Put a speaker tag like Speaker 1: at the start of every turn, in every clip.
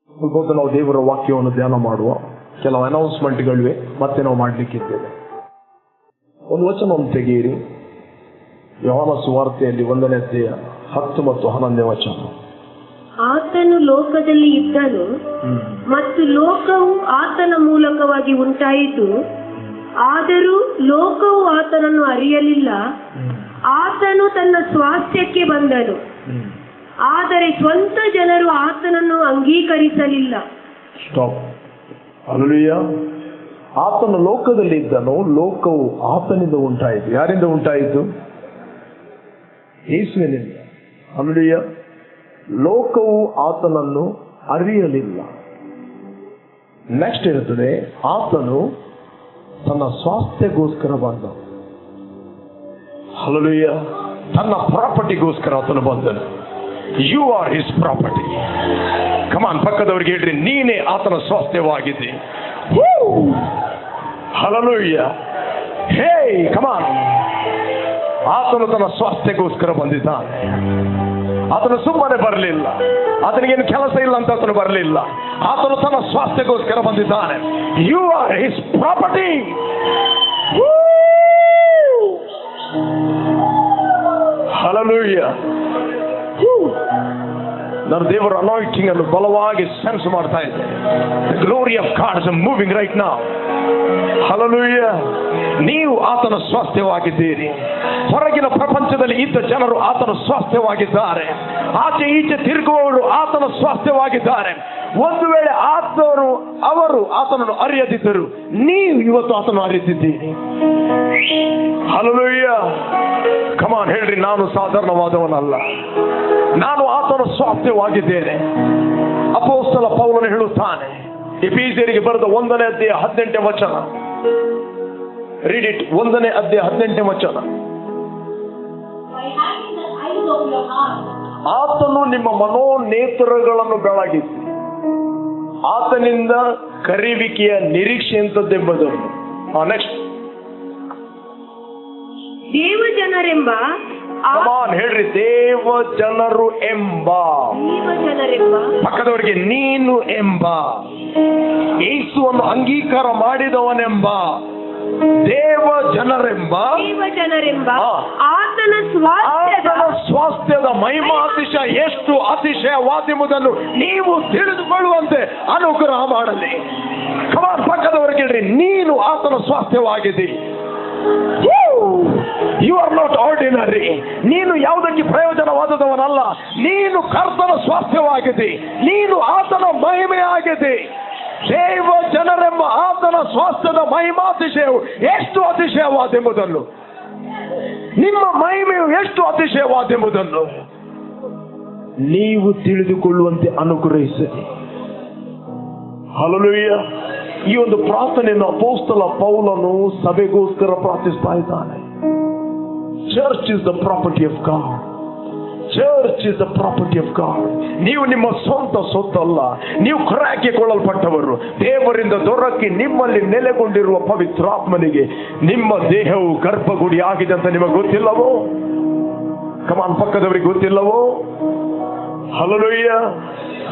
Speaker 1: ಇವತ್ತು ನಾವು ದೇವರ ವಾಕ್ಯವನ್ನು ಧ್ಯಾನ ಮಾಡುವ ಕೆಲವು ಅನೌನ್ಸ್ಮೆಂಟ್ಗಳಿವೆ, ಮತ್ತೆ ನಾವು ಮಾಡಲಿಕ್ಕಿದ್ದೇವೆ. ಒಂದು ವಚನವನ್ನು ತೆಗೆಯಿರಿ. ಯೋಹಾನ ಸುವಾರ್ತೆಯಲ್ಲಿ 1ನೇ ಅಧ್ಯಾಯ 10 ಮತ್ತು 11ನೇ ವಚನ.
Speaker 2: ಆತನು ಲೋಕದಲ್ಲಿ ಇದ್ದನು ಮತ್ತು ಲೋಕವು ಆತನ ಮೂಲಕವಾಗಿ ಉಂಟಾಯಿತು, ಆದರೂ ಲೋಕವು ಆತನನ್ನು ಅರಿಯಲಿಲ್ಲ. ಆತನು ತನ್ನ ಸ್ವಾಸ್ಥ್ಯಕ್ಕೆ ಬಂದನು, ಆದರೆ ಸ್ವಂತ ಜನರು ಆತನನ್ನು ಅಂಗೀಕರಿಸಲಿಲ್ಲ.
Speaker 1: ಸ್ಟಾಪ್. ಹಲ್ಲೆಲೂಯಾ. ಆತನು ಲೋಕದಲ್ಲಿ ಇದ್ದನು, ಲೋಕವು ಆತನಿಂದ ಉಂಟಾಯಿತು. ಯಾರಿಂದ ಉಂಟಾಯಿತು? ಯೇಸುವಿನಿಂದ. ಹಲ್ಲೆಲೂಯಾ. ಲೋಕವು ಆತನನ್ನು ಅರಿಯಲಿಲ್ಲ. ನೆಕ್ಸ್ಟ್ ಇರುತ್ತದೆ, ಆತನು ತನ್ನ ಸ್ವಾಸ್ಥ್ಯಕ್ಕೋಸ್ಕರ ಬಂದ. ಹಲ್ಲೆಲೂಯಾ. ತನ್ನ ಪ್ರಾಪರ್ಟಿಗೋಸ್ಕರ ಆತನು ಬಂದನು. You are his property. Come on, ಪಕ್ಕದವರಿಗೆ ಹೇಳ್ರಿ, ನೀನೇ ಆತನ ಸ್ವಾಸ್ಥ್ಯವಾಗಿದೆ. ಹಲ್ಲೆಲೂಯಾ. ಹೇ ಕಮಾನ್. ಆತನು ತನ್ನ ಸ್ವಾಸ್ಥ್ಯಕ್ಕೋಸ್ಕರ ಬಂದಿದ್ದಾನೆ. ಆತನು ಸುಮ್ಮನೆ ಬರಲಿಲ್ಲ. ಆತನಿಗೇನು ಕೆಲಸ ಇಲ್ಲ ಅಂತ ಆತನು ಬರಲಿಲ್ಲ. ಆತನು ತನ್ನ ಸ್ವಾಸ್ಥ್ಯಕ್ಕೋಸ್ಕರ ಬಂದಿದ್ದಾನೆ. You are his property. Hallelujah. ನಾನು ದೇವರ ಅನಾಯಿಂಟಿಂಗ್ ಅನ್ನು ಬಲವಾಗಿ ಸೆನ್ಸ್ ಮಾಡ್ತಾ ಇದ್ದೆ. The glory of God is moving right now. Hallelujah. ನೀವು ಆತನ ಸ್ವಾಸ್ಥ್ಯವಾಗಿದ್ದೀರಿ. ಹೊರಗಿನ ಪ್ರಪಂಚದಲ್ಲಿ ಇದ್ದ ಜನರು ಆತನ ಸ್ವಾಸ್ಥ್ಯವಾಗಿದ್ದಾರೆ. ಆಚೆ ಈಚೆ ತಿರುಗುವವರು ಆತನ ಸ್ವಾಸ್ಥ್ಯವಾಗಿದ್ದಾರೆ. ಒಂದು ವೇಳೆ ಅವರು ಆತನನ್ನು ಅರಿಯದಿದ್ದರು, ನೀವು ಇವತ್ತು ಆತನು ಅರಿತಿದ್ದೀರಿ. ಹಲ್ಲೆಲೂಯಾ. ಕಮಾನ್, ಹೇಳ್ರಿ, ನಾನು ಸಾಧಾರಣವಾದವನಲ್ಲ, ನಾನು ಆತನ ಸ್ವಾಸ್ಥ್ಯವಾಗಿದ್ದೇನೆ. ಅಪೊಸ್ತಲ ಪೌಲನು ಹೇಳುತ್ತಾನೆ, ಎಫೆಸೀಯರಿಗೆ ಬರೆದ 1ನೇ ಅಧ್ಯಾಯ 18ನೇ ವಚನ. Read it. 1ನೇ ಅಧ್ಯಾಯ 18ನೇ ವಚನ. ಆತನು ನಿಮ್ಮ ಮನೋನೇತ್ರಗಳನ್ನು ಬೆಳಗಿಸಿ ಆತನಿಂದ ಕರೆಯುವಿಕೆಯ ನಿರೀಕ್ಷೆ ಎಂತದ್ದೆಂಬುದನ್ನು. ನೆಕ್ಸ್ಟ್,
Speaker 2: ದೇವಜನರೆಂಬ.
Speaker 1: ಕಮಾನ್, ಹೇಳ್ರಿ, ದೇವಜನರು ಎಂಬ. ಪಕ್ಕದವರಿಗೆ ನೀನು ಎಂಬ, ಯೇಸುವನ್ನು ಅಂಗೀಕಾರ ಮಾಡಿದವನೆಂಬ, ದೇವಜನರೆಂಬ
Speaker 2: ಆತನ
Speaker 1: ಸ್ವಾಸ್ಥ್ಯದ ಮಹಿಮಾತಿಶಯ ಎಷ್ಟು ಅತಿಶಯವಾದೆಂಬುದನ್ನು ನೀವು ತಿಳಿದುಕೊಳ್ಳುವಂತೆ ಅನುಗ್ರಹ ಮಾಡಲಿ. ಕಮಾನ್, ಪಕ್ಕದವರಿಗೆ ಹೇಳ್ರಿ, ನೀನು ಆತನ ಸ್ವಾಸ್ಥ್ಯವಾಗಿದ್ದಿ. You are not ordinary. ನೀನು ಯಾವುದಕ್ಕೆ ಪ್ರಯೋಜನವಾದದವನಲ್ಲ. ನೀನು ಕರ್ತನ ಸ್ವಾಸ್ಥ್ಯವಾಗಿದ್ದಿ. ನೀನು ಆತನ ಮಹಿಮೆಯಾಗಿದ್ದಿ. ದೇವ ಜನರೆಂಬ ಆತನ ಸ್ವಾಸ್ಥ್ಯದ ಮಹಿಮಾತಿಶಯವು ಎಷ್ಟು ಅತಿಶಯವಾದೆಂಬುದನ್ನು, ನಿಮ್ಮ ಮಹಿಮೆಯು ಎಷ್ಟು ಅತಿಶಯವಾದೆಂಬುದನ್ನು ನೀವು ತಿಳಿದುಕೊಳ್ಳುವಂತೆ ಅನುಗ್ರಹಿಸಲಿ. ಹಲ್ಲೆಲೂಯಾ. ಈ ಒಂದು ಪ್ರಾರ್ಥನೆಯನ್ನು ಅಪೊಸ್ತಲ ಪೌಲನು ಸಭೆಗೋಸ್ಕರ ಪ್ರಾರ್ಥಿಸ್ತಾ ಇದ್ದಾನೆ. Church is the property of god. Church is the property of god. ನೀವು ನಿಮ್ಮ ಸ್ವಂತ ಸೊತ್ತಲ್ಲ. ನೀವು ಕ್ರಾಕಿಕೊಳ್ಳಲ್ಪಟ್ಟವರು. ದೇವರಿಂದ ದೊರಕಿ ನಿಮ್ಮಲ್ಲಿ ನೆಲೆಗೊಂಡಿರುವ ಪವಿತ್ರಾತ್ಮನಿಗೆ ನಿಮ್ಮ ದೇಹವು ಗರ್ಭಗುಡಿ ಆಗಿದೆ ಅಂತ ನಿಮಗೆ ಗೊತ್ತಿಲ್ಲವೋ? ಕಮಾನ್, ಪಕ್ಕದವರಿಗೆ ಗೊತ್ತಿಲ್ಲವೋ? ಹಲ್ಲೆಲೂಯಾ.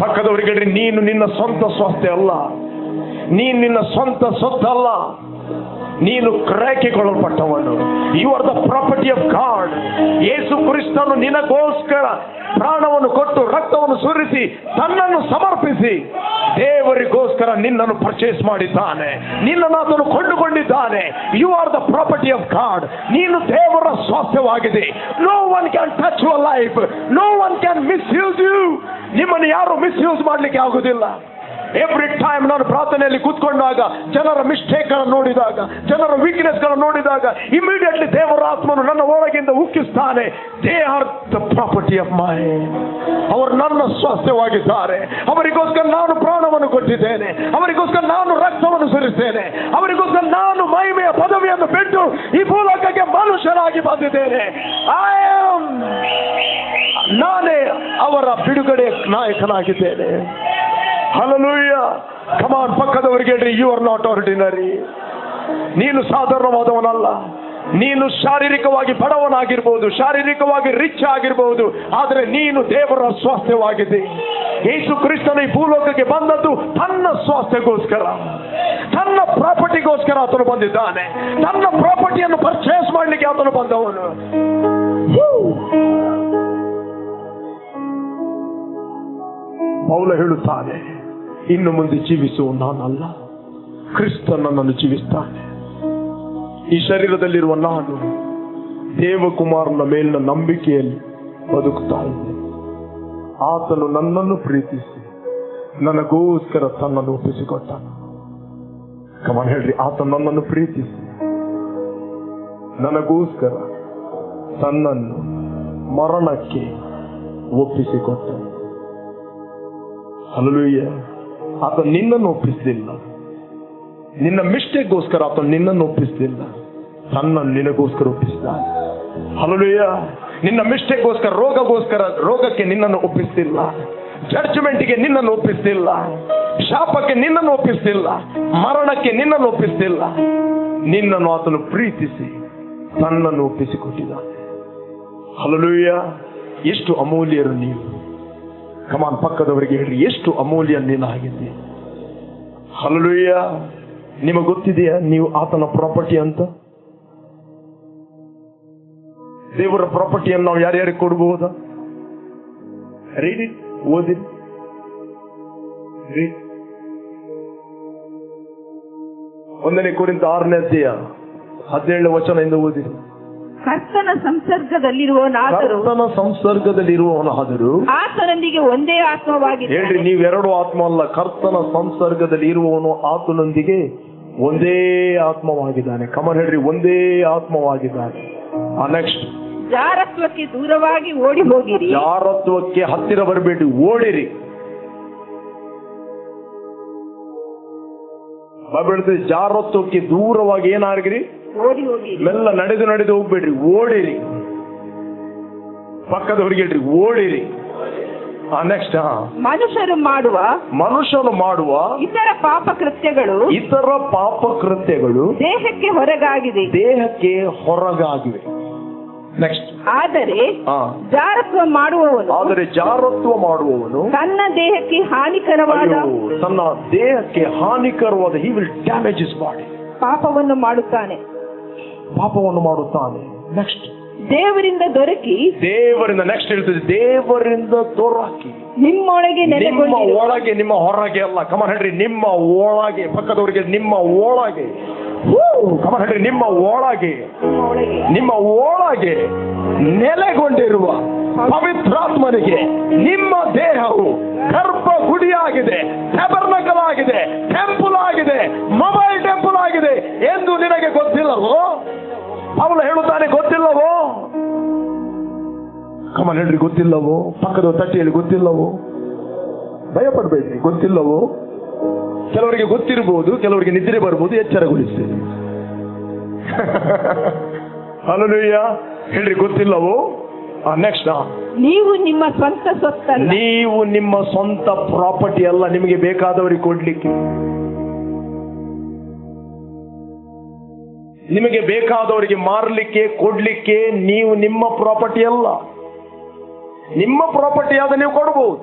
Speaker 1: ಪಕ್ಕದವರಿಗೆ ನೀನು ನಿನ್ನ ಸ್ವಂತ ಸ್ವಾಸ್ಥ್ಯ ಅಲ್ಲ, ನೀನು ನಿನ್ನ ಸ್ವಂತ ಸೊತ್ತಲ್ಲ, ನೀನು ಕ್ರಯಕೆಗೊಳ್ಳಲ್ಪಟ್ಟವನು. You are the property of God. Yesu ಕ್ರಿಸ್ತನು ನಿನಗೋಸ್ಕರ ಪ್ರಾಣವನ್ನು ಕೊಟ್ಟು ರಕ್ತವನ್ನು ಸುರಿಸಿ ತನ್ನನ್ನು ಸಮರ್ಪಿಸಿ ದೇವರಿಗೋಸ್ಕರ ನಿನ್ನನ್ನು ಪರ್ಚೇಸ್ ಮಾಡಿದ್ದಾನೆ. ನಿನ್ನನ್ನು ಆತನು ಕೊಂಡುಕೊಂಡಿದ್ದಾನೆ. You are the property of God. ನೀನು ದೇವರ ಸ್ವಾಸ್ಥ್ಯವಾಗಿದೆ. No one can touch your life. No one can misuse you. ನಿಮ್ಮನ್ನು ಯಾರು ಮಿಸ್ಯೂಸ್ ಮಾಡಲಿಕ್ಕೆ ಆಗುವುದಿಲ್ಲ. ಎವ್ರಿ ಟೈಮ್ ನಾನು ಪ್ರಾರ್ಥನೆಯಲ್ಲಿ ಕೂತ್ಕೊಂಡಾಗ, ಜನರ ಮಿಸ್ಟೇಕ್ ಗಳನ್ನು ನೋಡಿದಾಗ, ಜನರ ವೀಕ್ನೆಸ್ ಗಳನ್ನು ನೋಡಿದಾಗ, ಇಮಿಡಿಯೇಟ್ಲಿ ದೇವರ ಆತ್ಮನು ನನ್ನ ಒಳಗಿಂದ ಉಕ್ಕಿಸ್ತಾನೆ. They are the property of my. ಅವರು ನನ್ನ ಸ್ವಾಸ್ಥ್ಯವಾಗಿದ್ದಾರೆ. ಅವರಿಗೋಸ್ಕರ ನಾನು ಪ್ರಾಣವನ್ನು ಕೊಟ್ಟಿದ್ದೇನೆ. ಅವರಿಗೋಸ್ಕರ ನಾನು ರಕ್ತವನ್ನು ಸುರಿಸ್ತೇನೆ. ಅವರಿಗೋಸ್ಕರ ನಾನು ಮಹಿಮೆಯ ಪದವಿಯನ್ನು ಬಿಟ್ಟು ಈ ಭೂಲೋಕಕ್ಕೆ ಮನುಷ್ಯನಾಗಿ ಬಂದಿದ್ದೇನೆ. ನಾನೇ ಅವರ ಬಿಡುಗಡೆ ನಾಯಕನಾಗಿದ್ದೇನೆ. ಹಲ್ಲೆಲೂಯಾ. ಕಮಾನ್, ಪಕ್ಕದವರಿಗೆ ಹೇಳ್ರಿ, ಯು ಆರ್ ನಾಟ್ ಆರ್ಡಿನರಿ. ನೀನು ಸಾಧಾರಣವಾದವನಲ್ಲ. ನೀನು ಶಾರೀರಿಕವಾಗಿ ಬಡವನಾಗಿರ್ಬೋದು, ಶಾರೀರಿಕವಾಗಿ ರಿಚ್ ಆಗಿರ್ಬೋದು, ಆದರೆ ನೀನು ದೇವರ ಸ್ವಾಸ್ಥ್ಯವಾಗಿದೆ. ಯೇಸು ಕ್ರಿಸ್ತನು ಈ ಭೂಲೋಕಕ್ಕೆ ಬಂದದ್ದು ತನ್ನ ಸ್ವಾಸ್ಥ್ಯಕ್ಕೋಸ್ಕರ, ತನ್ನ ಪ್ರಾಪರ್ಟಿಗೋಸ್ಕರ ಆತನು ಬಂದಿದ್ದಾನೆ. ತನ್ನ ಪ್ರಾಪರ್ಟಿಯನ್ನು ಪರ್ಚೇಸ್ ಮಾಡಲಿಕ್ಕೆ ಆತನು ಬಂದವನು. ಪೌಲ ಹೇಳುತ್ತಾನೆ, ಇನ್ನು ಮುಂದೆ ಜೀವಿಸುವ ನಾನಲ್ಲ, ಕ್ರಿಸ್ತ ನನ್ನನ್ನು ಜೀವಿಸ್ತಾನೆ. ಈ ಶರೀರದಲ್ಲಿರುವ ನಾನು ದೇವಕುಮಾರನ ಮೇಲಿನ ನಂಬಿಕೆಯಲ್ಲಿ ಬದುಕುತ್ತಾ ಇದ್ದೆ. ಆತನು ನನ್ನನ್ನು ಪ್ರೀತಿಸಿ ನನಗೋಸ್ಕರ ತನ್ನನ್ನು ಒಪ್ಪಿಸಿಕೊಟ್ಟಾನ. ಕಮಾನ್ ಹೇಳ್ರಿ, ಆತನು ನನ್ನನ್ನು ಪ್ರೀತಿಸಿ ನನಗೋಸ್ಕರ ತನ್ನನ್ನು ಮರಣಕ್ಕೆ ಒಪ್ಪಿಸಿಕೊಟ್ಟ. ಹಲ್ಲೆಲೂಯಾ. ಆತ ನಿನ್ನನ್ನು ಒಪ್ಪಿಸಲಿಲ್ಲ, ನಿನ್ನ ಮಿಸ್ಟೇಕ್ಗೋಸ್ಕರ ಆತ ನಿನ್ನನ್ನು ಒಪ್ಪಿಸಲಿಲ್ಲ, ತನ್ನನ್ನು ನಿನಗೋಸ್ಕರ ಒಪ್ಪಿಸಿದ್ದಾನೆ. ಹಲ್ಲೆಲೂಯಾ. ನಿನ್ನ ಮಿಸ್ಟೇಕ್ಗೋಸ್ಕರ, ರೋಗಕ್ಕೆ ನಿನ್ನನ್ನು ಒಪ್ಪಿಸ್ತಿಲ್ಲ, ಜಡ್ಜ್ಮೆಂಟ್ಗೆ ನಿನ್ನನ್ನು ಒಪ್ಪಿಸ್ತಿಲ್ಲ, ಶಾಪಕ್ಕೆ ನಿನ್ನನ್ನು ಒಪ್ಪಿಸ್ತಿಲ್ಲ, ಮರಣಕ್ಕೆ ನಿನ್ನನ್ನು ಒಪ್ಪಿಸ್ತಿಲ್ಲ. ನಿನ್ನನ್ನು ಆತನು ಪ್ರೀತಿಸಿ ತನ್ನನ್ನು ಒಪ್ಪಿಸಿಕೊಟ್ಟಿದ್ದಾನೆ. ಹಲ್ಲೆಲೂಯಾ. ಎಷ್ಟು ಅಮೂಲ್ಯರು ನೀವು. ಕಮಾನ್, ಪಕ್ಕದವರಿಗೆ ಹೇಳ್ರಿ, ಎಷ್ಟು ಅಮೂಲ್ಯ ನೀನಾಗಿದ್ದೆ. ಹಲ್ಲೆಲೂಯಾ. ನಿಮಗೆ ಗೊತ್ತಿದೆಯಾ ನೀವು ಆತನ ಪ್ರಾಪರ್ಟಿ ಅಂತ? ದೇವರ ಪ್ರಾಪರ್ಟಿಯನ್ನು ನಾವು ಯಾರ್ಯಾರಿಗೆ ಕೊಡಬಹುದಾ? ರೀಡ್ ಇಟ್, ಓದಿ. ಒಂದನೇ ಕೊರಿಂಥ 6ನೇ ಅಧ್ಯಾಯ 17ನೇ ವಚನದಿಂದ ಓದಿ.
Speaker 3: ಕರ್ತನ ಸಂಸರ್ಗದಲ್ಲಿರುವವನಾದರೂ ಆತನೊಂದಿಗೆ ಒಂದೇ ಆತ್ಮವಾಗಿ.
Speaker 1: ಹೇಳ್ರಿ, ನೀವೆರಡು ಆತ್ಮ ಅಲ್ಲ, ಕರ್ತನ ಸಂಸರ್ಗದಲ್ಲಿ ಇರುವವನು ಆತನೊಂದಿಗೆ ಒಂದೇ ಆತ್ಮವಾಗಿದ್ದಾನೆ. ಕಮನ್ ಹೇಳ್ರಿ, ಒಂದೇ ಆತ್ಮವಾಗಿದ್ದಾನೆ. ನೆಕ್ಸ್ಟ್,
Speaker 3: ಜಾರತ್ವಕ್ಕೆ ದೂರವಾಗಿ ಓಡಿ ಹೋಗಿರಿ.
Speaker 1: ಜಾರತ್ವಕ್ಕೆ ಹತ್ತಿರ ಬರಬೇಡಿ, ಓಡಿರಿ. ಜಾರತ್ವಕ್ಕೆ ದೂರವಾಗಿ ಏನಾಗಿರಿ?
Speaker 3: ಓಡಿ ಹೋಗಿರಿ.
Speaker 1: ಮೆಲ್ಲ ನಡೆದು ಹೋಗ್ಬೇಡ್ರಿ, ಓಡಿರಿ. ಪಕ್ಕದವ್ರಿಗೆ ಹೇಳ್ರಿ, ಓಡಿರಿ. ನೆಕ್ಸ್ಟ್,
Speaker 3: ಮನುಷ್ಯರು ಮಾಡುವ ಇತರ ಪಾಪ ಕೃತ್ಯಗಳು ದೇಹಕ್ಕೆ ಹೊರಗಾಗಿವೆ. ನೆಕ್ಸ್ಟ್, ಆದರೆ ಜಾರತ್ವ ಮಾಡುವವನು ತನ್ನ ದೇಹಕ್ಕೆ ಹಾನಿಕರವಾದ
Speaker 1: he will damage his body.
Speaker 3: ಪಾಪವನ್ನು ಮಾಡುತ್ತಾನೆ.
Speaker 1: ನೆಕ್ಸ್ಟ್,
Speaker 3: ದೇವರಿಂದ ದೊರಕಿ
Speaker 1: ನೆಕ್ಸ್ಟ್ ಹೇಳ್ತದೆ, ದೇವರಿಂದ ದೊರಕಿ
Speaker 3: ನಿಮ್ಮೊಳಗೆ
Speaker 1: ನಿಮ್ಮ ಒಳಗೆ, ನಿಮ್ಮ ಹೊರಗೆ ಅಲ್ಲ. ಕಮನ್ ಹೇಳ್ರಿ, ನಿಮ್ಮ ಒಳಗೆ. ಪಕ್ಕದವರಿಗೆ ನಿಮ್ಮ ಒಳಗೆ. ಕಮನ್ ಹೇಳ್ರಿ, ನಿಮ್ಮ ಒಳಗೆ ನೆಲೆಗೊಂಡಿರುವ ಪವಿತ್ರಾತ್ಮನಿಗೆ ನಿಮ್ಮ ದೇಹವು ಗರ್ಭ ಗುಡಿಯಾಗಿದೆ, ಟ್ಯಾಬರ್ನಕಲ್ ಆಗಿದೆ, ಟೆಂಪಲ್ ಆಗಿದೆ, ಮೊಬೈಲ್ ಟೆಂಪಲ್ ಆಗಿದೆ ಎಂದು ನಿನಗೆ ಗೊತ್ತಿಲ್ಲವೋ? ಪೌಲ ಹೇಳುತ್ತಾನೆ, ಗೊತ್ತಿಲ್ಲವೋ? ಕಮನ್ ಹೇಳ್ರಿ, ಗೊತ್ತಿಲ್ಲವೋ? ಪಕ್ಕದ ತಟ್ಟಿಯಲ್ಲಿ ಗೊತ್ತಿಲ್ಲವೋ? ಭಯಪಡಬೇಡ್ರಿ, ಗೊತ್ತಿಲ್ಲವೋ? ಕೆಲವರಿಗೆ ಗೊತ್ತಿರಬಹುದು, ಕೆಲವರಿಗೆ ನಿದ್ರೆ ಬರಬಹುದು. ಎಚ್ಚರಗೊಳಿಸಿ. ಹಲ್ಲೆಲೂಯಾ. ಹೇಳ್ರಿ, ಗೊತ್ತಿಲ್ಲವೋ? ನೆಕ್ಸ್ಟ್,
Speaker 3: ನೀವು ನಿಮ್ಮ ಸ್ವಂತ ಸ್ವತ್ತಲ್ಲ,
Speaker 1: ನೀವು ನಿಮ್ಮ ಸ್ವಂತ ಪ್ರಾಪರ್ಟಿ ಅಲ್ಲ, ನಿಮಗೆ ಬೇಕಾದವರಿಗೆ ಕೊಡ್ಲಿಕ್ಕೆ, ನಿಮಗೆ ಬೇಕಾದವರಿಗೆ ಮಾರಲಿಕ್ಕೆ, ಕೊಡ್ಲಿಕ್ಕೆ ನೀವು ನಿಮ್ಮ ಪ್ರಾಪರ್ಟಿ ಅಲ್ಲ. ನಿಮ್ಮ ಪ್ರಾಪರ್ಟಿ ಆದ ನೀವು ಕೊಡಬಹುದು.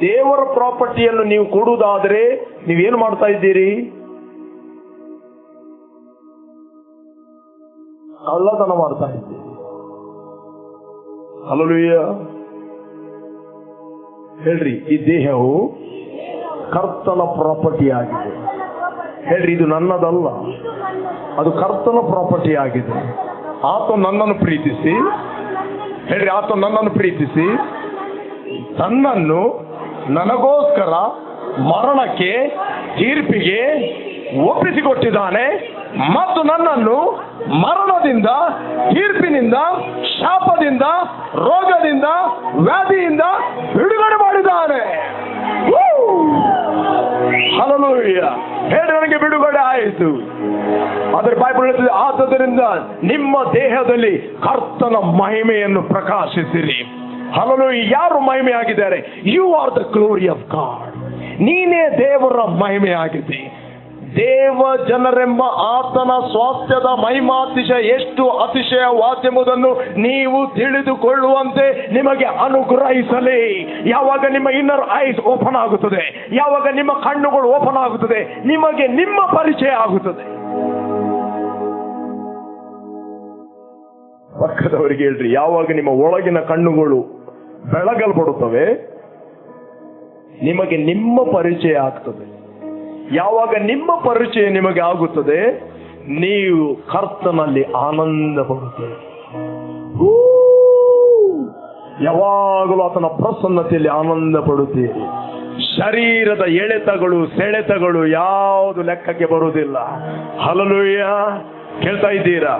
Speaker 1: ದೇವರ ಪ್ರಾಪರ್ಟಿಯನ್ನು ನೀವು ಕೊಡುವುದಾದರೆ ನೀವೇನು ಮಾಡ್ತಾ ಇದ್ದೀರಿ? ಕಳ್ಳತನ ಮಾಡ್ತಾ ಇದ್ದೀರಿ. ಹಲ್ಲೆಲೂಯಾ. ಹೇಳ್ರಿ, ಈ ದೇಹವು ಕರ್ತನ ಪ್ರಾಪರ್ಟಿ ಆಗಿದೆ. ಹೇಳ್ರಿ, ಇದು ನನ್ನದಲ್ಲ, ಅದು ಕರ್ತನ ಪ್ರಾಪರ್ಟಿ ಆಗಿದೆ. ಆತ ನನ್ನನ್ನು ಪ್ರೀತಿಸಿ, ಹೇಳ್ರಿ, ಆತ ನನ್ನನ್ನು ಪ್ರೀತಿಸಿ ತನ್ನನ್ನು ನನಗೋಸ್ಕರ ಮರಣಕ್ಕೆ, ತೀರ್ಪಿಗೆ ಒಪ್ಪಿಸಿಕೊಟ್ಟಿದ್ದಾನೆ ಮತ್ತು ನನ್ನನ್ನು ಮರಣದಿಂದ, ತೀರ್ಪಿನಿಂದ, ಶಾಪದಿಂದ, ರೋಗದಿಂದ, ವ್ಯಾಧಿಯಿಂದ ಬಿಡುಗಡೆ ಮಾಡಿದ್ದಾನೆ. ಹಲ್ಲೆಲೂಯಾ. ಹೇಳಿ, ನನಗೆ ಬಿಡುಗಡೆ ಆಯಿತು. ಅದರ ಬೈಬಲ್ ಹೇಳ್ತದೆ, ಆದ್ದರಿಂದ ನಿಮ್ಮ ದೇಹದಲ್ಲಿ ಕರ್ತನ ಮಹಿಮೆಯನ್ನು ಪ್ರಕಾಶಿಸಿರಿ. ಹಲ್ಲೆಲೂಯಾ. ಯಾರು ಮಹಿಮೆ ಆಗಿದ್ದಾರೆ? You are the glory of God. ನೀನೇ ದೇವರ ಮಹಿಮೆ ಆಗಿದೆ. ದೇವ ಜನರೆಂಬ ಆತನ ಸ್ವಾಸ್ಥ್ಯದ ಮಹಿಮಾತಿಶಯ ಎಷ್ಟು ಅತಿಶಯವಾದೆಂಬುದನ್ನು ನೀವು ತಿಳಿದುಕೊಳ್ಳುವಂತೆ ನಿಮಗೆ ಅನುಗ್ರಹಿಸಲಿ. ಯಾವಾಗ ನಿಮ್ಮ ಇನ್ನರ್ ಐಸ್ ಓಪನ್ ಆಗುತ್ತದೆ, ಯಾವಾಗ ನಿಮ್ಮ ಕಣ್ಣುಗಳು ಓಪನ್ ಆಗುತ್ತದೆ, ನಿಮಗೆ ನಿಮ್ಮ ಪರಿಚಯ ಆಗುತ್ತದೆ. ಪಕ್ಕದವರಿಗೆ ಹೇಳ್ರಿ, ಯಾವಾಗ ನಿಮ್ಮ ಒಳಗಿನ ಕಣ್ಣುಗಳು ಬೆಳಗಲ್ಪಡುತ್ತವೆ, ನಿಮಗೆ ನಿಮ್ಮ ಪರಿಚಯ ಆಗ್ತದೆ. ಯಾವಾಗ ನಿಮ್ಮ ಪರಿಚಯ ನಿಮಗೆ ಆಗುತ್ತದೆ, ನೀವು ಕರ್ತನಲ್ಲಿ ಆನಂದ ಪಡುತ್ತೀರಿ. ಯಾವಾಗಲೂ ಆತನ ಪ್ರಸನ್ನತೆಯಲ್ಲಿ ಆನಂದ ಪಡುತ್ತೀರಿ. ಶರೀರದ ಎಳೆತಗಳು ಸೆಳೆತಗಳು ಯಾವುದು ಲೆಕ್ಕಕ್ಕೆ ಬರುವುದಿಲ್ಲ. ಹಲ್ಲೆಲೂಯಾ. ಕೇಳ್ತಾ ಇದ್ದೀರಾ?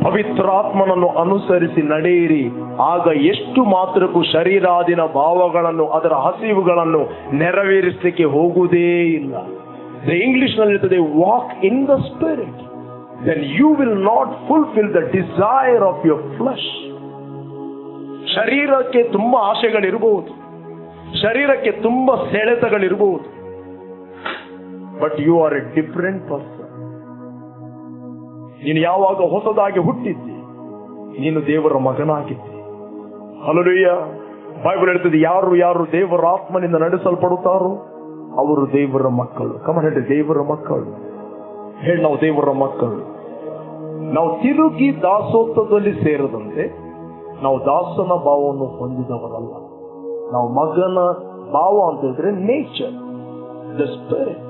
Speaker 1: ಪವಿತ್ರಾತ್ಮನನ್ನು ಅನುಸರಿಸಿ ನಡೆಯಿರಿ, ಆಗ ಎಷ್ಟು ಮಾತ್ರಕ್ಕೂ ಶರೀರಾದಿನ ಭಾವಗಳನ್ನು, ಅದರ ಹಸಿವುಗಳನ್ನು ನೆರವೇರಿಸಲಿಕ್ಕೆ ಹೋಗುವುದೇ ಇಲ್ಲ. ಇಂಗ್ಲಿಷ್ ನಲ್ಲಿ ಇರ್ತದೆ, walk in the spirit, then you will not fulfil the desire of your flesh. ಶರೀರಕ್ಕೆ ತುಂಬಾ ಆಸೆಗಳಿರಬಹುದು, ಶರೀರಕ್ಕೆ ತುಂಬಾ ಸೆಳೆತಗಳಿರಬಹುದು, but you are a different person. ನೀನು ಯಾವಾಗ ಹೊಸದಾಗಿ ಹುಟ್ಟಿದ್ದಿ, ನೀನು ದೇವರ ಮಗನಾಗಿದ್ದಿ. ಹಲ್ಲೆಲೂಯಾ. ಬೈಬಲ್ ಹೇಳ್ತದೆ, ಯಾರು ಯಾರು ದೇವರ ಆತ್ಮನಿಂದ ನಡೆಸಲ್ಪಡುತ್ತಾರೋ ಅವರು ದೇವರ ಮಕ್ಕಳು. ಕಮನ್ ಹೇಳಿ, ದೇವರ ಮಕ್ಕಳು. ಹೇಳಿ, ನಾವು ದೇವರ ಮಕ್ಕಳು. ನಾವು ತಿರುಗಿ ದಾಸೋತ್ವದಲ್ಲಿ ಸೇರದಂತೆ ನಾವು ದಾಸನ ಭಾವವನ್ನು ಹೊಂದಿದವರಲ್ಲ. ನಾವು ಮಗನ ಭಾವ ಅಂತ ಹೇಳಿದ್ರೆ ನೇಚರ್, ದ ಸ್ಪಿರಿಟ್.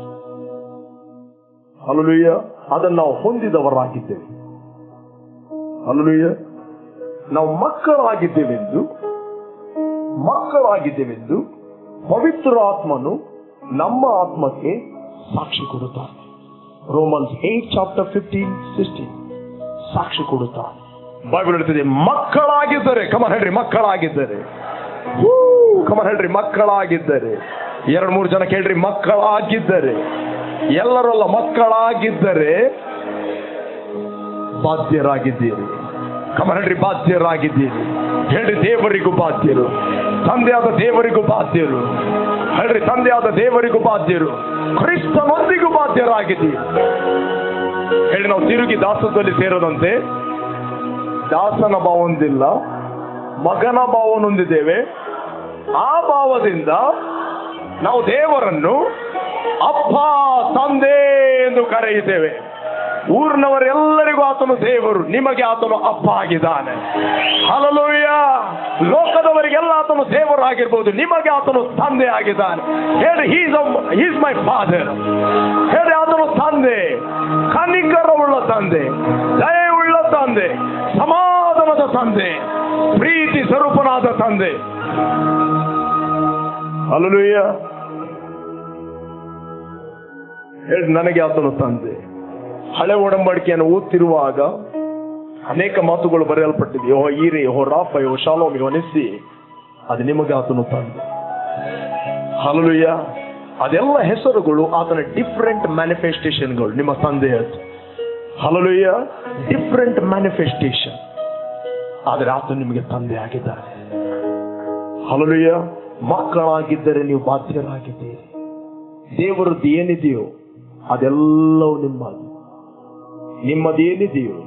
Speaker 1: ಹಲ್ಲೆಲೂಯಾ. ಅದನ್ನು ನಾವು ಹೊಂದಿದವರಾಗಿದ್ದೇವೆ. ಹಲ್ಲೆಲೂಯಾ. ನಾವು ಮಕ್ಕಳಾಗಿದ್ದೇವೆಂದು ಪವಿತ್ರ ಆತ್ಮನು ನಮ್ಮ ಆತ್ಮಕ್ಕೆ ಸಾಕ್ಷಿ ಕೊಡುತ್ತಾನೆ. ರೋಮನ್ಸ್ 8:15-16 ಸಾಕ್ಷಿ ಕೊಡುತ್ತಾನೆ. ಬೈಬಲ್ ಹೇಳ್ತದೆ, ಮಕ್ಕಳಾಗಿದ್ದರೆ, ಕಮನ್ ಹೇಳ್ರಿ, ಮಕ್ಕಳಾಗಿದ್ದರೆ. ಕಮನ್ ಹೇಳ್ರಿ, ಮಕ್ಕಳಾಗಿದ್ದರೆ. 2-3 ಜನ ಕೇಳ್ರಿ, ಮಕ್ಕಳಾಗಿದ್ದರೆ. ಎಲ್ಲರಲ್ಲ, ಮಕ್ಕಳಾಗಿದ್ದರೆ ಬಾಧ್ಯರಾಗಿದ್ದೀರಿ. ಕಮನ್ ಹೇಳ್ರಿ, ಬಾಧ್ಯರಾಗಿದ್ದೀರಿ. ಹೇಳ್ರಿ, ದೇವರಿಗೂ ಬಾಧ್ಯರು, ತಂದೆಯಾದ ದೇವರಿಗೂ ಬಾಧ್ಯರು. ಹೇಳ್ರಿ, ತಂದೆಯಾದ ದೇವರಿಗೂ ಬಾಧ್ಯರು, ಕ್ರಿಸ್ತನೊಂದಿಗೂ ಬಾಧ್ಯರಾಗಿದ್ದೀರಿ. ಹೇಳಿ, ನಾವು ತಿರುಗಿ ದಾಸತ್ವದಲ್ಲಿ ಸೇರದಂತೆ ದಾಸನ ಭಾವ ಹೊಂದಿಲ್ಲ, ಮಗನ ಭಾವವನ್ನು ಹೊಂದಿದ್ದೇವೆ. ಆ ಭಾವದಿಂದ ನಾವು ದೇವರನ್ನು ಅಪ್ಪ, ತಂದೆ ಎಂದು ಕರೆಯುತ್ತೇವೆ. ಊರಿನವರೆಲ್ಲರಿಗೂ ಆತನು ದೇವರು, ನಿಮಗೆ ಆತನು ಅಪ್ಪ ಆಗಿದ್ದಾನೆ. ಹಲ್ಲೆಲೂಯಾ. ಲೋಕದವರಿಗೆಲ್ಲ ಆತನು ದೇವರು ಆಗಿರ್ಬೋದು, ನಿಮಗೆ ಆತನು ತಂದೆ ಆಗಿದ್ದಾನೆ. ಹೇಳಿ, ಈಸ್ ಮೈ ಫಾದರ್. ಹೇಳಿ, ಆತನು ತಂದೆ, ಕನಿಕರವುಳ್ಳ ತಂದೆ, ದಯೆಯುಳ್ಳ ತಂದೆ, ಸಮಾಧಾನದ ತಂದೆ, ಪ್ರೀತಿ ಸ್ವರೂಪನಾದ ತಂದೆ. ಹಲ್ಲೆಲೂಯಾ. ಹೇಳಿ, ನನಗೆ ಆತನು ತಂದೆ. ಹಳೆ ಒಡಂಬಡಿಕೆಯನ್ನು ಓದ್ತಿರುವಾಗ ಅನೇಕ ಮಾತುಗಳು ಬರೆಯಲ್ಪಟ್ಟಿದೆ. ಯೆಹೋವ ಈರೆ, ಯೆಹೋವ ರಾಫ, ಯೆಹೋವ ಶಾಲೋಮ್, ಯೆಹೋವ ನಿಸ್ಸಿ. ಅದು ನಿಮಗೆ ಆತನು ತಂದೆ. ಹಲ್ಲೆಲೂಯಾ. ಅದೆಲ್ಲ ಹೆಸರುಗಳು ಆತನ ಡಿಫರೆಂಟ್ ಮ್ಯಾನಿಫೆಸ್ಟೇಷನ್ಗಳು. ನಿಮ್ಮ ತಂದೆ ಅದು. ಹಲ್ಲೆಲೂಯಾ. Different manifestation. ಆದರೆ ಆತನು ನಿಮಗೆ ತಂದೆ ಆಗಿದ್ದಾನೆ. ಹಲ್ಲೆಲೂಯಾ. ಮಕ್ಕಳಾಗಿದ್ದರೆ ನೀವು ಬಾಧ್ಯರಾಗಿದ್ದೀರಿ. ದೇವರದ್ದು ಏನಿದೆಯೋ ಅದೆಲ್ಲವೂ ನಿಮ್ಮದು, ನಿಮ್ಮದೇನಿದೆಯೋ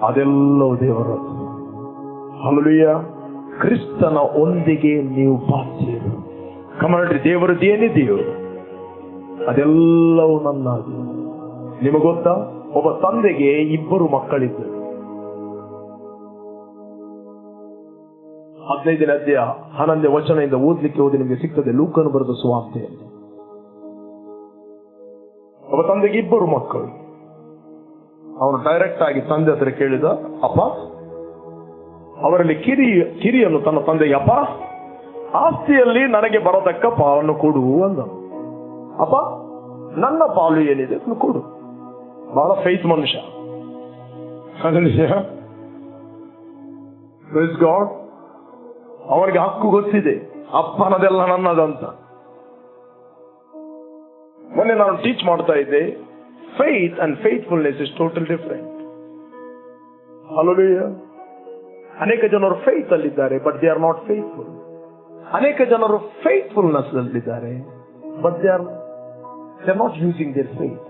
Speaker 1: ಅದೆಲ್ಲವೂ ದೇವರದ್ದು. ಹಲ್ಲೆಲೂಯಾ. ಕ್ರಿಸ್ತನ ಒಂದಿಗೆ ನೀವು ಬಾಧ್ಯರು. ಕಮಂಡ್ರಿ, ದೇವರದ್ದು ಏನಿದೆಯೋ ಅದೆಲ್ಲವೂ ನನ್ನದು. ನಿಮಗೆ ಗೊತ್ತಾ, ಒಬ್ಬ ತಂದೆಗೆ 2 ಮಕ್ಕಳಿದ್ದರು. 15ನೇ ಅಧ್ಯಾಯ 11ನೇ ವಚನದಿಂದ ಓದ್ಲಿಕ್ಕೆ ಹೋಗಿ ನಿಮಗೆ ಸಿಗ್ತದೆ, ಲೂಕನು ಬರೆದ ಸುವಾರ್ತೆಯಲ್ಲಿ. ಒಬ್ಬ ತಂದೆಗೆ 2 ಮಕ್ಕಳು. ಅವನು ಡೈರೆಕ್ಟ್ ಆಗಿ ತಂದೆ ಹತ್ರ ಕೇಳಿದ, ಅಪ್ಪ, ಅವರಲ್ಲಿ ಕಿರಿಯನ್ನು ತನ್ನ ತಂದೆಗೆ, ಅಪ್ಪ, ಆಸ್ತಿಯಲ್ಲಿ ನನಗೆ ಬರತಕ್ಕ ಪಾಲನ್ನು ಕೊಡು ಅಂದನು. ಅಪ್ಪ, ನನ್ನ ಪಾಲು ಏನಿದೆ ಅದನ್ನು ಕೊಡು. ಬಹಳ ಫೈತ್ ಮನುಷ್ಯ. Praise God. ಅವನಿಗೆ ಹಕ್ಕು ಗೊತ್ತಿದೆ, ಅಪ್ಪನದೆಲ್ಲ ನನ್ನದಂತ. ಮೊನ್ನೆ ನಾನು ಟೀಚ್ ಮಾಡ್ತಾ ಇದ್ದೆ, faith and faithfulness is total different. Hallelujah. ಅನೇಕ ಜನರು ಫೇತ್ ಅಲ್ಲಿದ್ದಾರೆ, but they are not faithful. ಅನೇಕ ಜನರು ಫೇತ್ಫುಲ್ನೆಸ್ ಅಲ್ಲಿದ್ದಾರೆ, but they are not using their faith.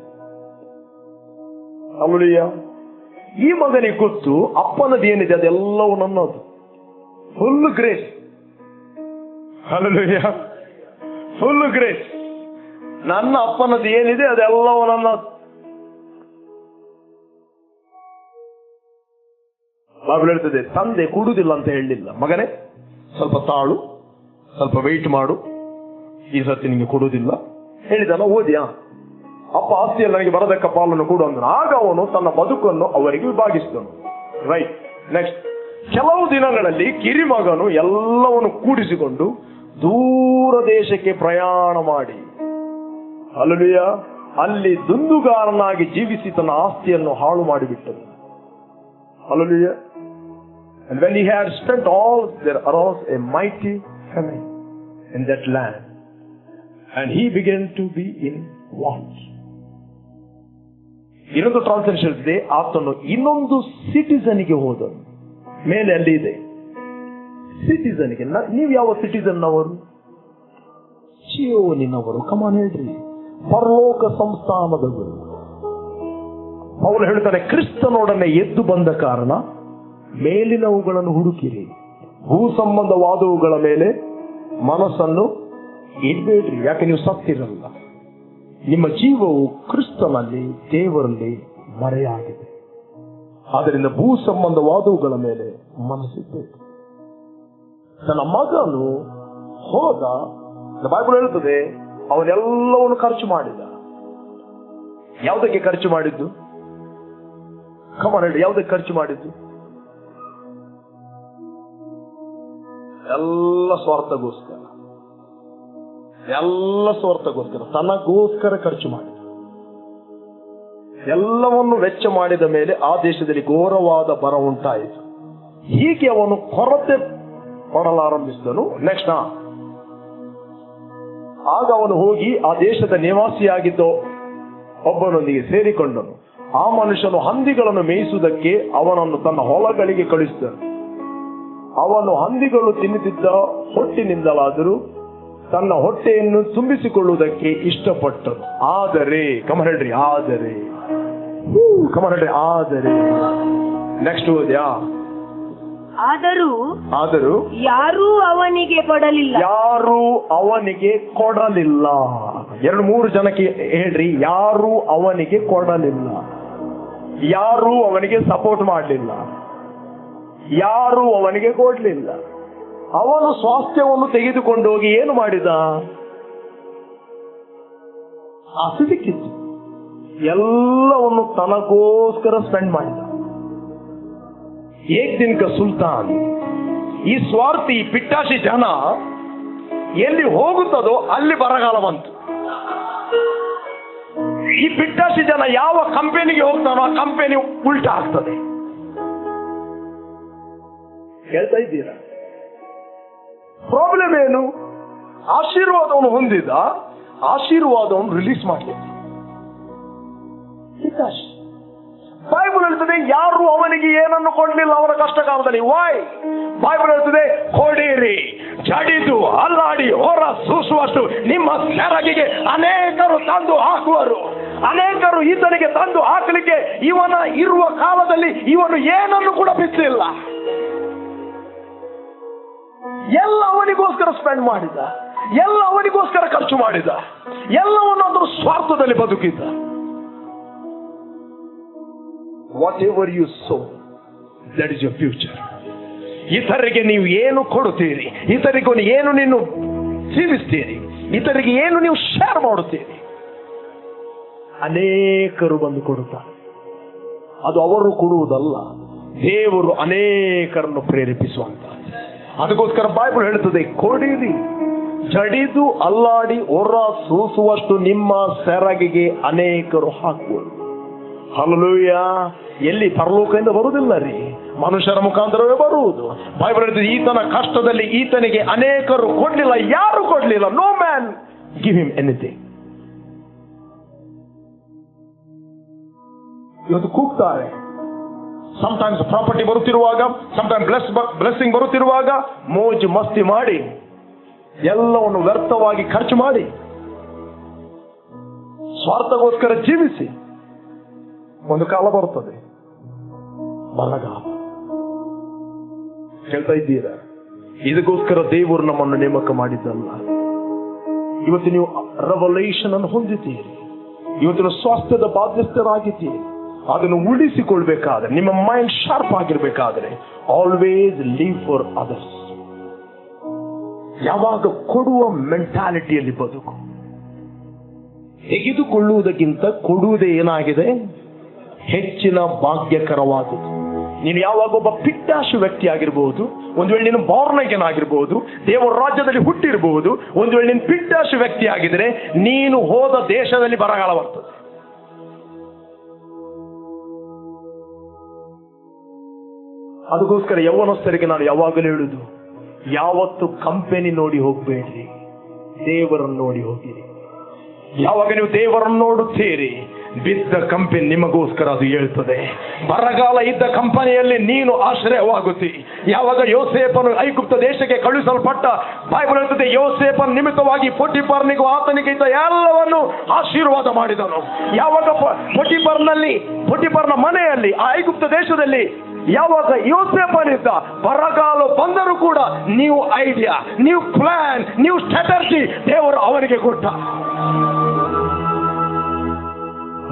Speaker 1: Hallelujah. ಈ ಮಗನಿಗೆ ಗೊತ್ತು ಅಪ್ಪನದು ಏನಿದೆ ಅದೆಲ್ಲವೂ ನನ್ನದು. Full grace. Hallelujah, full grace. ನನ್ನ ಅಪ್ಪನದು ಏನಿದೆ ಅದೆಲ್ಲವೂ ನನ್ನದು. ಬಾಬು ಹೇಳ್ತದೆ, ತಂದೆ ಕುಡುದಿಲ್ಲ ಅಂತ ಹೇಳಲಿಲ್ಲ. ಮಗನೇ ಸ್ವಲ್ಪ ತಾಳು, ಸ್ವಲ್ಪ ವೆಯ್ಟ್ ಮಾಡು, ಈ ಸತಿ ನಿಂಗೆ ಕೊಡುವುದಿಲ್ಲ ಹೇಳಿದಲ್ಲ. ಓದಿಯಾ? ಅಪ್ಪ ಆಸ್ತಿಯಲ್ಲಿ ನನಗೆ ಬರದಕ್ಕ ಪಾಲನ್ನು ಕೊಡು ಅಂದ್ರು. ಆಗ ಅವನು ತನ್ನ ಬದುಕನ್ನು ಅವರಿಗೆ ವಿಭಾಗಿಸಿದನು. ರೈಟ್. ನೆಕ್ಸ್ಟ್, ಕೆಲವು ದಿನಗಳಲ್ಲಿ ಕಿರಿಮಗನು ಎಲ್ಲವನ್ನು ಕೂಡಿಸಿಕೊಂಡು ದೂರ ದೇಶಕ್ಕೆ ಪ್ರಯಾಣ ಮಾಡಿ ಅಲ್ಲೂಯ್ಯ ಅಲ್ಲಿ ದುಂದುಗಾರನಾಗಿ ಜೀವಿಸಿ ತನ್ನ ಆಸ್ತಿಯನ್ನು ಹಾಳು ಮಾಡಿಬಿಟ್ಟನು. ಅಲ್ಲೂಯ್ಯ. And when he had spent all, there arose a mighty famine in that land, and he began to be in want. ಇನ್ನೊಂದು ಟ್ರಾನ್ಸ್ಲೇಷನ್ ಇದೆ, ಆತನು ಇನ್ನೊಂದು ಸಿಟಿಸನ್ಗೆ ಹೋದನು. ಮೇಲೆ ಅಲ್ಲಿ ಇದೆ ಸಿಟಿಸನ್ಗೆ. ನೀವು ಯಾವ ಸಿಟಿಸನ್ ಅವರು? ಚಿಯೋನಿನವರು. ಕಮಾನ್ ಹೇಳ್ರಿ, ಪರಲೋಕ ಸಂಸ್ಥಾನದವರು. ಅವರು ಹೇಳ್ತಾರೆ, ಕ್ರಿಸ್ತನೊಡನೆ ಎದ್ದು ಬಂದ ಕಾರಣ ಮೇಲಿನವುಗಳನ್ನು ಹುಡುಕಿರಿ, ಭೂ ಸಂಬಂಧವಾದವುಗಳ ಮೇಲೆ ಮನಸ್ಸನ್ನು ಇಡಬೇಡ್ರಿ. ಯಾಕೆ ನೀವು ಸತ್ತಿರಲ್ಲ. ನಿಮ್ಮ ಜೀವವು ಕ್ರಿಸ್ತನಲ್ಲಿ ದೇವರಲ್ಲಿ ಮರೆಯಾಗಿದೆ. ಆದ್ದರಿಂದ ಭೂ ಸಂಬಂಧವಾದವುಗಳ ಮೇಲೆ ಮನಸ್ಸಿಡಬೇಡಿ. ನನ್ನ ಮಗನು ಹೋದ, ಬೈಬಲ್ ಹೇಳ್ತದೆ, ಅವನೆಲ್ಲವನ್ನು ಖರ್ಚು ಮಾಡಿದ. ಯಾವುದಕ್ಕೆ ಖರ್ಚು ಮಾಡಿದ್ದು? ಕಮಾನ್ ಹೇಳಿ, ಯಾವುದಕ್ಕೆ ಖರ್ಚು ಮಾಡಿದ್ದು? ಎಲ್ಲ ಸ್ವಾರ್ಥಗೋಸ್ಕರ, ಎಲ್ಲ ಸ್ವಾರ್ಥಗೋಸ್ಕರ, ತನಗೋಸ್ಕರ ಖರ್ಚು ಮಾಡಿದ. ಎಲ್ಲವನ್ನು ವೆಚ್ಚ ಮಾಡಿದ ಮೇಲೆ ಆ ದೇಶದಲ್ಲಿ ಘೋರವಾದ ಬರ ಉಂಟಾಯಿತು. ಹೀಗೆ ಅವನು ಕೊರತೆ ಪಡಲಾರಂಭಿಸಿದನು. ನೆಕ್ಸ್ಟ್, ಆಗ ಅವನು ಹೋಗಿ ಆ ದೇಶದ ನಿವಾಸಿಯಾಗಿದ್ದ ಒಬ್ಬನೊಂದಿಗೆ ಸೇರಿಕೊಂಡನು. ಆ ಮನುಷ್ಯನು ಹಂದಿಗಳನ್ನು ಮೇಯಿಸುವುದಕ್ಕೆ ಅವನನ್ನು ತನ್ನ ಹೊಲಗಳಿಗೆ ಕಳಿಸಿದನು. ಅವನು ಹಂದಿಗಳು ತಿನ್ನುತ್ತಿದ್ದ ಹೊಟ್ಟಿನಿಂದಲಾದರೂ ತನ್ನ ಹೊಟ್ಟೆಯನ್ನು ತುಂಬಿಸಿಕೊಳ್ಳುವುದಕ್ಕೆ ಇಷ್ಟಪಟ್ಟನು. ಆದರೆ ಕಮನ್ ಹೇಳ್ರಿ, ಆದರೆ ಕಮನ್ ಹೇಳ್ರಿ, ಆದರೆ ನೆಕ್ಸ್ಟ್ ಓದ್ಯಾ? ಆದರೂ
Speaker 2: ಯಾರೂ ಅವನಿಗೆ ಕೊಡಲಿಲ್ಲ.
Speaker 1: ಯಾರೂ ಅವನಿಗೆ ಕೊಡಲಿಲ್ಲ. 2-3 ಜನಕ್ಕೆ ಹೇಳ್ರಿ, ಯಾರೂ ಅವನಿಗೆ ಕೊಡಲಿಲ್ಲ. ಯಾರೂ ಅವನಿಗೆ ಸಪೋರ್ಟ್ ಮಾಡಲಿಲ್ಲ. ಯಾರೂ ಅವನಿಗೆ ಕೊಡಲಿಲ್ಲ. ಅವನು ಸ್ವಾಸ್ಥ್ಯವನ್ನು ತೆಗೆದುಕೊಂಡು ಹೋಗಿ ಏನು ಮಾಡಿದ? ಆಸೆ ಸಿಕ್ಕಿತ್ತು, ಎಲ್ಲವನ್ನು ತನಗೋಸ್ಕರ ಸ್ಪೆಂಡ್ ಮಾಡಿದ. ಏಕ್ ದಿನ ಕ ಸುಲ್ತಾನ್. ಈ ಸ್ವಾರ್ಥಿ ಪಿಟ್ಟಾಶಿ ಜನ ಎಲ್ಲಿ ಹೋಗುತ್ತದೋ ಅಲ್ಲಿ ಬರಗಾಲ ಬಂತು. ಈ ಪಿಟ್ಟಾಶಿ ಜನ ಯಾವ ಕಂಪನಿಗೆ ಹೋಗ್ತಾನೋ ಆ ಕಂಪನಿ ಉಲ್ಟಾ ಆಗ್ತದೆ. ಹೇಳ್ತಾ ಇದ್ದೀರಾ? ಪ್ರಾಬ್ಲಮ್ ಏನು? ಆಶೀರ್ವಾದವನ್ನು ಹೊಂದಿದ, ಆಶೀರ್ವಾದವನ್ನು ರಿಲೀಸ್ ಮಾಡಲಿಲ್ಲ. ಬೈಬಲ್ ಹೇಳ್ತದೆ, ಯಾರು ಅವನಿಗೆ ಏನನ್ನು ಕೊಡಲಿಲ್ಲ ಅವರ ಕಷ್ಟ ಕಾಲದಲ್ಲಿ. ವೈ? ಬೈಬಲ್ ಹೇಳ್ತದೆ, ಕೊಡಿರಿ, ಜಡಿದು ಅಲ್ಲಾಡಿ ಹೊರ ಸೂಸುವಷ್ಟು ನಿಮ್ಮ ಸೆರಗಿಗೆ ಅನೇಕರು ತಂದು ಹಾಕುವರು. ಅನೇಕರು ಈತನಿಗೆ ತಂದು ಹಾಕಲಿಕ್ಕೆ ಇವನ ಇರುವ ಕಾಲದಲ್ಲಿ ಇವನು ಏನನ್ನು ಕೂಡ ಬಿಚ್ಚಲಿಲ್ಲ. ಎಲ್ಲ ಅವನಿಗೋಸ್ಕರ ಸ್ಪೆಂಡ್ ಮಾಡಿದ, ಎಲ್ಲ ಅವನಿಗೋಸ್ಕರ ಖರ್ಚು ಮಾಡಿದ, ಎಲ್ಲವನ್ನು ಅದರ ಸ್ವಾರ್ಥದಲ್ಲಿ ಬದುಕಿದ್ದ. Whatever you sow that is your future. ಇತರಿಗೆ ನೀವು ಏನು ಕೊಡುತ್ತೀರಿ, ಇತರಿಗೆ ಏನು ನೀನು ಜೀವಿಸ್ತೀರಿ, ಇತರಿಗೆ ಏನು ನೀವು ಶೇರ್ ಮಾಡುತ್ತೀರಿ, ಅನೇಕರು ಬಂದು ಕೊಡುತ್ತಾರೆ. ಅದು ಅವರು ಕೊಡುವುದಲ್ಲ, ದೇವರು ಅನೇಕರನ್ನು ಪ್ರೇರೇಪಿಸುವಂತ. ಅದಕ್ಕೋಸ್ಕರ ಬೈಬಲ್ ಹೇಳುತ್ತದೆ, ಕೊಡಿರಿ, ಜಡಿದು ಅಲ್ಲಾಡಿ ಹೊರ ಸೂಸುವಷ್ಟು ನಿಮ್ಮ ಸೆರಗಿಗೆ ಅನೇಕರು ಹಾಕುವರು. ಹಲ್ಲೆಲೂಯಾ. ಎಲ್ಲಿ? ಪರಲೋಕದಿಂದ ಬರುವುದಿಲ್ಲ ರೀ, ಮನುಷ್ಯರ ಮುಖಾಂತರವೇ ಬರುವುದು. ಬೈಬಲ್ ಹೇಳ್ತದೆ, ಈತನ ಕಷ್ಟದಲ್ಲಿ ಈತನಿಗೆ ಅನೇಕರು ಕೊಡ್ಲಿಲ್ಲ. ಯಾರು ಕೊಡ್ಲಿಲ್ಲ? No man give him anything. ಇವತ್ತು ಕೂಗ್ತಾರೆ. ಸಮಟೈಮ್ಸ್ ಪ್ರಾಪರ್ಟಿ ಬರುತ್ತಿರುವಾಗ, ಸಮಟೈಮ್ಸ್ ಬ್ಲೆಸ್ಸಿಂಗ್ ಬರುತ್ತಿರುವಾಗ ಮೋಜು ಮಸ್ತಿ ಮಾಡಿ ಎಲ್ಲವನ್ನು ವ್ಯರ್ಥವಾಗಿ ಖರ್ಚು ಮಾಡಿ ಸ್ವಾರ್ಥಗೋಸ್ಕರ ಜೀವಿಸಿ ಒಂದು ಕಾಲ ಬರ್ತದೆ, ಬರಗಾಲ. ಹೇಳ್ತಾ ಇದ್ದೀರಾ? ಇದಕ್ಕೋಸ್ಕರ ದೇವರು ನಮ್ಮನ್ನು ನೇಮಕ ಮಾಡಿದ್ದಲ್ಲ. ಇವತ್ತು ನೀವು ರೆವಲೇಷನ್ ಅನ್ನು ಹೊಂದಿದ್ದೀರಿ, ಇವತ್ತಿನ ಸ್ವಾಸ್ಥ್ಯದ ಬಾಧ್ಯಸ್ಥರಾಗಿದ್ದೀರಿ. ಅದನ್ನು ಉಳಿಸಿಕೊಳ್ಬೇಕಾದ್ರೆ, ನಿಮ್ಮ ಮೈಂಡ್ ಶಾರ್ಪ್ ಆಗಿರ್ಬೇಕಾದ್ರೆ, ಆಲ್ವೇಸ್ ಲಿವ್ ಫಾರ್ ಅದರ್ಸ್. ಯಾವಾಗ ಕೊಡುವ ಮೆಂಟಾಲಿಟಿಯಲ್ಲಿ ಬದುಕು. ತೆಗೆದುಕೊಳ್ಳುವುದಕ್ಕಿಂತ ಕೊಡುವುದೇ ಏನಾಗಿದೆ? ಹೆಚ್ಚಿನ ಭಾಗ್ಯಕರವಾದುದು. ನೀನು ಯಾವಾಗ ಒಬ್ಬ ಪಿಟ್ಟಾಶು ವ್ಯಕ್ತಿ ಆಗಿರಬಹುದು, ಒಂದು ವೇಳೆ ನೀನು ಬಾರ್ನ್ ಅಗೇನ್ ಆಗಿರಬಹುದು, ದೇವರ ರಾಜ್ಯದಲ್ಲಿ ಹುಟ್ಟಿರಬಹುದು. ಒಂದು ವೇಳೆ ನೀನು ಪಿಟ್ಟಾಶು ವ್ಯಕ್ತಿ ಆಗಿದ್ರೆ ನೀನು ಹೋದ ದೇಶದಲ್ಲಿ ಬರಗಾಲ ಬರ್ತದೆ. ಅದಕ್ಕೋಸ್ಕರ ಯೌವನಸ್ಥರಿಗೆ ನಾನು ಯಾವಾಗಲೂ ಹೇಳುದು, ಯಾವತ್ತು ಕಂಪನಿ ನೋಡಿ ಹೋಗ್ಬೇಡ್ರಿ, ದೇವರನ್ನು ನೋಡಿ ಹೋಗಿರಿ. ಯಾವಾಗ ನೀವು ದೇವರನ್ನು ನೋಡುತ್ತೀರಿ, ಬಿದ್ದ ಕಂಪನಿ ನಿಮಗೋಸ್ಕರ ಅದು ಹೇಳ್ತದೆ. ಬರಗಾಲ ಇದ್ದ ಕಂಪನಿಯಲ್ಲಿ ನೀನು ಆಶ್ರಯವಾಗುತ್ತಿ. ಯಾವಾಗ ಯೋಸೇಫನು ಐಗುಪ್ತ ದೇಶಕ್ಕೆ ಕಳುಹಿಸಲ್ಪಟ್ಟ, ಬೈಬಲ್ ಹೇಳ್ತದೆ, ಯೋಸೇಫನ ನಿಮಿತ್ತವಾಗಿ ಪೊಟಿಫರನಿಗೂ ಆತನಿಗೆ ಇದ್ದ ಎಲ್ಲವನ್ನು ಆಶೀರ್ವಾದ ಮಾಡಿದನು. ಯಾವಾಗ ಪೊಟಿಫರನ ಮನೆಯಲ್ಲಿ, ಆ ಐಗುಪ್ತ ದೇಶದಲ್ಲಿ ಯಾವಾಗ ಯೋಸೇಫನಿದ್ದ, ಬರಗಾಲ ಬಂದರೂ ಕೂಡ new idea, new plan, new strategy ದೇವರು ಅವನಿಗೆ ಕೊಟ್ಟ.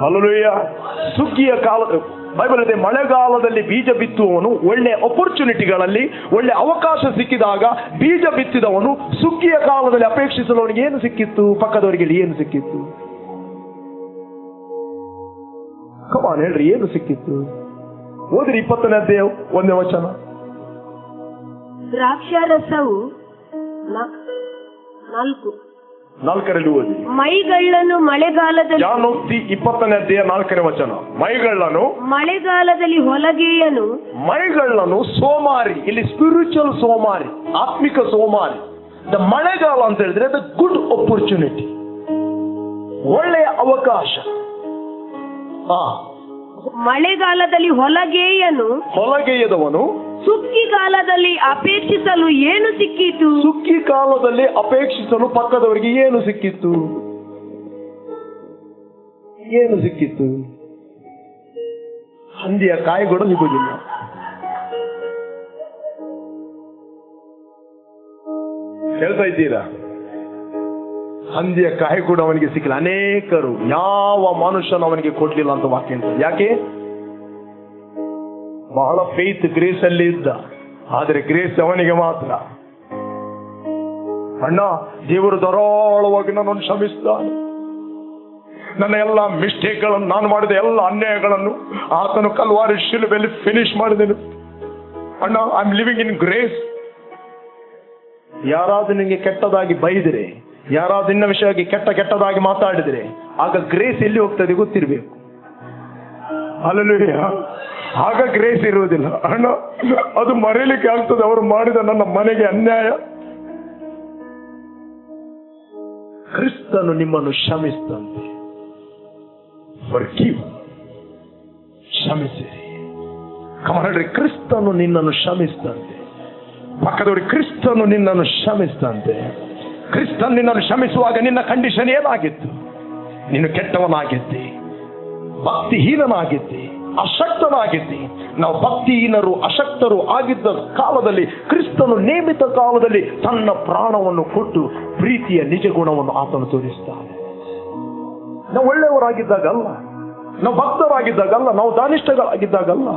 Speaker 1: ಹಲ್ಲೆಲೂಯಾ. ಸುಗ್ಗಿಯ ಕಾಲದ ಬೈಬಲ್ ಇದೆ, ಮಳೆಗಾಲದಲ್ಲಿ ಬೀಜ ಬಿತ್ತುವವನು ಒಳ್ಳೆ ಅಪರ್ಚುನಿಟಿಗಳಲ್ಲಿ, ಒಳ್ಳೆ ಅವಕಾಶ ಸಿಕ್ಕಿದಾಗ ಬೀಜ ಬಿತ್ತಿದವನು ಸುಗ್ಗಿಯ ಕಾಲದಲ್ಲಿ ಅಪೇಕ್ಷಿಸಲು ಅವನಿಗೆ ಏನು ಸಿಕ್ಕಿತ್ತು? ಪಕ್ಕದವರಿಗೆ ಏನು ಸಿಕ್ಕಿತ್ತು? ಕಮಾನ್ ಹೇಳ್ರಿ, ಏನು ಸಿಕ್ಕಿತ್ತು? ಓದ್ರಿ 20ನೇ ಅಧ್ಯಾಯ 1ನೇ ವಚನ.
Speaker 2: ದ್ರಾಕ್ಷಾರಸವು 4
Speaker 1: ಓದಿ.
Speaker 2: ಮೈಗಳ್ಳನು ಮಳೆಗಾಲದಲ್ಲಿ,
Speaker 1: 20ನೇ ಅಧ್ಯಾಯ 4ನೇ ವಚನ.
Speaker 2: ಮಳೆಗಾಲದಲ್ಲಿ ಹೊಲಗೇಯನು.
Speaker 1: ಮೈಗಳ್ಳನು ಸೋಮಾರಿ, ಇಲ್ಲಿ ಸ್ಪಿರಿಚುವಲ್ ಸೋಮಾರಿ, ಆತ್ಮಿಕ ಸೋಮಾರಿ. ದ ಮಳೆಗಾಲ ಅಂತ ಹೇಳಿದ್ರೆ ದ ಗುಡ್ ಆಪರ್ಚುನಿಟಿ, ಒಳ್ಳೆಯ ಅವಕಾಶ.
Speaker 2: ಮಳೆಗಾಲದಲ್ಲಿ
Speaker 1: ಹೊಲಗೆಯದವನು
Speaker 2: ಸುಗ್ಗಿ ಕಾಲದಲ್ಲಿ ಅಪೇಕ್ಷಿಸಲು ಏನು ಸಿಕ್ಕಿತು?
Speaker 1: ಸುಗ್ಗಿ ಕಾಲದಲ್ಲಿ ಅಪೇಕ್ಷಿಸಲು ಪಕ್ಕದವರಿಗೆ ಏನು ಸಿಕ್ಕಿತ್ತು? ಏನು ಸಿಕ್ಕಿತ್ತು? ಹಂದಿಯ ಕಾಯಿ ಕೂಡ ಸಿಗುವುದಿಲ್ಲ. ಹೇಳ್ತಾ ಇದ್ದೀರಾ? ಹಂದಿಯ ಕಾಯಿ ಕೂಡ ಅವನಿಗೆ ಸಿಕ್ಕಿಲ್ಲ. ಅನೇಕರು, ಯಾವ ಮನುಷ್ಯನು ಅವನಿಗೆ ಕೊಡ್ಲಿಲ್ಲ ಅಂತ ವಾಕ್ಯ ಹೇಳ್ತಾರೆ. ಯಾಕೆ? ಬಹಳ ಫೇತ್ ಗ್ರೇಸ್ ಅಲ್ಲಿ ಇದ್ದ, ಆದರೆ ಗ್ರೇಸ್ ಅವನಿಗೆ ಮಾತ್ರ. ಅಣ್ಣ, ದೇವರು ಧಾರಾಳವಾಗಿ ನನ್ನನ್ನು ಕ್ಷಮಿಸ್ತಾನೆ. ನನ್ನ ಎಲ್ಲ ಮಿಸ್ಟೇಕ್ಗಳನ್ನು, ನಾನು ಮಾಡಿದ ಎಲ್ಲ ಅನ್ಯಾಯಗಳನ್ನು ಆತನು ಕಲ್ವಾರಿ ಶಿಲುಬೆಯಲ್ಲಿ ಫಿನಿಶ್ ಮಾಡಿದನು. ಅಣ್ಣ, I am living in grace. ಯಾರಾದ್ರೂ ನಿಮಗೆ ಕೆಟ್ಟದಾಗಿ ಬೈದರೆ, ಯಾರಾದ್ರೂ ನಿನ್ನ ವಿಷಯವಾಗಿ ಕೆಟ್ಟದಾಗಿ ಮಾತಾಡಿದರೆ, ಆಗ ಗ್ರೇಸ್ ಎಲ್ಲಿ ಹೋಗ್ತದೆ ಗೊತ್ತಿರಬೇಕು. ಹಲ್ಲೆಲೂಯಾ. ಆಗ ಗ್ರೇಸ್ ಇರುವುದಿಲ್ಲ. ಅಣ್ಣ, ಅದು ಮರೆಯಲಿಕ್ಕೆ ಆಗ್ತದೆ, ಅವರು ಮಾಡಿದ ನನ್ನ ಮನೆಗೆ ಅನ್ಯಾಯ. ಕ್ರಿಸ್ತನು ನಿಮ್ಮನ್ನು ಕ್ಷಮಿಸ್ತಂತೆ. ಕ್ಷಮಿಸಿರಿ. ಕಮರಡ್ರಿ, ಕ್ರಿಸ್ತನು ನಿನ್ನನ್ನು ಕ್ಷಮಿಸ್ತಂತೆ. ಪಕ್ಕದವ್ರಿಗೆ, ಕ್ರಿಸ್ತನು ನಿನ್ನನ್ನು ಕ್ಷಮಿಸ್ತಂತೆ. ಕ್ರಿಸ್ತನ್ ನಿನ್ನನ್ನು ಕ್ಷಮಿಸುವಾಗ ನಿನ್ನ ಕಂಡೀಷನ್ ಏನಾಗಿತ್ತು? ನೀನು ಕೆಟ್ಟವನಾಗಿದ್ದಿ, ಭಕ್ತಿಹೀನನಾಗಿದ್ದಿ, ಅಶಕ್ತನಾಗಿದ್ದಿ. ನಾವು ಭಕ್ತಿಹೀನರು, ಅಶಕ್ತರು ಆಗಿದ್ದ ಕಾಲದಲ್ಲಿ ಕ್ರಿಸ್ತನು ನೇಮಿತ ಕಾಲದಲ್ಲಿ ತನ್ನ ಪ್ರಾಣವನ್ನು ಕೊಟ್ಟು ಪ್ರೀತಿಯ ನಿಜ ಗುಣವನ್ನು ಆತನು ತೋರಿಸ್ತಾನೆ. ನಾವು ಒಳ್ಳೆಯವರಾಗಿದ್ದಾಗಲ್ಲ, ನಾವು ಭಕ್ತರಾಗಿದ್ದಾಗಲ್ಲ, ನಾವು ದಾನಿಷ್ಠರಾಗಿದ್ದಾಗಲ್ಲ,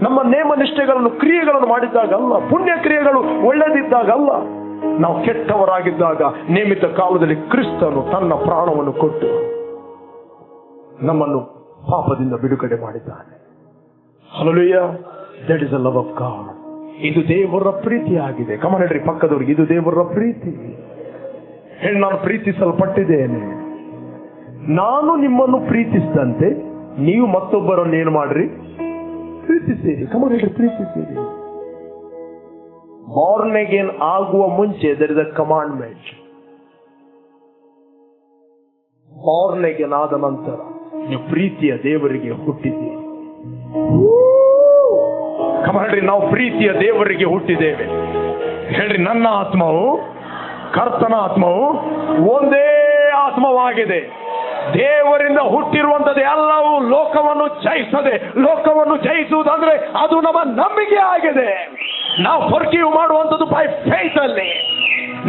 Speaker 1: ನಮ್ಮ ನೇಮ ನಿಷ್ಠೆಗಳನ್ನು, ಕ್ರಿಯೆಗಳನ್ನು ಮಾಡಿದ್ದಾಗಲ್ಲ, ಪುಣ್ಯ ಕ್ರಿಯೆಗಳು ಒಳ್ಳೆದಿದ್ದಾಗಲ್ಲ. ನಾವು ಕೆಟ್ಟವರಾಗಿದ್ದಾಗ ನೇಮಿತ ಕಾಲದಲ್ಲಿ ಕ್ರಿಸ್ತನು ತನ್ನ ಪ್ರಾಣವನ್ನು ಕೊಟ್ಟು ನಮ್ಮನ್ನು ಪಾಪದಿಂದ ಬಿಡುಗಡೆ ಮಾಡಿದ್ದಾನೆ. Hallelujah. That is the love of god. ಇದು ದೇವರ ಪ್ರೀತಿ ಆಗಿದೆ. ಕಮನ್ ಹೇಳ್ರಿ ಪಕ್ಕದವ್ರಿಗೆ, ಇದು ದೇವರ ಪ್ರೀತಿ. ಹೇಳಿ, ನಾನು ಪ್ರೀತಿಸಲ್ಪಟ್ಟಿದ್ದೇನೆ. ನಾನು ನಿಮ್ಮನ್ನು ಪ್ರೀತಿಸಿದಂತೆ ನೀವು ಮತ್ತೊಬ್ಬರನ್ನು ಏನು ಮಾಡ್ರಿ? ಪ್ರೀತಿಸಿರಿ. ಕಮನ್ ಹೇಳ್ರಿ, ಪ್ರೀತಿಸಿರಿ. ಬಾರ್ನ್ ಅಗೇನ್ ಆಗುವ ಮುಂಚೆ there is a commandment. Born again ಆದ ನಂತರ ನೀವು ಪ್ರೀತಿಯ ದೇವರಿಗೆ ಹುಟ್ಟಿದ್ದೀರಿ. ಕಮಾಡ್ರಿ, ನಾವು ಪ್ರೀತಿಯ ದೇವರಿಗೆ ಹುಟ್ಟಿದ್ದೇವೆ. ಹೇಳ್ರಿ, ನನ್ನ ಆತ್ಮವು ಕರ್ತನ ಆತ್ಮವು ಒಂದೇ ಆತ್ಮವಾಗಿದೆ. ದೇವರಿಂದ ಹುಟ್ಟಿರುವಂತದ್ದು ಎಲ್ಲವೂ ಲೋಕವನ್ನು ಜಯಿಸದೆ. ಲೋಕವನ್ನು ಜಯಿಸುವುದಂದ್ರೆ ಅದು ನಮ್ಮ ನಂಬಿಕೆ ಆಗಿದೆ. ನಾವು ಫರ್ಗಿವ್ ಮಾಡುವಂಥದ್ದು ಬೈ ಫೇತ್ ಅಲ್ಲಿ,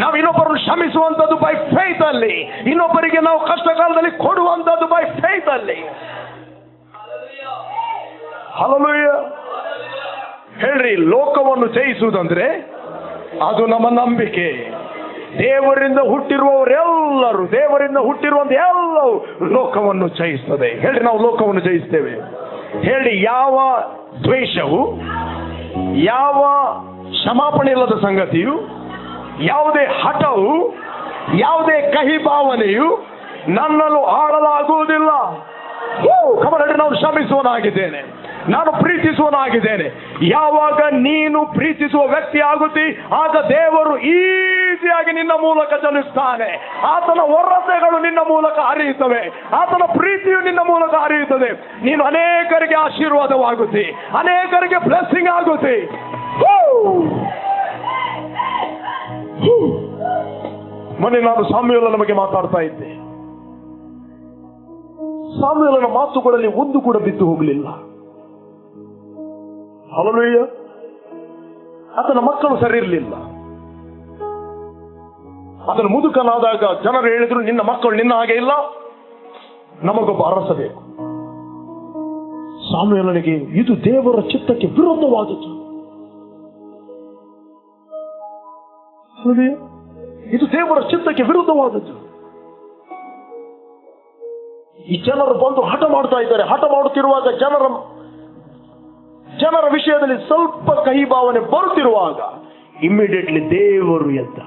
Speaker 1: ನಾವು ಇನ್ನೊಬ್ಬರನ್ನು ಕ್ಷಮಿಸುವಂಥದ್ದು ಬೈ ಫೇತ್ ಅಲ್ಲಿ, ಇನ್ನೊಬ್ಬರಿಗೆ ನಾವು ಕಷ್ಟ ಕಾಲದಲ್ಲಿ ಕೊಡುವಂಥದ್ದು ಬೈ ಫೇತ್ ಅಲ್ಲಿ. ಹಲ್ಲೆಲೂಯಾ. ಹೇಳ್ರಿ, ಲೋಕವನ್ನು ಜಯಿಸುವುದಂದ್ರೆ ಅದು ನಮ್ಮ ನಂಬಿಕೆ. ದೇವರಿಂದ ಹುಟ್ಟಿರುವವರೆಲ್ಲರೂ, ದೇವರಿಂದ ಹುಟ್ಟಿರುವಂತ ಎಲ್ಲವೂ ಲೋಕವನ್ನು ಜಯಿಸ್ತದೆ. ಹೇಳ್ರಿ, ನಾವು ಲೋಕವನ್ನು ಜಯಿಸ್ತೇವೆ. ಹೇಳಿ, ಯಾವ ದ್ವೇಷವು, ಯಾವ ಕ್ಷಮಾಪಣೆ ಇಲ್ಲದ ಸಂಗತಿಯು, ಯಾವುದೇ ಹಠವು, ಯಾವುದೇ ಕಹಿ ಭಾವನೆಯು ನನ್ನನ್ನು ಆಳಲಾಗುವುದಿಲ್ಲ. ಕಮಲಡಿ, ನಾನು ಕ್ಷಮಿಸುವನಾಗಿದ್ದೇನೆ, ನಾನು ಪ್ರೀತಿಸುವನಾಗಿದ್ದೇನೆ. ಯಾವಾಗ ನೀನು ಪ್ರೀತಿಸುವ ವ್ಯಕ್ತಿ ಆಗುತ್ತಿ, ಆಗ ದೇವರು ಈಸಿಯಾಗಿ ನಿನ್ನ ಮೂಲಕ ಚಲಿಸ್ತಾನೆ. ಆತನ ವರತೆಗಳು ನಿನ್ನ ಮೂಲಕ ಹರಿಯುತ್ತವೆ, ಆತನ ಪ್ರೀತಿಯು ನಿನ್ನ ಮೂಲಕ ಹರಿಯುತ್ತದೆ. ನೀನು ಅನೇಕರಿಗೆ ಆಶೀರ್ವಾದವಾಗುತ್ತಿ, ಅನೇಕರಿಗೆ ಬ್ಲೆಸ್ಸಿಂಗ್ ಆಗುತ್ತಿ. ಮೊನ್ನೆ ನಾನು ಸಾಮ್ಯುಯೇಲನ ಬಗ್ಗೆ ಮಾತಾಡ್ತಾ ಇದ್ದೆ. ಸಾಮ್ಯುಯೇಲನ ಮಾತುಗಳಲ್ಲಿ ಒಂದು ಕೂಡ ಬಿದ್ದು ಹೋಗಲಿಲ್ಲ. ಹಲ್ಲೆಲೂಯಾ. ಆತನ ಮಕ್ಕಳು ಸರಿ ಇರಲಿಲ್ಲ. ಆತನ ಮುದುಕನಾದಾಗ ಜನರು ಹೇಳಿದ್ರು, ನಿನ್ನ ಮಕ್ಕಳು ನಿನ್ನ ಹಾಗೆ ಇಲ್ಲ, ನಮಗೊಬ್ಬ ಅರಸ ಬೇಕು. ಸಾಮ್ಯುಯೇಲನಿಗೆ ಇದು ದೇವರ ಚಿತ್ತಕ್ಕೆ ವಿರುದ್ಧವಾದದ್ದು. ಇದು ದೇವರ ಚಿತ್ತಕ್ಕೆ ವಿರುದ್ಧವಾದದ್ದು. ಈ ಜನರು ಬಂದು ಹಠ ಮಾಡ್ತಾ ಇದ್ದಾರೆ. ಹಠ ಮಾಡುತ್ತಿರುವಾಗ ಜನರ ವಿಷಯದಲ್ಲಿ ಸ್ವಲ್ಪ ಕಹಿ ಭಾವನೆ ಬರುತ್ತಿರುವಾಗ ಇಮ್ಮಿಡಿಯೇಟ್ಲಿ ದೇವರು ಎದ್ದ.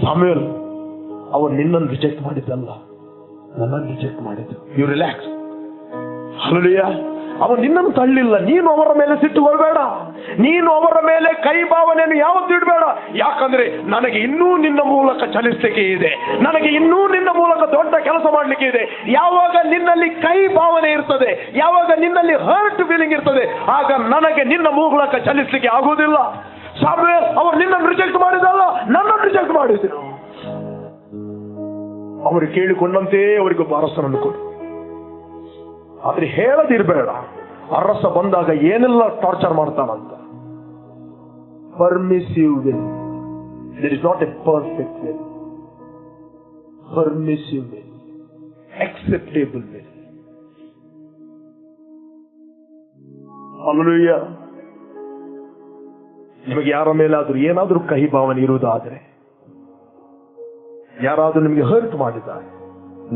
Speaker 1: ಸಾಮ್ಯುಯೇಲ್, ಅವನು ನಿನ್ನನ್ನು ರಿಜೆಕ್ಟ್ ಮಾಡಿದ್ದಲ್ಲ, ನನ್ನನ್ನು ರಿಜೆಕ್ಟ್ ಮಾಡಿದ್ದು. You relax. ಹಲ್ಲೆಲೂಯಾ. ಅವನು ನಿನ್ನನ್ನು ತಳ್ಳಿಲ್ಲ. ನೀನು ಅವರ ಮೇಲೆ ಸಿಟ್ಟು ಬರಬೇಡ, ನೀನು ಅವರ ಮೇಲೆ ಕೈ ಭಾವನೆಯನ್ನು ಯಾವತ್ತೂ ಇಡಬೇಡ. ಯಾಕಂದ್ರೆ ನನಗೆ ಇನ್ನೂ ನಿನ್ನ ಮೂಲಕ ಚಲಿಸಲಿಕ್ಕೆ ಇದೆ, ನನಗೆ ಇನ್ನೂ ನಿನ್ನ ಮೂಲಕ ದೊಡ್ಡ ಕೆಲಸ ಮಾಡಲಿಕ್ಕೆ ಇದೆ. ಯಾವಾಗ ನಿನ್ನಲ್ಲಿ ಕೈ ಭಾವನೆ ಇರ್ತದೆ, ಯಾವಾಗ ನಿನ್ನಲ್ಲಿ ಹರ್ಟ್ ಫೀಲಿಂಗ್ ಇರ್ತದೆ, ಆಗ ನನಗೆ ನಿನ್ನ ಮೂಲಕ ಚಲಿಸಲಿಕ್ಕೆ ಆಗುವುದಿಲ್ಲ. ಸಾಮ್ಯುಯೇಲ್, ಅವರು ನಿನ್ನನ್ನು ರಿಜೆಕ್ಟ್ ಮಾಡಿದಲ್ಲ, ನನ್ನನ್ನು ರಿಜೆಕ್ಟ್ ಮಾಡಿದ್ರು. ಅವರು ಕೇಳಿಕೊಂಡಂತೆ ಅವರಿಗೊಬ್ಬ ಅರಸನನ್ನು ಕೊಡು. ಆದ್ರೆ ಹೇಳದಿರಬೇಡ, ಅರಸ ಬಂದಾಗ ಏನೆಲ್ಲ ಟಾರ್ಚರ್ ಮಾಡ್ತಾನಂತ. Permissive will, there is not a perfect will. Permissive will, acceptable will. Hallelujah. ನಿಮಗೆ ಯಾರ ಮೇಲಾದ್ರೂ ಏನಾದ್ರೂ ಕಹಿ ಭಾವನೆ ಇರುವುದಾದ್ರೆ, ಯಾರಾದ್ರೂ ನಿಮಗೆ ಹರ್ಟ್ ಮಾಡಿದ್ದಾರೆ,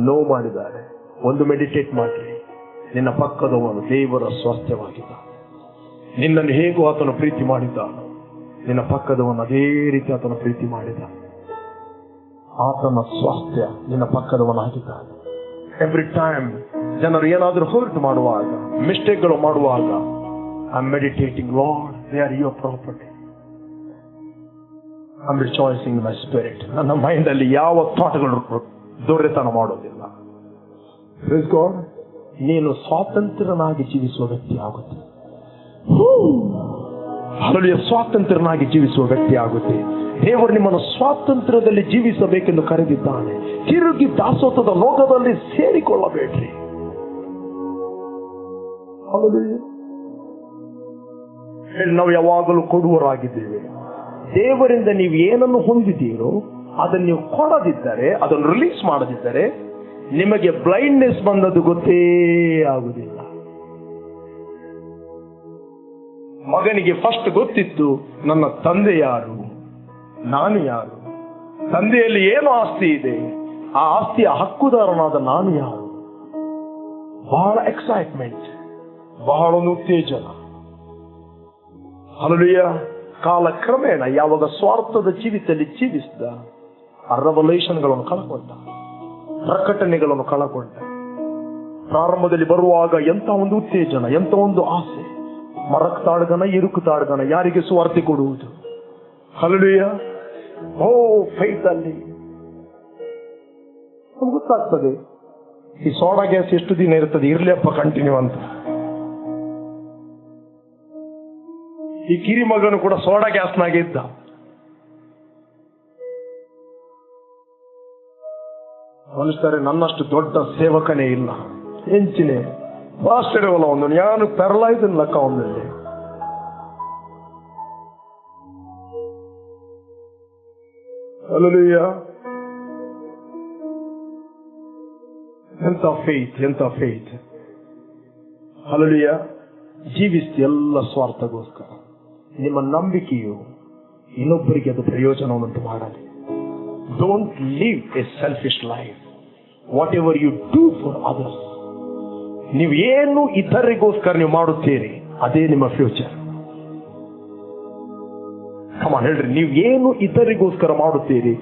Speaker 1: ನೋವು ಮಾಡಿದ್ದಾರೆ, ಒಂದು ಮೆಡಿಟೇಟ್ ಮಾಡ್ರಿ. ನಿನ್ನ ಪಕ್ಕದವನು ದೇವರ ಸ್ವಾಸ್ಥ್ಯವಾಗಿದ್ದಾನೆ. ನಿನ್ನನ್ನು ಹೇಗೂ ಆತನು ಪ್ರೀತಿ ಮಾಡಿದ್ದಾನೆ, ನಿನ್ನ ಪಕ್ಕದವನು ಅದೇ ರೀತಿ ಆತನ ಪ್ರೀತಿ ಮಾಡಿದ. ಆತನ ಸ್ವಾಸ್ಥ್ಯ ನಿನ್ನ ಪಕ್ಕದವನಾಗಿದ್ದಾನೆ. ಎವ್ರಿ ಟೈಮ್ ಜನರು ಏನಾದರೂ ಹರ್ಟ್ ಮಾಡುವಾಗ, ಮಿಸ್ಟೇಕ್ಗಳು ಮಾಡುವಾಗ, I am meditating, Lord they are your property. I am rejoicing my spirit. ನನ್ನ ಮೈಂಡ್ ಅಲ್ಲಿ ಯಾವ ಥಾಟ್ಗಳು ದೊರೆತನ ಮಾಡೋದಿಲ್ಲ. Praise God. ನೀನು ಸ್ವಾತಂತ್ರ್ಯನಾಗಿ ಜೀವಿಸುವ ವ್ಯಕ್ತಿ ಆಗುತ್ತೆ. ಹಲ್ಲೆಲೂಯಾ. ಸ್ವಾತಂತ್ರ್ಯನಾಗಿ ಜೀವಿಸುವ ವ್ಯಕ್ತಿ ಆಗುತ್ತೆ. ದೇವರು ನಿಮ್ಮನ್ನು ಸ್ವಾತಂತ್ರ್ಯದಲ್ಲಿ ಜೀವಿಸಬೇಕೆಂದು ಕರೆದಿದ್ದಾನೆ. ತಿರುಗಿ ದಾಸೋಹದ ಲೋಕದಲ್ಲಿ ಸೇರಿಕೊಳ್ಳಬೇಡ್ರಿ. ಹಲ್ಲೆಲೂಯಾ. ನಾವು ಯಾವಾಗಲೂ ಕೊಡುವರಾಗಿದ್ದೇವೆ. ದೇವರಿಂದ ನೀವು ಏನನ್ನು ಹೊಂದಿದ್ದೀರೋ ಅದನ್ನು ನೀವು ಕೊಡದಿದ್ದರೆ, ಅದನ್ನು ರಿಲೀಸ್ ಮಾಡದಿದ್ದರೆ, ನಿಮಗೆ ಬ್ಲೈಂಡ್ನೆಸ್ ಬಂದದ್ದು ಗೊತ್ತೇ ಆಗುವುದಿಲ್ಲ. ಮಗನಿಗೆ ಫಸ್ಟ್ ಗೊತ್ತಿತ್ತು, ನನ್ನ ತಂದೆ ಯಾರು, ನಾನು ಯಾರು, ತಂದೆಯಲ್ಲಿ ಏನು ಆಸ್ತಿ ಇದೆ, ಆ ಆಸ್ತಿಯ ಹಕ್ಕುದಾರನಾದ ನಾನು ಯಾರು. ಬಹಳ ಎಕ್ಸೈಟ್ಮೆಂಟ್, ಬಹಳ ಒಂದು ಉತ್ತೇಜನ. ಹಲ್ಲೆಲೂಯಾ. ಕಾಲ ಕ್ರಮೇಣ ಯಾವಾಗ ಸ್ವಾರ್ಥದ ಜೀವಿತದಲ್ಲಿ ಜೀವಿಸಿದ, ಆ ರೆವಲೇಷನ್ಗಳನ್ನು ಕಳಕೊಂಡ, ಪ್ರಕಟಣೆಗಳನ್ನು ಕಳಕೊಂಡ. ಪ್ರಾರಂಭದಲ್ಲಿ ಬರುವಾಗ ಎಂತ ಒಂದು ಉತ್ತೇಜನ, ಎಂತ ಒಂದು ಆಸೆ. ಮರಕ್ ತಾಡ್ಗನ, ಇರುಕು ತಾಡ್ಗನ, ಯಾರಿಗೆ ಸ್ವಾರ್ಥಿ ಕೊಡುವುದು. ಹಲ್ಲೆಲೂಯಾ. ಓ ಫೈತ್ ಅಲ್ಲಿ ಗೊತ್ತಾಗ್ತದೆ, ಈ ಸೋಡಾ ಗ್ಯಾಸ್ ಎಷ್ಟು ದಿನ ಇರ್ತದೆ, ಇರ್ಲಿಯಪ್ಪ ಕಂಟಿನ್ಯೂ ಅಂತ. ಈ ಕಿರಿ ಮಗನು ಕೂಡ ಸೋಡಾ ಗ್ಯಾಸ್ನಾಗೆ ಇದ್ದ. ಅನಿಸ್ತಾರೆ ನನ್ನಷ್ಟು ದೊಡ್ಡ ಸೇವಕನೇ ಇಲ್ಲ ಎಂಚಿನೇ ಫಾಸ್ಟ್ ಇಡವಲ್ಲ ಒಂದು ನಾನು ಪೆರಲೈಸನ್ ಲೆಕ್ಕ ಒಂದಲ್ಲಿ. ಹಲ್ಲೆಲೂಯಾ. ಎಂತ ಫೇತ್. ಹಲ್ಲೆಲೂಯಾ. ಜೀವಿಸಿ ಎಲ್ಲ ಸ್ವಾರ್ಥಗೋಸ್ಕರ. ನಿಮ್ಮ ನಂಬಿಕೆಯು ಇನ್ನೊಬ್ಬರಿಗೆ ಅದು ಪ್ರಯೋಜನವನ್ನುಂಟು ಮಾಡಲಿ. Don't live a selfish life. Whatever you do for others, ನೀವು ಏನು ಇತರರಿಗೋಸ್ಕರ ನೀವು ಮಾಡುತ್ತೀರಿ ಅದೇ ನಿಮ್ಮ ಫ್ಯೂಚರ್. ಹೇಳ್ರಿ, ನೀವು ಏನು ಇತರರಿಗೋಸ್ಕರ ಮಾಡುತ್ತೀರಿ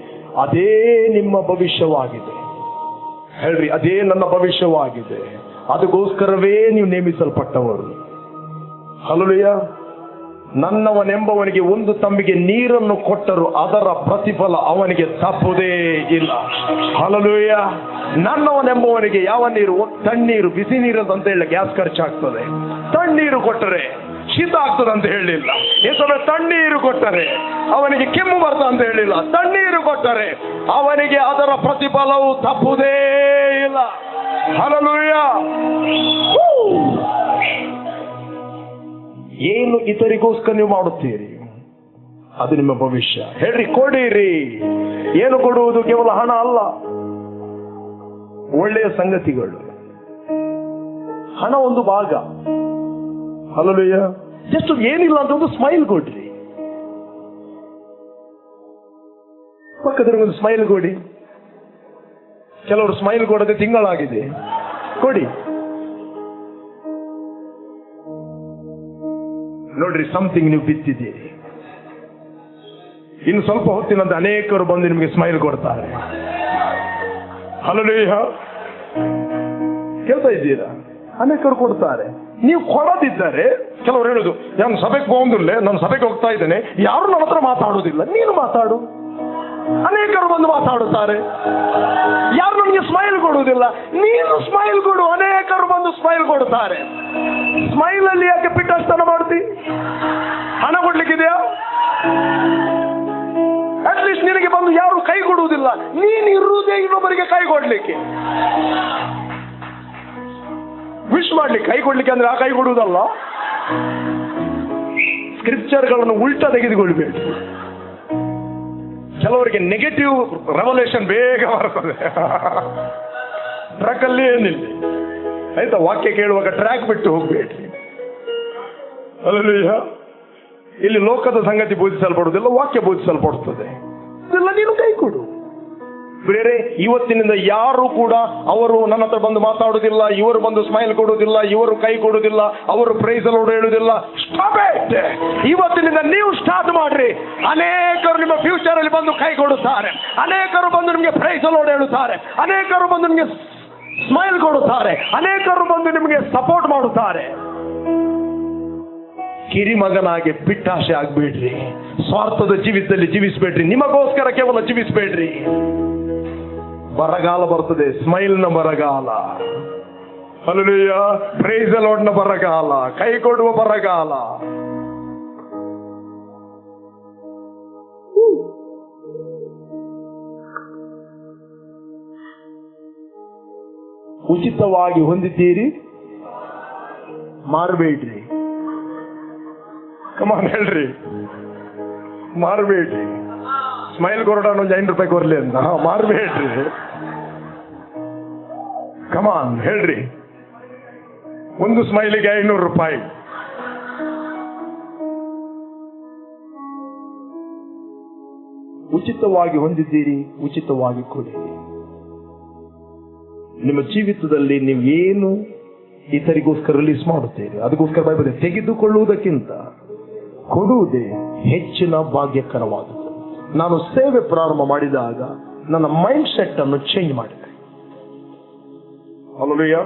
Speaker 1: ಅದೇ ನಿಮ್ಮ ಭವಿಷ್ಯವಾಗಿದೆ. ಹೇಳ್ರಿ, ಅದೇ ನನ್ನ ಭವಿಷ್ಯವಾಗಿದೆ. ಅದಕ್ಕೋಸ್ಕರವೇ ನೀವು ನೇಮಿಸಲ್ಪಟ್ಟವರು. ಹಲ್ಲೆಲೂಯಾ. ನನ್ನವನೆಂಬವನಿಗೆ ಒಂದು ತಂಬಿಗೆ ನೀರನ್ನು ಕೊಟ್ಟರು ಅದರ ಪ್ರತಿಫಲ ಅವನಿಗೆ ತಪ್ಪುವುದೇ ಇಲ್ಲ. ಹಲ್ಲೆಲೂಯಾ. ನನ್ನವನೆಂಬವನಿಗೆ ಯಾವ ನೀರು, ತಣ್ಣೀರು, ಬಿಸಿ ನೀರು ಅಂತ ಹೇಳಿ ಗ್ಯಾಸ್ ಖರ್ಚಾಗ್ತದೆ. ತಣ್ಣೀರು ಕೊಟ್ಟರೆ ಶೀತ ಆಗ್ತದೆ ಅಂತ ಹೇಳಿಲ್ಲ. ಏಕೆಂದ್ರೆ ತಣ್ಣೀರು ಕೊಟ್ಟರೆ ಅವನಿಗೆ ಕೆಮ್ಮು ಬರ್ತದೆ ಅಂತ ಹೇಳಿಲ್ಲ. ತಣ್ಣೀರು ಕೊಟ್ಟರೆ ಅವನಿಗೆ ಅದರ ಪ್ರತಿಫಲವು ತಪ್ಪುವುದೇ ಇಲ್ಲ. ಹಲ್ಲೆಲೂಯಾ. ಏನು ಇತರಿಗೋಸ್ಕರ ನೀವು ಮಾಡುತ್ತೀರಿ ಅದು ನಿಮ್ಮ ಭವಿಷ್ಯ. ಹೇಳ್ರಿ, ಕೊಡಿರಿ. ಏನು ಕೊಡುವುದು? ಕೇವಲ ಹಣ ಅಲ್ಲ, ಒಳ್ಳೆಯ ಸಂಗತಿಗಳು. ಹಣ ಒಂದು ಭಾಗ. ಹಲ್ಲೆಲೂಯಾ. ಜಸ್ಟ್ ಏನಿಲ್ಲ ಅಂತ ಒಂದು ಸ್ಮೈಲ್ ಕೊಡ್ರಿ. ಪಕ್ಕದಲ್ಲಿ ಒಂದು ಸ್ಮೈಲ್ ಕೊಡಿ. ಕೆಲವರು ಸ್ಮೈಲ್ ಕೊಡದೆ ತಿಂಗಳಾಗಿದೆ, ಕೊಡಿ. ನೋಡ್ರಿ, ಸಮಥಿಂಗ್ ನೀವು ಬಿತ್ತಿದ್ದೀರಿ. ಇನ್ನು ಸ್ವಲ್ಪ ಹೊತ್ತಿನಂತೆ ಅನೇಕರು ಬಂದು ನಿಮಗೆ ಸ್ಮೈಲ್ ಕೊಡ್ತಾರೆ. ಹಲ್ಲೆಲೂಯಾ. ಕೇಳ್ತಾ ಇದ್ದೀರಾ? ಅನೇಕರು ಕೊಡ್ತಾರೆ. ನೀವು ಕೊಡದಿದ್ದರೆ ಕೆಲವರು ಹೇಳುದು, ನಾನು ಸಭೆಗೆ ಹೋಗುದಿಲ್ಲ, ನಾನು ಸಭೆಗೆ ಹೋಗ್ತಾ ಇದ್ದೇನೆ, ಯಾರು ನನ್ನ ಹತ್ರ ಮಾತಾಡುವುದಿಲ್ಲ, ನೀನು ಮಾತಾಡು. ಅನೇಕರು ಬಂದು ಮಾತಾಡುತ್ತಾರೆ. ಯಾರು ನನಗೆ ಸ್ಮೈಲ್ ಕೊಡುವುದಿಲ್ಲ, ನೀನು ಸ್ಮೈಲ್ ಕೊಡು. ಅನೇಕರು ಬಂದು ಸ್ಮೈಲ್ ಕೊಡುತ್ತಾರೆ. ಸ್ಮೈಲ್ ಅಲ್ಲಿ ಯಾಕೆ ಪಿಟ್ಟಸ್ತನ ಮಾಡ್ತಿ? ಹಣ ಕೊಡ್ಲಿಕ್ಕಿದೆಯಾ? ಅಟ್ಲೀಸ್ಟ್ ನಿನಗೆ ಬಂದು ಯಾರು ಕೈ ಕೊಡುವುದಿಲ್ಲ, ನೀನು ಇರುವುದೇ ಇನ್ನೊಬ್ಬರಿಗೆ ಕೈ ಕೊಡ್ಲಿಕ್ಕೆ, ವಿಶ್ ಮಾಡ್ಲಿಕ್ಕೆ. ಕೈ ಕೊಡ್ಲಿಕ್ಕೆ ಅಂದ್ರೆ ಆ ಕೈ ಕೊಡುವುದಲ್ಲ. ಸ್ಕ್ರಿಪ್ಚರ್ಗಳನ್ನು ಉಲ್ಟಾ ತೆಗೆದುಕೊಳ್ಬೇಕು. ಕೆಲವರಿಗೆ ನೆಗೆಟಿವ್ ರೆವಲ್ಯೂಷನ್ ಬೇಗ ಬರ್ತದೆ. ಟ್ರ್ಯಾಕ್ ಅಲ್ಲಿ ಏನಿಲ್ಲ ಆಯ್ತಾ? ವಾಕ್ಯ ಕೇಳುವಾಗ ಟ್ರ್ಯಾಕ್ ಬಿಟ್ಟು ಹೋಗ್ಬೇಡ್ರಿ. ಹಲ್ಲೆಲೂಯಾ. ಇಲ್ಲಿ ಲೋಕದ ಸಂಗತಿ ಬೋಧಿಸಲ್ಪಡುವುದಿಲ್ಲ, ವಾಕ್ಯ ಬೋಧಿಸಲ್ಪಡುತ್ತದೆ. ಇದೆಲ್ಲ ನೀನು ಕೈ ಕೊಡು. ಬೇರೆ ಇವತ್ತಿನಿಂದ ಯಾರು ಕೂಡ ಅವರು ನನ್ನ ಹತ್ರ ಬಂದು ಮಾತಾಡುವುದಿಲ್ಲ, ಇವರು ಬಂದು ಸ್ಮೈಲ್ ಕೊಡುವುದಿಲ್ಲ, ಇವರು ಕೈ ಕೊಡುವುದಿಲ್ಲ, ಅವರು ಪ್ರೈಸ್ ಅಲೋಡ್ ಹೇಳುವುದಿಲ್ಲ. Stop it. ಇವತ್ತಿನಿಂದ ನೀವು ಸ್ಟಾರ್ಟ್ ಮಾಡ್ರಿ. ಅನೇಕರು ನಿಮ್ಮ ಫ್ಯೂಚರ್ ಅಲ್ಲಿ ಬಂದು ಕೈ ಕೊಡುತ್ತಾರೆ. ಅನೇಕರು ಬಂದು ನಿಮಗೆ ಪ್ರೈಸ್ ಅಲೋಡ್ ಹೇಳುತ್ತಾರೆ. ಅನೇಕರು ಬಂದು ನಿಮಗೆ ಸ್ಮೈಲ್ ಕೊಡುತ್ತಾರೆ. ಅನೇಕರು ಬಂದು ನಿಮಗೆ ಸಪೋರ್ಟ್ ಮಾಡುತ್ತಾರೆ. ಕಿರಿಮಗನಾಗಿ ಬಿಟ್ಟಾಶೆ ಆಗ್ಬೇಡ್ರಿ. ಸ್ವಾರ್ಥದ ಜೀವಿತದಲ್ಲಿ ಜೀವಿಸಬೇಡ್ರಿ. ನಿಮಗೋಸ್ಕರ ಕೇವಲ ಜೀವಿಸಬೇಡ್ರಿ. ಬರಗಾಲ ಬರ್ತದೆ, ಸ್ಮೈಲ್ನ ಬರಗಾಲ. ಹಲ್ಲೆಲೂಯಾ. ಪ್ರೈಸ್ ದಿ ಲಾರ್ಡ್ನ ಬರಗಾಲ, ಕೈ ಕೊಡುವ ಬರಗಾಲ. ಉಚಿತವಾಗಿ ಹೊಂದಿದ್ದೀರಿ, ಮಾರಬೇಡ್ರಿ. ಕಮಾನ್ ಹೇಳ್ರಿ, ಮಾರಬೇಡ್ರಿ. ಸ್ಮೈಲ್ ಕೊರಡೋಣ ಒಂದು 5 ರೂಪಾಯಿ ಕೊರ್ಲಿ ಅಂತ ಮಾರಬೇಡ್ರಿ. ಕಮಾನ್ ಹೇಳ್ರಿ. ಒಂದು ಸ್ಮೈಲಿಗೆ 500 ರೂಪಾಯಿ. ಉಚಿತವಾಗಿ ಹೊಂದಿದ್ದೀರಿ, ಉಚಿತವಾಗಿ ಕೊಡಿ. ನಿಮ್ಮ ಜೀವಿತದಲ್ಲಿ ನೀವು ಏನು ಇತರಿಗೋಸ್ಕರ ರಿಲೀಸ್ ಮಾಡುತ್ತೀರಿ ಅದಕ್ಕೋಸ್ಕರ ಬೈಬಲ್ ತೆಗೆದುಕೊಳ್ಳುವುದಕ್ಕಿಂತ ಕೊಡುವುದೇ ಹೆಚ್ಚಿನ ಭಾಗ್ಯಕರವಾದದ್ದು. ನಾನು ಸೇವೆ ಪ್ರಾರಂಭ ಮಾಡಿದಾಗ ನನ್ನ ಮೈಂಡ್ ಸೆಟ್ ಅನ್ನು ಚೇಂಜ್ ಮಾಡಿದೆ. Hallelujah.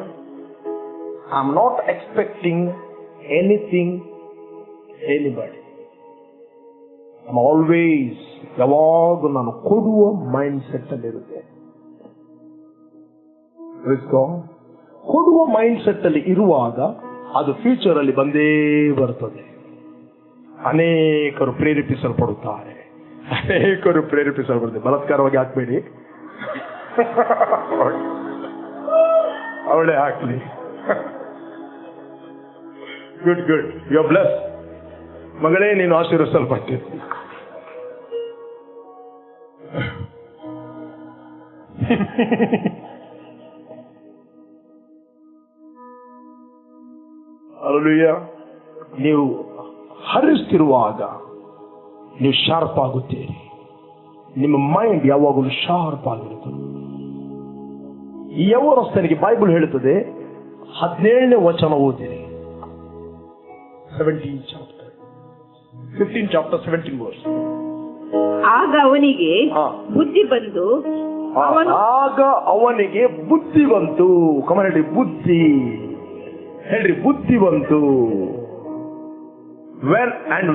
Speaker 1: I am not expecting anything anybody. I am always, ಯಾವಾಗ ನಾನು ಕೊಡುವ ಮೈಂಡ್ ಸೆಟ್ ಅಲ್ಲಿ ಇರುತ್ತೆ. ಕೊಡುವ ಮೈಂಡ್ ಸೆಟ್ ಅಲ್ಲಿ ಇರುವಾಗ ಅದು ಫ್ಯೂಚರ್ ಅಲ್ಲಿ ಬಂದೇ ಬರ್ತದೆ. ಅನೇಕರು ಪ್ರೇರೇಪಿಸಲ್ಪಡುತ್ತಾರೆ. ಬಲಾತ್ಕಾರವಾಗಿ ಹಾಕ್ಬೇಡಿ. ಅವಳೇ ಹಾಕ್ಲಿ. Good good, you are bless. ಮಗಳೇ, ನೀನು ಆಶೀರ್ವದಿಸಲ್ಪಟ್ಟಿದ್ದಿ. ಹಲ್ಲೆಲೂಯಾ. ನೀವು ಹರಿಸ್ತಿರುವಾಗ ನೀವು ಶಾರ್ಪ್ ಆಗುತ್ತೀರಿ. ನಿಮ್ಮ ಮೈಂಡ್ ಯಾವಾಗಲೂ ಶಾರ್ಪ್ ಆಗಿರುತ್ತದೆ. ಈ ಯೌವನಸ್ಥನಿಗೆ ಬೈಬಲ್ ಹೇಳುತ್ತದೆ, 17ನೇ ವಚನ ಓದಿರಿ. 15 chapter 17 verse.
Speaker 3: ಆಗ ಅವನಿಗೆ ಬುದ್ಧಿ ಬಂತು.
Speaker 1: ಆಗ ಅವನಿಗೆ ಬುದ್ಧಿ ಬಂತು. ಕಮನಡಿ, ಬುದ್ಧಿ ಹೇಳ್ರಿ, ಬುದ್ಧಿ ಬಂತು.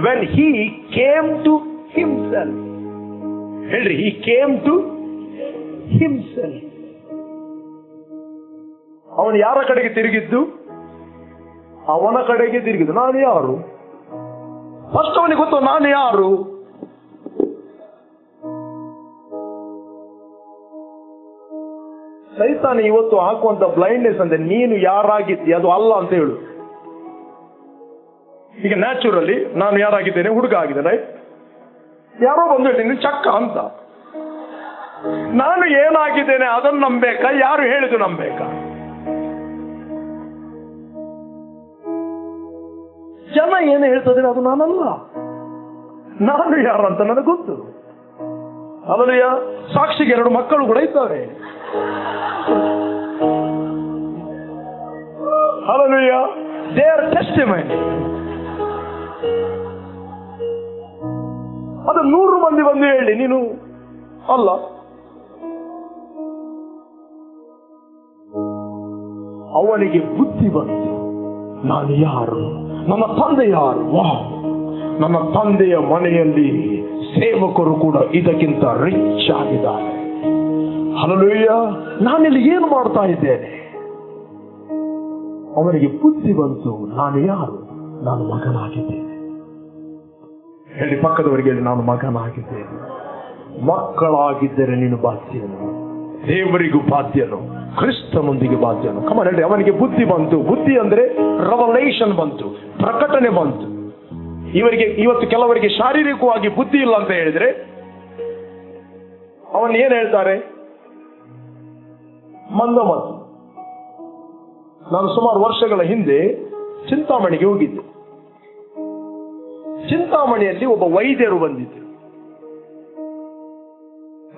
Speaker 1: when he came to himself, ಹೇಳ್ರಿ, he came to himself. ಅವನು ಯಾರ ಕಡೆಗೆ ತಿರುಗಿದ್ದು? ಅವನ ಕಡೆಗೆ ತಿರುಗಿದ್ದು. ನಾನು ಯಾರು? ಫಸ್ಟ್ ಅವನಿಗೆ ಗೊತ್ತು ನಾನು ಯಾರು. ಸೈತಾನ ಇವತ್ತು ಹಾಕುವಂತ ಬ್ಲೈಂಡ್ನೆಸ್ ಅಂದ್ರೆ ನೀನು ಯಾರಾಗಿದ್ದಿ ಅದು ಅಲ್ಲ ಅಂತ ಹೇಳು. ಈಗ ನ್ಯಾಚುರಲಿ ನಾನು ಯಾರಾಗಿದ್ದೇನೆ? ಹುಡುಗ ಆಗಿದೆ, ರೈಟ್? ಯಾರೋ ಬಂದು ಹೇಳ್ತೀನಿ ಚಕ್ಕ ಅಂತ. ನಾನು ಏನಾಗಿದ್ದೇನೆ ಅದನ್ನು ನಂಬೇಕಾ? ಯಾರು ಹೇಳಿದ್ದು ನಂಬೇಕಾ? ಜನ ಏನು ಹೇಳ್ತದೆ ಅದು ನಾನಲ್ಲ. ನಾನು ಯಾರಂತ ನನಗೆ ಗೊತ್ತು. ಹಲ್ಲೆಲೂಯಾ. ಸಾಕ್ಷಿಗೆ 2 ಮಕ್ಕಳು ಕೂಡ ಇದ್ದಾರೆ. ಹಲ್ಲೆಲೂಯಾ. They are testimony. ಅದು 100 ಮಂದಿ ಬಂದು ಹೇಳಿ ನೀನು ಅಲ್ಲ. ಅವನಿಗೆ ಬುದ್ಧಿ ಬಂತು, ನಾನು ಯಾರು, ನನ್ನ ತಂದೆ ಯಾರು. ವಾಹ್, ನನ್ನ ತಂದೆಯ ಮನೆಯಲ್ಲಿ ಸೇವಕರು ಕೂಡ ಇದಕ್ಕಿಂತ ರಿಚ್ ಆಗಿದ್ದಾರೆ. ಹಲ್ಲೆಲೂಯಾ. ನಾನಿಲ್ಲಿ ಏನು ಮಾಡ್ತಾ ಇದ್ದೇನೆ? ಅವನಿಗೆ ಬುದ್ಧಿ ಬಂತು, ನಾನು ಯಾರು, ನಾನು ಮಗನಾಗಿದ್ದೇನೆ. ಹೇಳಿ ಪಕ್ಕದವರಿಗೆ ಹೇಳಿ, ನಾನು ಮಗನಾಗಿದ್ದೇನೆ. ಮಕ್ಕಳಾಗಿದ್ದರೆ ನೀನು ಬಾಧ್ಯನು, ದೇವರಿಗೂ ಬಾಧ್ಯನು, ಕ್ರಿಸ್ತನೊಂದಿಗೆ ಬಾಧ್ಯನು. ಕಮನ್ ಹೇಳಿ. ಅವನಿಗೆ ಬುದ್ಧಿ ಬಂತು. ಬುದ್ಧಿ ಅಂದ್ರೆ ರೆವಲೇಷನ್ ಬಂತು, ಪ್ರಕಟಣೆ ಬಂತು. ಇವತ್ತು ಕೆಲವರಿಗೆ ಶಾರೀರಿಕವಾಗಿ ಬುದ್ಧಿ ಇಲ್ಲ ಅಂತ ಹೇಳಿದ್ರೆ ಅವನ್ ಏನ್ ಹೇಳ್ತಾರೆ? ಮಂದಮತಿ. ನಾನು ಸುಮಾರು ವರ್ಷಗಳ ಹಿಂದೆ ಚಿಂತಾಮಣಿಗೆ ಹೋಗಿದ್ದೆ. ಚಿಂತಾಮಣಿಯಲ್ಲಿ ಒಬ್ಬ ವೈದ್ಯರು ಬಂದಿದ್ದರು.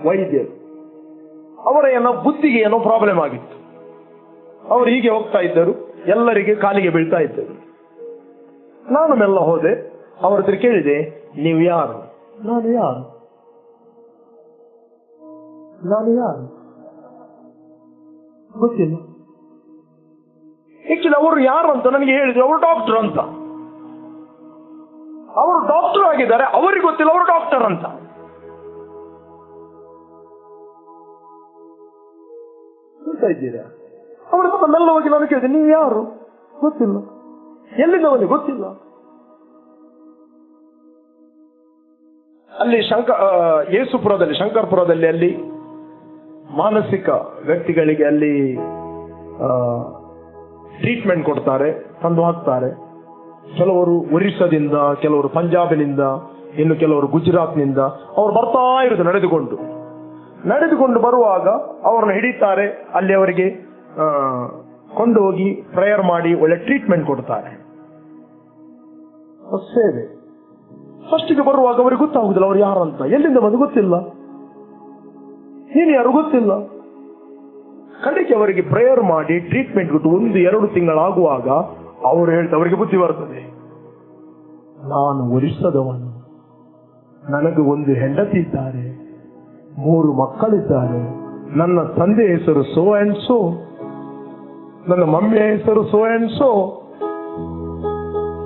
Speaker 1: ವೈದ್ಯರು ಅವರ ಬುದ್ಧಿಗೆ ಏನೋ ಪ್ರಾಬ್ಲಮ್ ಆಗಿತ್ತು. ಅವರು ಹೀಗೆ ಹೋಗ್ತಾ ಇದ್ದರು, ಎಲ್ಲರಿಗೆ ಕಾಲಿಗೆ ಬೀಳ್ತಾ ಇದ್ದರು. ನಾನು ಮೆಲ್ಲ ಹೋದೆ, ಅವ್ರ ಹತ್ರ ಕೇಳಿದೆ, ನೀವು ಯಾರು? ನಾನು ಯಾರು? ನಾನು ಯಾರು ಗೊತ್ತಿಲ್ಲ. ಆಕ್ಚುಲಿ ಅವರು ಯಾರು ಅಂತ ನನಗೆ ಹೇಳಿದ್ರು. ಅವರು ಡಾಕ್ಟರ್ ಅಂತ. ಅವರು ಡಾಕ್ಟರ್ ಆಗಿದ್ದಾರೆ, ಅವರಿಗೆ ಗೊತ್ತಿಲ್ಲ ಅವರು ಡಾಕ್ಟರ್ ಅಂತ. ಇದ್ದೀರಾ? ಅವರ ಮೆಲ್ಲ ಹೋಗಿ ನಾನು ಕೇಳಿದೆ, ನೀವು ಯಾರು? ಗೊತ್ತಿಲ್ಲ. ಎಲ್ಲಿಂದ ಅವನಿಗೆ ಗೊತ್ತಿಲ್ಲ. ಅಲ್ಲಿ ಯೇಸುಪುರದಲ್ಲಿ, ಶಂಕರ್ಪುರದಲ್ಲಿ ಅಲ್ಲಿ ಮಾನಸಿಕ ವ್ಯಕ್ತಿಗಳಿಗೆ ಅಲ್ಲಿ ಟ್ರೀಟ್ಮೆಂಟ್ ಕೊಡ್ತಾರೆ, ತಂದು ಹಾಕ್ತಾರೆ. ಕೆಲವರು ಒರಿಸ್ಸಾದಿಂದ, ಕೆಲವರು ಪಂಜಾಬಿನಿಂದ, ಇನ್ನು ಕೆಲವರು ಗುಜರಾತ್ನಿಂದ ಅವರು ಬರ್ತಾ ಇರೋದು ನಡೆದುಕೊಂಡು ಬರುವಾಗ ಅವರನ್ನು ಹಿಡಿತಾರೆ. ಅಲ್ಲಿ ಅವರಿಗೆ ಕೊಂಡು ಹೋಗಿ ಪ್ರೇಯರ್ ಮಾಡಿ ಒಳ್ಳೆ ಟ್ರೀಟ್ಮೆಂಟ್ ಕೊಡ್ತಾರೆ. ಸೇವೆ. ಫಸ್ಟಿಗೆ ಬರುವಾಗ ಅವರಿಗೆ ಗೊತ್ತಾಗುದಿಲ್ಲ ಅವ್ರು ಯಾರಂತ, ಎಲ್ಲಿಂದ ಬಂದು ಗೊತ್ತಿಲ್ಲ, ನೀನು ಯಾರು ಗೊತ್ತಿಲ್ಲ. ಕಡೆಗೆ ಅವರಿಗೆ ಪ್ರೇಯರ್ ಮಾಡಿ ಟ್ರೀಟ್ಮೆಂಟ್ ಕೊಟ್ಟು 1-2 ತಿಂಗಳಾಗುವಾಗ ಅವರು ಹೇಳ್ತಾರೆ, ಅವರಿಗೆ ಬುದ್ಧಿ ಬರ್ತದೆ, ನಾನು ಒರಿಸ್ಸಾದವನು, ನನಗೆ 1 ಹೆಂಡತಿ ಇದ್ದಾರೆ, 3 ಮಕ್ಕಳಿದ್ದಾರೆ, ನನ್ನ ತಂದೆ ಹೆಸರು ಸೋ ಅಂಡ್ ಸೋ, ನನ್ನ ಮಮ್ಮಿಯ ಹೆಸರು so and so,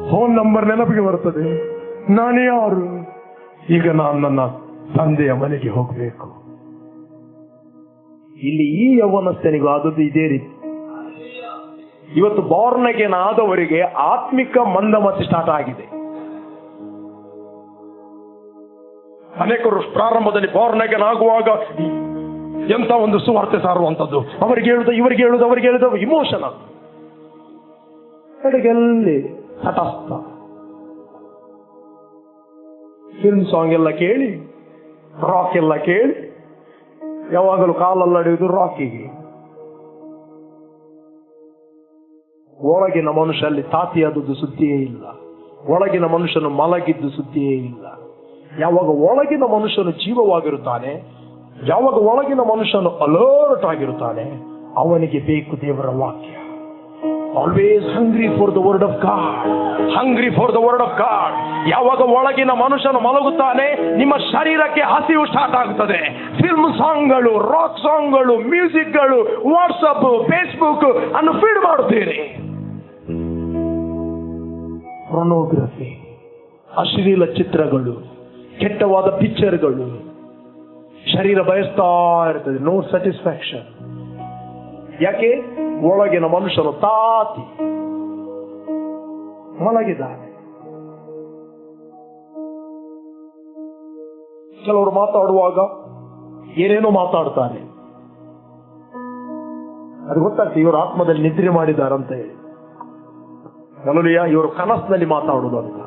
Speaker 1: phone number ನೆನಪಿಗೆ ಬರ್ತದೆ, ನಾನು ಯಾರು, ಈಗ ನಾನು ನನ್ನ ತಂದೆಯ ಮನೆಗೆ ಹೋಗಬೇಕು. ಇಲ್ಲಿ ಈ ಯೌವನಸ್ಥನಿಗೂ ಆದದ್ದು ಇದೇ ರೀತಿ. ಇವತ್ತು ಬಾರ್ನ್ ಅಗೇನ್ ಆದವರಿಗೆ ಆತ್ಮಿಕ ಮಂದಮತಿ ಸ್ಟಾರ್ಟ್ ಆಗಿದೆ. ಅನೇಕರು ಪ್ರಾರಂಭದಲ್ಲಿ ಬಾರ್ನ್ ಅಗೇನ್ ಆಗುವಾಗ ಎಂತ ಒಂದು ಸುವಾರ್ತೆ ಸಾರುವಂಥದ್ದು, ಅವರಿಗೆ ಹೇಳುದು ಇವರಿಗೆ ಹೇಳುದು ಅವರಿಗೆ ಹೇಳುದು, ಇಮೋಷನಲ್. ಕಡೆಗೆಲ್ಲಿ ತಟಸ್ಥ ಫಿಲ್ಮ್ ಸಾಂಗ್ ಎಲ್ಲ ಕೇಳಿ, ರಾಕ್ ಎಲ್ಲ ಕೇಳಿ, ಯಾವಾಗಲೂ ಕಾಲಲ್ಲಡಿಯುವುದು ರಾಕಿಗೆ. ಒಳಗಿನ ಮನುಷ್ಯಲ್ಲಿ ತಾತಿಯಾದದ್ದು ಸುದ್ದಿಯೇ ಇಲ್ಲ, ಒಳಗಿನ ಮನುಷ್ಯನು ಮಲಗಿದ್ದು ಸುದ್ದಿಯೇ ಇಲ್ಲ. ಯಾವಾಗ ಒಳಗಿನ ಮನುಷ್ಯನು ಜೀವವಾಗಿರುತ್ತಾನೆ, ಯಾವಾಗ ಒಳಗಿನ ಮನುಷ್ಯನು ಅಲರ್ಟ್ ಆಗಿರುತ್ತಾನೆ, ಅವನಿಗೆ ಬೇಕು ದೇವರ ವಾಕ್ಯ. Always hungry for the word of god, hungry for the word of god. ಯಾವಾಗ ಒಳಗಿನ ಮನುಷ್ಯನು ಮಲಗುತ್ತಾನೆ, ನಿಮ್ಮ ಶರೀರಕ್ಕೆ ಹಸಿವು ಸ್ಟಾರ್ಟ್ ಆಗುತ್ತದೆ. ಫಿಲ್ಮ್ ಸಾಂಗ್ಗಳು, ರಾಕ್ ಸಾಂಗ್ಗಳು, ಮ್ಯೂಸಿಕ್ಗಳು, ವಾಟ್ಸಪ್, ಫೇಸ್ಬುಕ್ ಅನ್ನು ಫೀಡ್ ಮಾಡುತ್ತೀರಿ. ಪೊರ್ನೋಗ್ರಫಿ, ಅಶ್ಲೀಲ ಚಿತ್ರಗಳು, ಕೆಟ್ಟವಾದ ಪಿಕ್ಚರ್ಗಳು, ಶರೀರ ಬಯಸ್ತಾ ಇರ್ತದೆ, ನೋ ಸ್ಯಾಟಿಸ್ಫ್ಯಾಕ್ಷನ್. ಯಾಕೆ? ಒಳಗಿನ ಮನುಷ್ಯನು ತಾತಿ ಮಲಗಿದ್ದಾನೆ. ಕೆಲವರು ಮಾತಾಡುವಾಗ ಏನೇನೋ ಮಾತಾಡ್ತಾರೆ, ಅದು ಗೊತ್ತಾಗ್ತದೆ ಇವರು ಆತ್ಮದಲ್ಲಿ ನಿದ್ರೆ ಮಾಡಿದ್ದಾರಂತ ಹೇಳಿ. ಹಲ್ಲೆಲೂಯಾ. ಇವರು ಕನಸಿನಲ್ಲಿ ಮಾತಾಡುವುದು ಅಂತ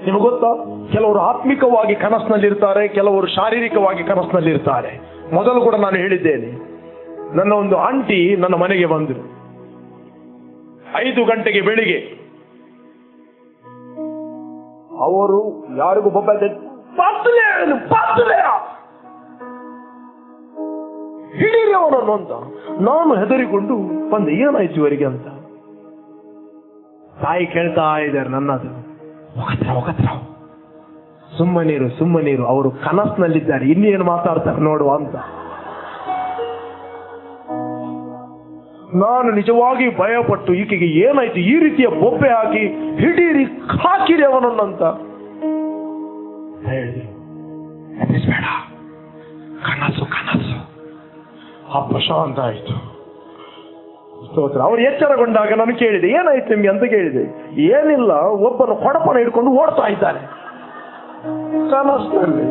Speaker 1: ನಿಮಗೆ ಗೊತ್ತಾ? ಕೆಲವರು ಆತ್ಮಿಕವಾಗಿ ಕನಸಿನಲ್ಲಿರ್ತಾರೆ, ಕೆಲವರು ಶಾರೀರಿಕವಾಗಿ ಕನಸಿನಲ್ಲಿರ್ತಾರೆ. ಮೊದಲು ಕೂಡ ನಾನು ಹೇಳಿದ್ದೇನೆ, ನನ್ನ ಒಂದು ಆಂಟಿ ನನ್ನ ಮನೆಗೆ ಬಂದರು 5 ಗಂಟೆಗೆ ಬೆಳಿಗ್ಗೆ. ಅವರು ಯಾರಿಗೂ ಹಿಡೀರಿ ಅವನನ್ನು ಅಂತ. ನಾನು ಹೆದರಿಕೊಂಡು ಬಂದೆ, ಏನಾಯ್ತು ಇವರಿಗೆ ಅಂತ. ತಾಯಿ ಕೇಳ್ತಾ ಇದ್ದಾರೆ ನನ್ನದು, ಸುಮ್ಮನೀರು, ಅವರು ಕನಸಿನಲ್ಲಿದ್ದಾರೆ, ಇನ್ನೇನು ಮಾತಾಡ್ತಾರೆ ನೋಡುವ ಅಂತ. ನಾನು ನಿಜವಾಗಿ ಭಯಪಟ್ಟು ಈಕೆಗೆ ಏನಾಯ್ತು, ಈ ರೀತಿಯ ಬೊಬ್ಬೆ ಹಾಕಿ ಹಿಡೀರಿ ಹಾಕಿರಿ ಅವನನ್ನಂತ ಹೇಳಿದ್ರು. ಬೇಡ, ಕನಸು ಹಬ್ಬ ಶಾಂತ ಆಯ್ತು. ಸ್ತೋತ್ರ. ಅವ್ರು ಎಚ್ಚರಗೊಂಡಾಗ ನಾನು ಕೇಳಿದೆ, ಏನಾಯ್ತು ನಿಮ್ಗೆ ಅಂತ ಕೇಳಿದೆ. ಏನಿಲ್ಲ, ಒಬ್ಬನು ಕೊಡಪನ ಹಿಡ್ಕೊಂಡು ಓಡ್ತಾ ಇದ್ದಾನೆ ಕನಸಿನಲ್ಲಿ.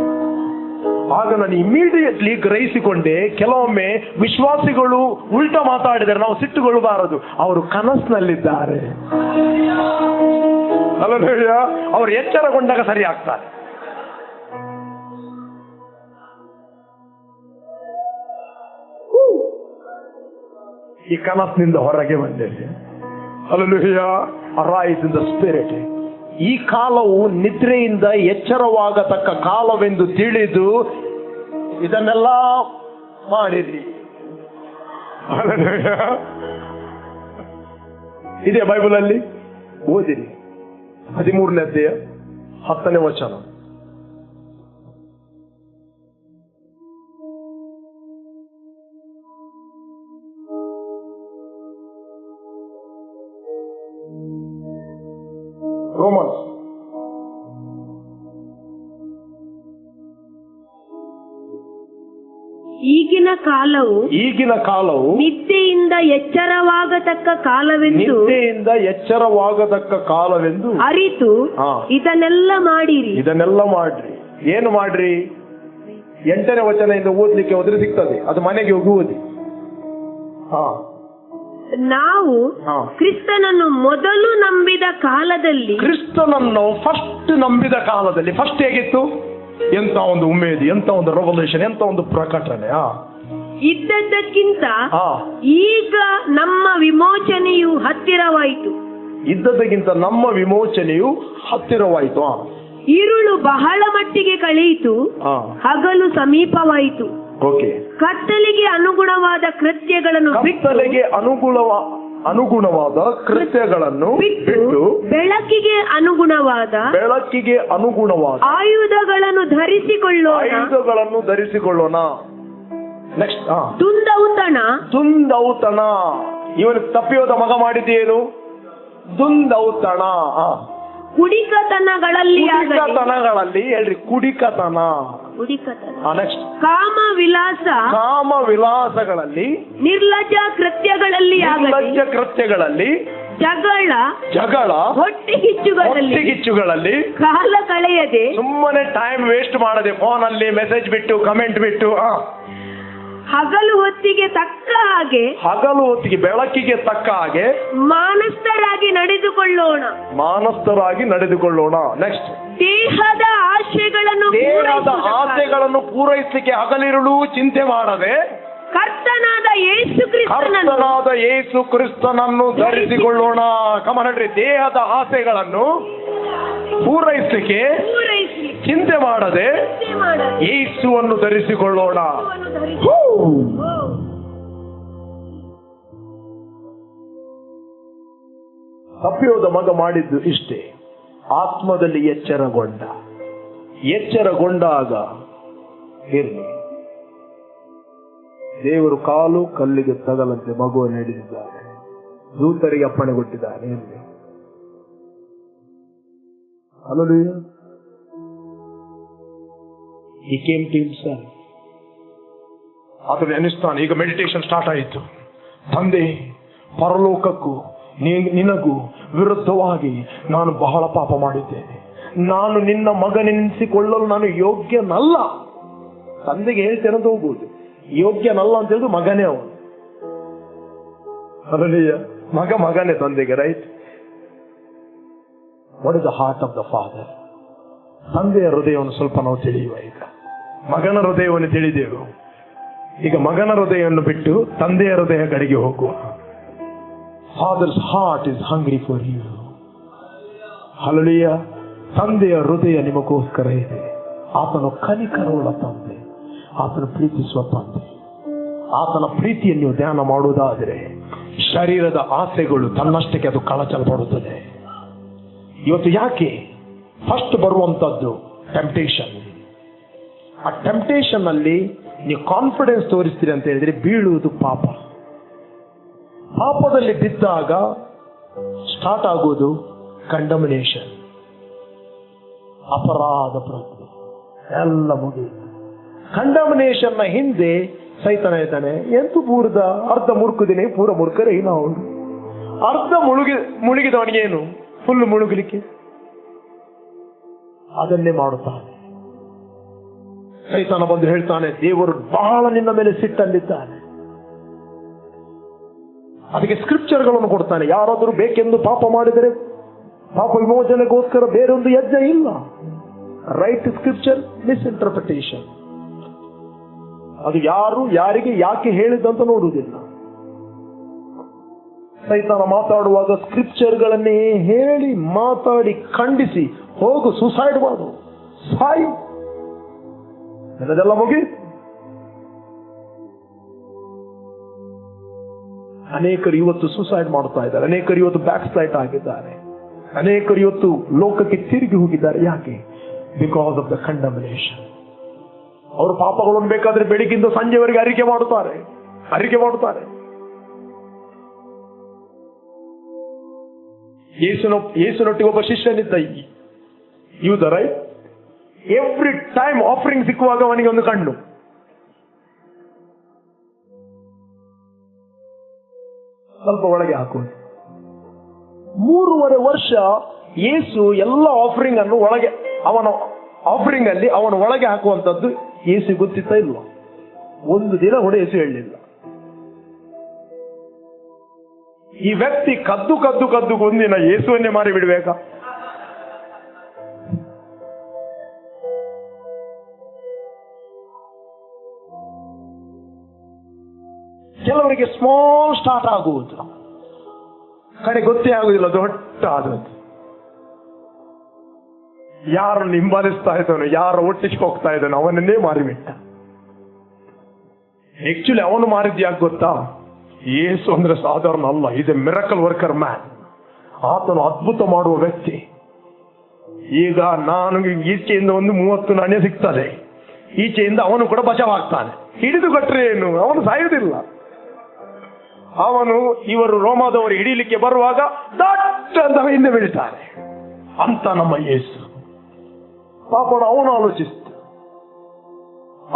Speaker 1: ಆಗ ನಾನು ಇಮಿಡಿಯೇಟ್ಲಿ ಗ್ರಹಿಸಿಕೊಂಡೆ, ಕೆಲವೊಮ್ಮೆ ವಿಶ್ವಾಸಿಗಳು ಉಲ್ಟಾ ಮಾತಾಡಿದರೆ ನಾವು ಸಿಟ್ಟುಗೊಳ್ಳಬಾರದು, ಅವರು ಕನಸಿನಲ್ಲಿದ್ದಾರೆ. ಹಲ್ಲೆಲೂಯಾ. ಅವರು ಎಚ್ಚರಗೊಂಡಾಗ ಸರಿ ಆಗ್ತಾರೆ. ಈ ಕನಸಿನಿಂದ ಹೊರಗೆ ಬಂದಿದೆ. Hallelujah. Arise in the spirit. ಈ ಕಾಲವು ನಿದ್ರೆಯಿಂದ ಎಚ್ಚರವಾಗತಕ್ಕ ಕಾಲವೆಂದು ತಿಳಿದು ಇದನ್ನೆಲ್ಲ ಮಾಡಿರಿ. ಇದೆ ಬೈಬಲ್ ಅಲ್ಲಿ, ಓದಿರಿ. 13ನೇ ಅಧ್ಯಾಯ 10ನೇ ವಚನ. ರೋಮನ್ಸ್.
Speaker 2: ಈಗಿನ ಕಾಲವು ನಿದ್ದೆಯಿಂದ ಎಚ್ಚರವಾಗತಕ್ಕ ಕಾಲವೆಂದು ಅರಿತು ಇದನ್ನೆಲ್ಲ ಮಾಡಿರಿ.
Speaker 1: ಏನು ಮಾಡ್ರಿ? 8ನೇ ವಚನದಿಂದ ಓದ್ಲಿಕ್ಕೆ ಹೋದ್ರೆ ಸಿಗ್ತದೆ, ಅದು ಮನೆಗೆ ಹೋಗಿ ಓದಿ.
Speaker 2: ನಾವು ಕ್ರಿಸ್ತನನ್ನು ಮೊದಲು ನಂಬಿದ ಕಾಲದಲ್ಲಿ,
Speaker 1: ಕ್ರಿಸ್ತನನ್ನು ಫಸ್ಟ್ ನಂಬಿದ ಕಾಲದಲ್ಲಿ, ಫಸ್ಟ್ ಹೇಗಿತ್ತು? ಎಂತ ಒಂದು ಉಮೇದಿ, ಎಂತ ಒಂದು ರೆವಲ್ಯೂಷನ್, ಎಂತ ಒಂದು ಪ್ರಕಟಣೆ.
Speaker 2: ಇದ್ದದ್ದಕ್ಕಿಂತ ಈಗ ನಮ್ಮ ವಿಮೋಚನೆಯು ಹತ್ತಿರವಾಯಿತು. ಇರುಳು ಬಹಳ ಮಟ್ಟಿಗೆ ಕಳೆಯಿತು, ಹಗಲು ಸಮೀಪವಾಯಿತು. ಕತ್ತಲೆಗೆ ಅನುಗುಣವಾದ ಕೃತ್ಯಗಳನ್ನು ಬಿಟ್ಟು ಬೆಳಕಿಗೆ ಅನುಗುಣವಾದ ಆಯುಧಗಳನ್ನು ಧರಿಸಿಕೊಳ್ಳೋಣ.
Speaker 1: ನೆಕ್ಸ್ಟ್,
Speaker 2: ದುಂದೌತಣ.
Speaker 1: ಇವನಿಗೆ ತಪ್ಪಿಯೋದ ಮಗ ಮಾಡಿದ್ದೇನು? ದುಂದೌತಣ.
Speaker 2: ಕುಡಿಕತನಗಳಲ್ಲಿ
Speaker 1: ಹೇಳ್ರಿ, ಕುಡಿಕತನ. ನೆಕ್ಸ್ಟ್, ಕಾಮವಿಲಾಸಗಳಲ್ಲಿ,
Speaker 2: ನಿರ್ಲಜ್ಜ ಕೃತ್ಯಗಳಲ್ಲಿ,
Speaker 1: ಜಗಳ, ಹೊಟ್ಟೆಕಿಚ್ಚುಗಳಲ್ಲಿ,
Speaker 2: ಕಾಲ ಕಳೆಯದೆ,
Speaker 1: ಸುಮ್ಮನೆ ಟೈಮ್ ವೇಸ್ಟ್ ಮಾಡದೆ, ಫೋನಲ್ಲಿ ಮೆಸೇಜ್ ಬಿಟ್ಟು, ಕಮೆಂಟ್ ಬಿಟ್ಟು,
Speaker 2: ಹಗಲು ಹೊತ್ತಿಗೆ ತಕ್ಕ ಹಾಗೆ,
Speaker 1: ಹಗಲು ಹೊತ್ತಿಗೆ ಬೆಳಕಿಗೆ ತಕ್ಕ ಹಾಗೆ
Speaker 2: ಮಾನಸ್ಥರಾಗಿ ನಡೆದುಕೊಳ್ಳೋಣ.
Speaker 1: ಮಾನಸ್ಥರಾಗಿ ನಡೆದುಕೊಳ್ಳೋಣ. ನೆಕ್ಸ್ಟ್,
Speaker 2: ದೇಹದ ಆಶೆಗಳನ್ನು
Speaker 1: ಆಸೆಗಳನ್ನು ಪೂರೈಸಲಿಕ್ಕೆ ಹಗಲಿರುಳು ಚಿಂತೆ ಮಾಡದೆ
Speaker 2: ಕರ್ತನಾದ ಯೇಸು ಕ್ರಿಸ್ತನನ್ನು
Speaker 1: ಧರಿಸಿಕೊಳ್ಳೋಣ. ಕಮನಡ್ರಿ, ದೇಹದ ಆಸೆಗಳನ್ನು ಪೂರೈಸಲಿಕ್ಕೆ ಚಿಂತೆ ಮಾಡದೆ ಯೇಸುವನ್ನು ಧರಿಸಿಕೊಳ್ಳೋಣ. ತಪ್ಪಿಯೋದ ಮಗ ಮಾಡಿದ್ದು ಇಷ್ಟೇ, ಆತ್ಮದಲ್ಲಿ ಎಚ್ಚರಗೊಂಡಾಗ ಇರಲಿ. ದೇವರು ಕಾಲು ಕಲ್ಲಿಗೆ ತಗಲಂತೆ ಮಗುವನ್ನು ಹಿಡಿದಿದ್ದಾರೆ, ದೂತರಿಗೆ ಅಪ್ಪಣೆ ಕೊಟ್ಟಿದ್ದಾರೆ. ಇರಲಿ. Hallelujah. He came to himself. ಆತನು ಎನಿಸ್ತಾನೆ. ಈಗ ಮೆಡಿಟೇಷನ್ ಸ್ಟಾರ್ಟ್ ಆಯಿತು. ತಂದೆ, ಪರಲೋಕಕ್ಕೂ ನಿನಗೂ ವಿರುದ್ಧವಾಗಿ ನಾನು ಬಹಳ ಪಾಪ ಮಾಡಿದ್ದೇನೆ. ನಾನು ನಿನ್ನ ಮಗನೆನಿಸಿಕೊಳ್ಳಲು ನಾನು ಯೋಗ್ಯನಲ್ಲ. ತಂದೆಗೆ ಹೇಳ್ತೇನೆ ಅಂತ ಹೋಗುವುದು, ಯೋಗ್ಯನಲ್ಲ ಅಂತ ಹೇಳಿದ್ರು ಮಗನೇ ಅವನು. Hallelujah. ಮಗನೇ ತಂದೆಗೆ, right? What is the heart of the father? ತಂದೆಯ ಹೃದಯವನ್ನು ಸ್ವಲ್ಪ ನಾವು ತಿಳಿಯುವ. ಈಗ ಮಗನ ಹೃದಯವನ್ನು ತಿಳಿದೆವು, ಈಗ ಮಗನ ಹೃದಯವನ್ನು ಬಿಟ್ಟು ತಂದೆಯ ಹೃದಯ ಕಡೆಗೆ ಹೋಗುವ. Father's heart is hungry for you. Hallelujah. ತಂದೆಯ ಹೃದಯ ನಿಮಗೋಸ್ಕರ ಇದೆ. ಆತನು ಕನಿಕರವುಳ್ಳ ತಂದೆ, ಆತನು ಪ್ರೀತಿಸುವ ತಂದೆ. ಆತನ ಪ್ರೀತಿಯನ್ನು ನೀವು ಧ್ಯಾನ ಮಾಡುವುದಾದರೆ ಶರೀರದ ಆಸೆಗಳು ತನ್ನಷ್ಟಕ್ಕೆ ಅದು ಕಳಚಲ್ಪಡುತ್ತದೆ. ಇವತ್ತು ಯಾಕೆ ಫಸ್ಟ್ ಬರುವಂತದ್ದು ಟೆಂಪ್ಟೇಷನ್. ಆ ಟೆಂಪ್ಟೇಷನ್ ಅಲ್ಲಿ ನೀವು ಕಾನ್ಫಿಡೆನ್ಸ್ ತೋರಿಸ್ತೀರಿ ಅಂತ ಹೇಳಿದ್ರೆ ಬೀಳುವುದು ಪಾಪ. ಪಾಪದಲ್ಲಿ ಬಿದ್ದಾಗ ಸ್ಟಾರ್ಟ್ ಆಗುವುದು ಕಂಡಮಿನೇಷನ್, ಅಪರಾಧ ಪ್ರಜ್ಞೆ, ಎಲ್ಲ ಮುಗಿಯಿತು. ಕಂಡಮಿನೇಷನ್ ನ ಹಿಂದೆ ಸೈತಾನ ಇದ್ದಾನೆ. ಎಂತೂ ಪೂರ್ದ ಅರ್ಧ ಮುರುಕುದಿನೇ ಪೂರ ಮುರುಕರೇ ನಾವು. ಅರ್ಧ ಮುಳುಗಿದವನಿಗೇನು ಫುಲ್ ಮುಳುಗಲಿಕ್ಕೆ ಅದನ್ನೇ ಮಾಡುತ್ತಾನೆ. ಸೈತಾನ ಬಂದು ಹೇಳ್ತಾನೆ, ದೇವರು ಬಹಳ ನಿನ್ನ ಮೇಲೆ ಸಿಟ್ಟಲ್ಲಿದ್ದಾನೆ. ಅದಕ್ಕೆ ಸ್ಕ್ರಿಪ್ಚರ್ಗಳನ್ನು ಕೊಡ್ತಾನೆ. ಯಾರಾದರೂ ಬೇಕೆಂದು ಪಾಪ ಮಾಡಿದರೆ ಪಾಪ ವಿಮೋಚನೆಗೋಸ್ಕರ ಬೇರೊಂದು ಯಜ್ಞ ಇಲ್ಲ. Right scripture, misinterpretation. ಅದು ಯಾರು ಯಾರಿಗೆ ಯಾಕೆ ಹೇಳಿದಂತ ನೋಡುವುದಿಲ್ಲ. ಸೈತಾನ ಮಾತಾಡುವಾಗ ಸ್ಕ್ರಿಪ್ಚರ್ಗಳನ್ನೇ ಹೇಳಿ ಮಾತಾಡಿ ಖಂಡಿಸಿ, ಹೋಗು ಸುಸೈಡ್ ಮಾಡು, ಸಾಯಿ, ಅದೆಲ್ಲ ಮುಗಿ. ಅನೇಕರು ಇವತ್ತು ಸುಸೈಡ್ ಮಾಡ್ತಾ ಇದ್ದಾರೆ, ಅನೇಕರು ಇವತ್ತು ಬ್ಯಾಕ್ ಸ್ಲೈಡ್ ಆಗಿದ್ದಾರೆ, ಅನೇಕರು ಇವತ್ತು ಲೋಕಕ್ಕೆ ತಿರುಗಿ ಹೋಗಿದ್ದಾರೆ. ಯಾಕೆ? Because of the condemnation. ಅವರು ಪಾಪಗಳನ್ನು ಬೇಕಾದ್ರೆ ಬೆಳಿಗ್ಗಿಂದ ಸಂಜೆವರೆಗೆ ಅರಿಕೆ ಮಾಡುತ್ತಾರೆ. ಯೇಸುನೊಟ್ಟಿಗೆ ಒಬ್ಬ ಶಿಷ್ಯನಿದ್ದ, Yuda, right? Every time offering ಸಿಕ್ಕುವಾಗ ಅವನಿಗೆ ಒಂದು ಕಣ್ಣು. ಸ್ವಲ್ಪ ಒಳಗೆ ಹಾಕುವುದು. 3.5 ವರ್ಷ ಯೇಸು ಎಲ್ಲ ಆಫರಿಂಗ್ ಅನ್ನು ಒಳಗೆ, ಅವನ ಆಫರಿಂಗ್ ಅಲ್ಲಿ ಅವನ ಒಳಗೆ ಹಾಕುವಂತದ್ದು ಯೇಸು ಗೊತ್ತಿತ್ತ ಇಲ್ವಾ? ಒಂದು ದಿನ ಕೂಡ ಯೇಸು ಹೇಳಲಿಲ್ಲ. ಈ ವ್ಯಕ್ತಿ ಕದ್ದು ಒಂದಿನ ಯೇಸುವನ್ನೇ ಮಾರಿ ಬಿಡ್ಬೇಕಾ? ಕೆಲವರಿಗೆ ಸ್ಮಾಲ್ ಸ್ಟಾರ್ಟ್ ಆಗುವುದು, ಕಡೆ ಗೊತ್ತೇ ಆಗುದಿಲ್ಲ ದೊಡ್ಡ ಆದದ್ದು. ಯಾರನ್ನು ಹಿಂಬಾಲಿಸ್ತಾ ಇದ್ದಾನೋ, ಯಾರ ಒಟ್ಟಿಗೆ ಹೋಗ್ತಾ ಇದ್ದಾನೋ ಅವನನ್ನೇ ಮಾರಿಬಿಟ್ಟ. ಆಕ್ಚುಲಿ ಅವನು ಮಾರಿದ್ ಯಾಕೆ ಗೊತ್ತಾ? ಯೇಸು ಅಂದ್ರೆ ಸಾಧಾರಣ ಅಲ್ಲ, is a miracle worker man. ಆತನು ಅದ್ಭುತ ಮಾಡುವ ವ್ಯಕ್ತಿ. ಈಗ ನಾನು ಈಚೆಯಿಂದ ಒಂದು 30 ನಾಣ್ಯ ಸಿಗ್ತದೆ, ಈಚೆಯಿಂದ ಅವನು ಕೂಡ ಬಚಾವಾಗ್ತಾನೆ. ಹಿಡಿದು ಕೊಟ್ರೆ ಏನು, ಅವನು ಸಾಯುವುದಿಲ್ಲ. ಅವನು ಇವರು ರೋಮಾದವರು ಹಿಡಿಲಿಕ್ಕೆ ಬರುವಾಗ ದಟ್ಟ ಅಂತ ಹಿಂದೆ ಬೀಳ್ತಾನೆ. ಅಂತ ನಮ್ಮ ಯೇಸು ಪಾಪ ಅವನು ಆಲೋಚಿಸ್ತ.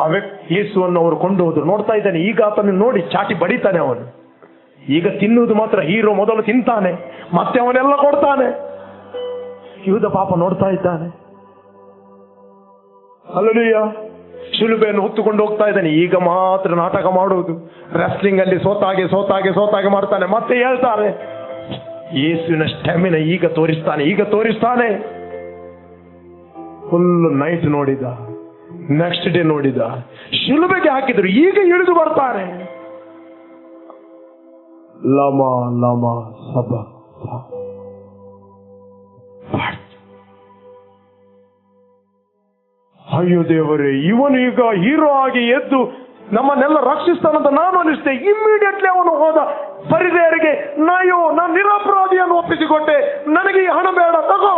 Speaker 1: ಆ ವ್ಯಕ್ತಿ ಯೇಸುವನ್ನು ಅವರು ಕೊಂಡು ಹೋದ್ರು. ನೋಡ್ತಾ ಇದ್ದಾನೆ, ಈಗ ಆತನ ನೋಡಿ ಚಾಟಿ ಬಡಿತಾನೆ ಅವನು. ಈಗ ತಿನ್ನುವುದು ಮಾತ್ರ ಹೀರೋ ಮೊದಲು ತಿಂತಾನೆ, ಮತ್ತೆ ಅವನೆಲ್ಲ ಕೊಡ್ತಾನೆ. ಯೂದ ಪಾಪ ನೋಡ್ತಾ ಇದ್ದಾನೆ. ಹಲ್ಲೆಲೂಯಾ. ಶಿಲುಬೆಯನ್ನು ಹೊತ್ತುಕೊಂಡು ಹೋಗ್ತಾ ಇದ್ದಾನೆ. ಈಗ ಮಾತ್ರ ನಾಟಕ ಮಾಡುವುದು, ರೆಸ್ಲಿಂಗ್ ಅಲ್ಲಿ ಸೋತಾಗೆ ಮಾಡ್ತಾನೆ. ಮತ್ತೆ ಹೇಳ್ತಾರೆ ಯೇಸುವಿನ ಸ್ಟೆಮಿನ ಈಗ ತೋರಿಸ್ತಾನೆ. ಫುಲ್ ನೈಟ್ ನೋಡಿದ, ನೆಕ್ಸ್ಟ್ ಡೇ ನೋಡಿದ, ಶಿಲುಬೆಗೆ ಹಾಕಿದ್ರು, ಈಗ ಇಳಿದು ಬರ್ತಾರೆ. ಲಮ ಸಬ ಅಯ್ಯೋ ದೇವರೇ, ಇವನು ಈಗ ಹೀರೋ ಆಗಿ ಎದ್ದು ನಮ್ಮನ್ನೆಲ್ಲ ರಕ್ಷಿಸ್ತಾನಂತ ನಾನು ಅನಿಸ್ತೆ. ಇಮ್ಮಿಡಿಯೇಟ್ಲಿ ಅವನು ಹೋದ ಫರಿಸೇಯರಿಗೆ, ನಾನು ನಿರಪರಾಧಿಯನ್ನು ಒಪ್ಪಿಸಿಕೊಟ್ಟೆ, ನನಗೆ ಈ ಹಣ ಬೇಡ, ತಗೋ.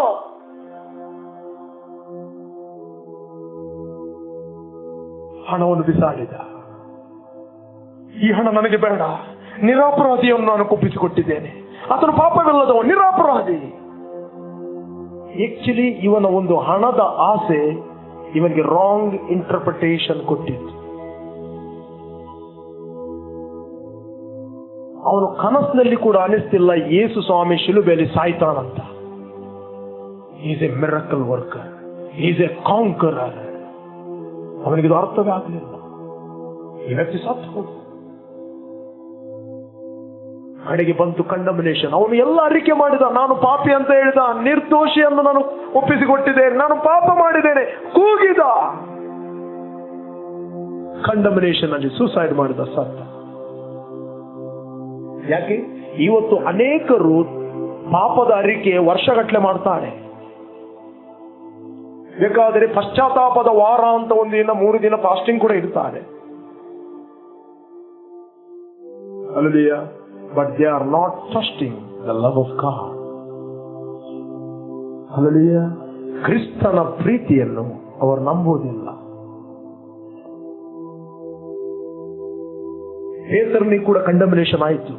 Speaker 1: ಹಣವನ್ನು ಬಿಸಾಡಿದ. ಈ ಹಣ ನನಗೆ ಬೇಡ, ನಿರಪರಾಧಿಯನ್ನು ನಾನು ಒಪ್ಪಿಸಿಕೊಟ್ಟಿದ್ದೇನೆ, ಆತನು ಪಾಪವಿಲ್ಲದವ, ನಿರಪರಾಧಿ. ಆಕ್ಚುಲಿ ಇವನ ಒಂದು ಹಣದ ಆಸೆ ಇವನಿಗೆ ರಾಂಗ್ ಇಂಟರ್ಪ್ರಿಟೇಷನ್ ಕೊಟ್ಟಿತ್ತು. ಅವನು ಕನಸಿನಲ್ಲಿ ಕೂಡ ಅನಿಸ್ತಿಲ್ಲ ಯೇಸು ಸ್ವಾಮಿ ಶಿಲುಬೆಯಲ್ಲಿ ಸಾಯ್ತಾನಂತ. Is a miracle worker, is a conqueror. ಅವನಿಗೆ ಅರ್ಥವೇ ಆಗಲಿಲ್ಲ. ಈ ವ್ಯಕ್ತಿ ಸತ್ತು. ಕಡೆಗೆ ಬಂತು ಕಂಡಮಿನೇಷನ್. ಅವನು ಎಲ್ಲ ಅರಿಕೆ ಮಾಡಿದ, ನಾನು ಪಾಪಿ ಅಂತ ಹೇಳಿದ, ನಿರ್ದೋಷಿಯನ್ನು ನಾನು ಒಪ್ಪಿಸಿಕೊಟ್ಟಿದ್ದೇನೆ, ನಾನು ಪಾಪ ಮಾಡಿದ್ದೇನೆ, ಕೂಗಿದ. ಕಂಡಮಿನೇಷನ್ ಅಲ್ಲಿ ಸೂಸೈಡ್ ಮಾಡಿದ, ಸತ್ತ. ಯಾಕೆ? ಇವತ್ತು ಅನೇಕರು ಪಾಪದ ಅರಿಕೆ ವರ್ಷಗಟ್ಟಲೆ ಮಾಡ್ತಾರೆ. ಬೇಕಾದರೆ ಪಶ್ಚಾತ್ತಾಪದ ವಾರ ಅಂತ 1 ದಿನ 3 ದಿನ ಫಾಸ್ಟಿಂಗ್ ಕೂಡ ಇರ್ತಾರೆ. Hallelujah. But they are not trusting the love of God. Hallelujah. ಕ್ರಿಸ್ತನ ಪ್ರೀತಿಯನ್ನು ಅವರು ನಂಬುವುದಿಲ್ಲ. ಪೇತ್ರನಿಗೆ ಕೂಡ ಕಂಡಮಿನೇಷನ್ ಆಯಿತು.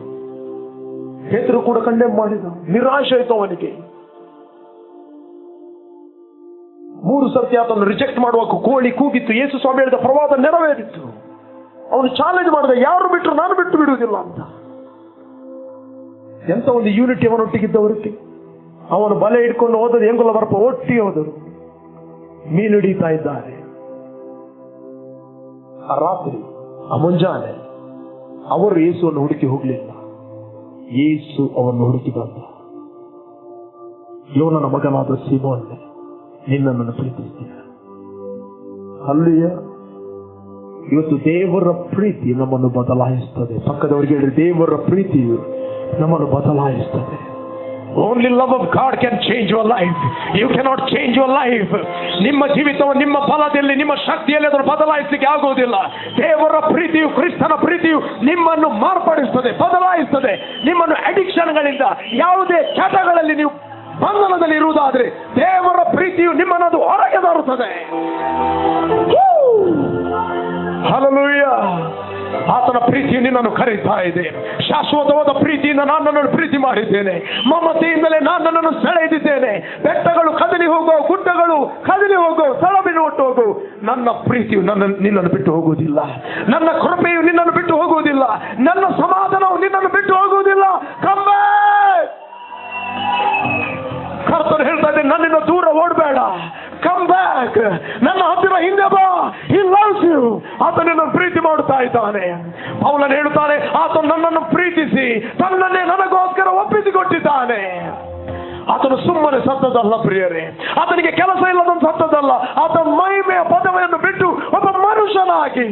Speaker 1: ಪೇತ್ರ ಕೂಡ ಕಂಡೆಮ್ ಮಾಡಿದ, ನಿರಾಶೆ ಆಯಿತು ಅವನಿಗೆ. 3 ಸರ್ತಿ ಆತನ್ನು ರಿಜೆಕ್ಟ್ ಮಾಡುವಾಗ ಕೋಳಿ ಕೂಗಿತ್ತು, ಯೇಸು ಸ್ವಾಮಿ ಹೇಳಿದ ಪ್ರವಾದ ನೆರವೇರಿತ್ತು. ಅವನು ಚಾಲೆಂಜ್ ಮಾಡಿದ, ಯಾರು ಬಿಟ್ಟರು ನಾನು ಬಿಟ್ಟು ಬಿಡುವುದಿಲ್ಲ ಅಂತ. ಎಂತ ಒಂದು ಯೂನಿಟಿ ಅವನೊಟ್ಟಿಗಿದ್ದವರಿಗೆ. ಅವನು ಬಲೆ ಇಟ್ಕೊಂಡು ಹೋದದ್ದು, ಎಂಗುಲ ಬರ್ಪ ಒಟ್ಟಿಗೆ ಹೋದರು, ಮೀನು ಹಿಡಿತಾ ಇದ್ದಾರೆ. ಆ ರಾತ್ರಿ, ಆ ಮುಂಜಾನೆ ಅವರು ಯೇಸುವನ್ನು ಹುಡುಕಿ ಹೋಗ್ಲಿಲ್ಲ, ಯೇಸು ಅವರನ್ನು ಹುಡುಕಿ ಬಂದ. ಯೋನನ ಮಗನಾದ ಸೀಮೋನೇ, ನಿನ್ನನ್ನು ಪ್ರೀತಿಸ್ತೀಯ. ಅಲ್ಲಿಯ ಇವತ್ತು ದೇವರ ಪ್ರೀತಿ ನಮ್ಮನ್ನು ಬದಲಾಯಿಸ್ತದೆ. ಪಕ್ಕದವರಿಗೆ ಹೇಳಿ, ದೇವರ ಪ್ರೀತಿಯು ನಮ್ಮನ್ನು ಬದಲಾಯಿಸ್ತದೆ. Only love of God can change your life. You cannot change your life. ನಿಮ್ಮ ಜೀವಿತವನ್ನು ನಿಮ್ಮ ಫಲದಲ್ಲಿ, ನಿಮ್ಮ ಶಕ್ತಿಯಲ್ಲಿ ಅದನ್ನು ಬದಲಾಯಿಸಲಿಕ್ಕೆ ಆಗುವುದಿಲ್ಲ. ದೇವರ ಪ್ರೀತಿಯು, ಕ್ರಿಸ್ತನ ಪ್ರೀತಿಯು ನಿಮ್ಮನ್ನು ಮಾರ್ಪಡಿಸುತ್ತದೆ, ಬದಲಾಯಿಸುತ್ತದೆ. ನಿಮ್ಮನ್ನು ಅಡಿಕ್ಷನ್ಗಳಿಂದ, ಯಾವುದೇ ಚಟಗಳಲ್ಲಿ ನೀವು ಬಂಧನದಲ್ಲಿ ಇರುವುದಾದ್ರೆ ದೇವರ ಪ್ರೀತಿಯು ನಿಮ್ಮನ್ನು ಅದು ಹೊರಗೆ ತರುತ್ತದೆ. ಹಲ್ಲೆಲೂಯಾ. ಆತನ ಪ್ರೀತಿಯು ನಿನ್ನನ್ನು ಕರೀತಾ ಇದೆ. ಶಾಶ್ವತವಾದ ಪ್ರೀತಿಯಿಂದ ನಾನು ನನ್ನನ್ನು ಪ್ರೀತಿ ಮಾಡಿದ್ದೇನೆ, ಮಮತೆಯಿಂದಲೇ ನಾನು ನನ್ನನ್ನು ಸೆಳೆದಿದ್ದೇನೆ. ಬೆಟ್ಟಗಳು ಕದಲಿ ಹೋಗೋ, ಗುಡ್ಡಗಳು ಕದಲಿ ಹೋಗೋ, ಸಳಬಿನ ಒಟ್ಟು ಹೋಗು, ನನ್ನ ಪ್ರೀತಿಯು ನಿನ್ನನ್ನು ಬಿಟ್ಟು ಹೋಗುವುದಿಲ್ಲ. ನನ್ನ ಕೃಪೆಯು ನಿನ್ನನ್ನು ಬಿಟ್ಟು ಹೋಗುವುದಿಲ್ಲ. ನನ್ನ ಸಮಾಧಾನವು ನಿನ್ನನ್ನು ಬಿಟ್ಟು ಹೋಗುವುದಿಲ್ಲ. Come back. ಕರ್ತನು ಹೇಳ್ತಾ ಇದ್ದೇನೆ, ನನ್ನಿಂದ ದೂರ ಓಡಬೇಡ, ಕಮ್ ಬ್ಯಾಕ್, ನನ್ನ ಹತ್ತಿರ ಹಿಂದೆ ಬಾ. He loves you. ಆತ ನಿನ್ನನ್ನು ಪ್ರೀತಿ ಮಾಡುತ್ತಾ ಇದ್ದಾನೆ. ಪೌಲನು ಹೇಳುತ್ತಾನೆ, ಆತ ನನ್ನನ್ನು ಪ್ರೀತಿಸಿ ತನ್ನನ್ನೇ ನನಗೋಸ್ಕರ ಒಪ್ಪಿಸಿಕೊಟ್ಟಿದ್ದಾನೆ. ಆತನು ಸುಮ್ಮನೆ ಸತ್ತದಲ್ಲ ಪ್ರಿಯರೇ, ಆತನಿಗೆ ಕೆಲಸ ಇಲ್ಲದಂತ ಸತ್ತದಲ್ಲ. ಆತ ಮಹಿಮೆಯ ಪದವಿಯನ್ನು ಬಿಟ್ಟು ಒಬ್ಬ ಮನುಷ್ಯನಾಗಿ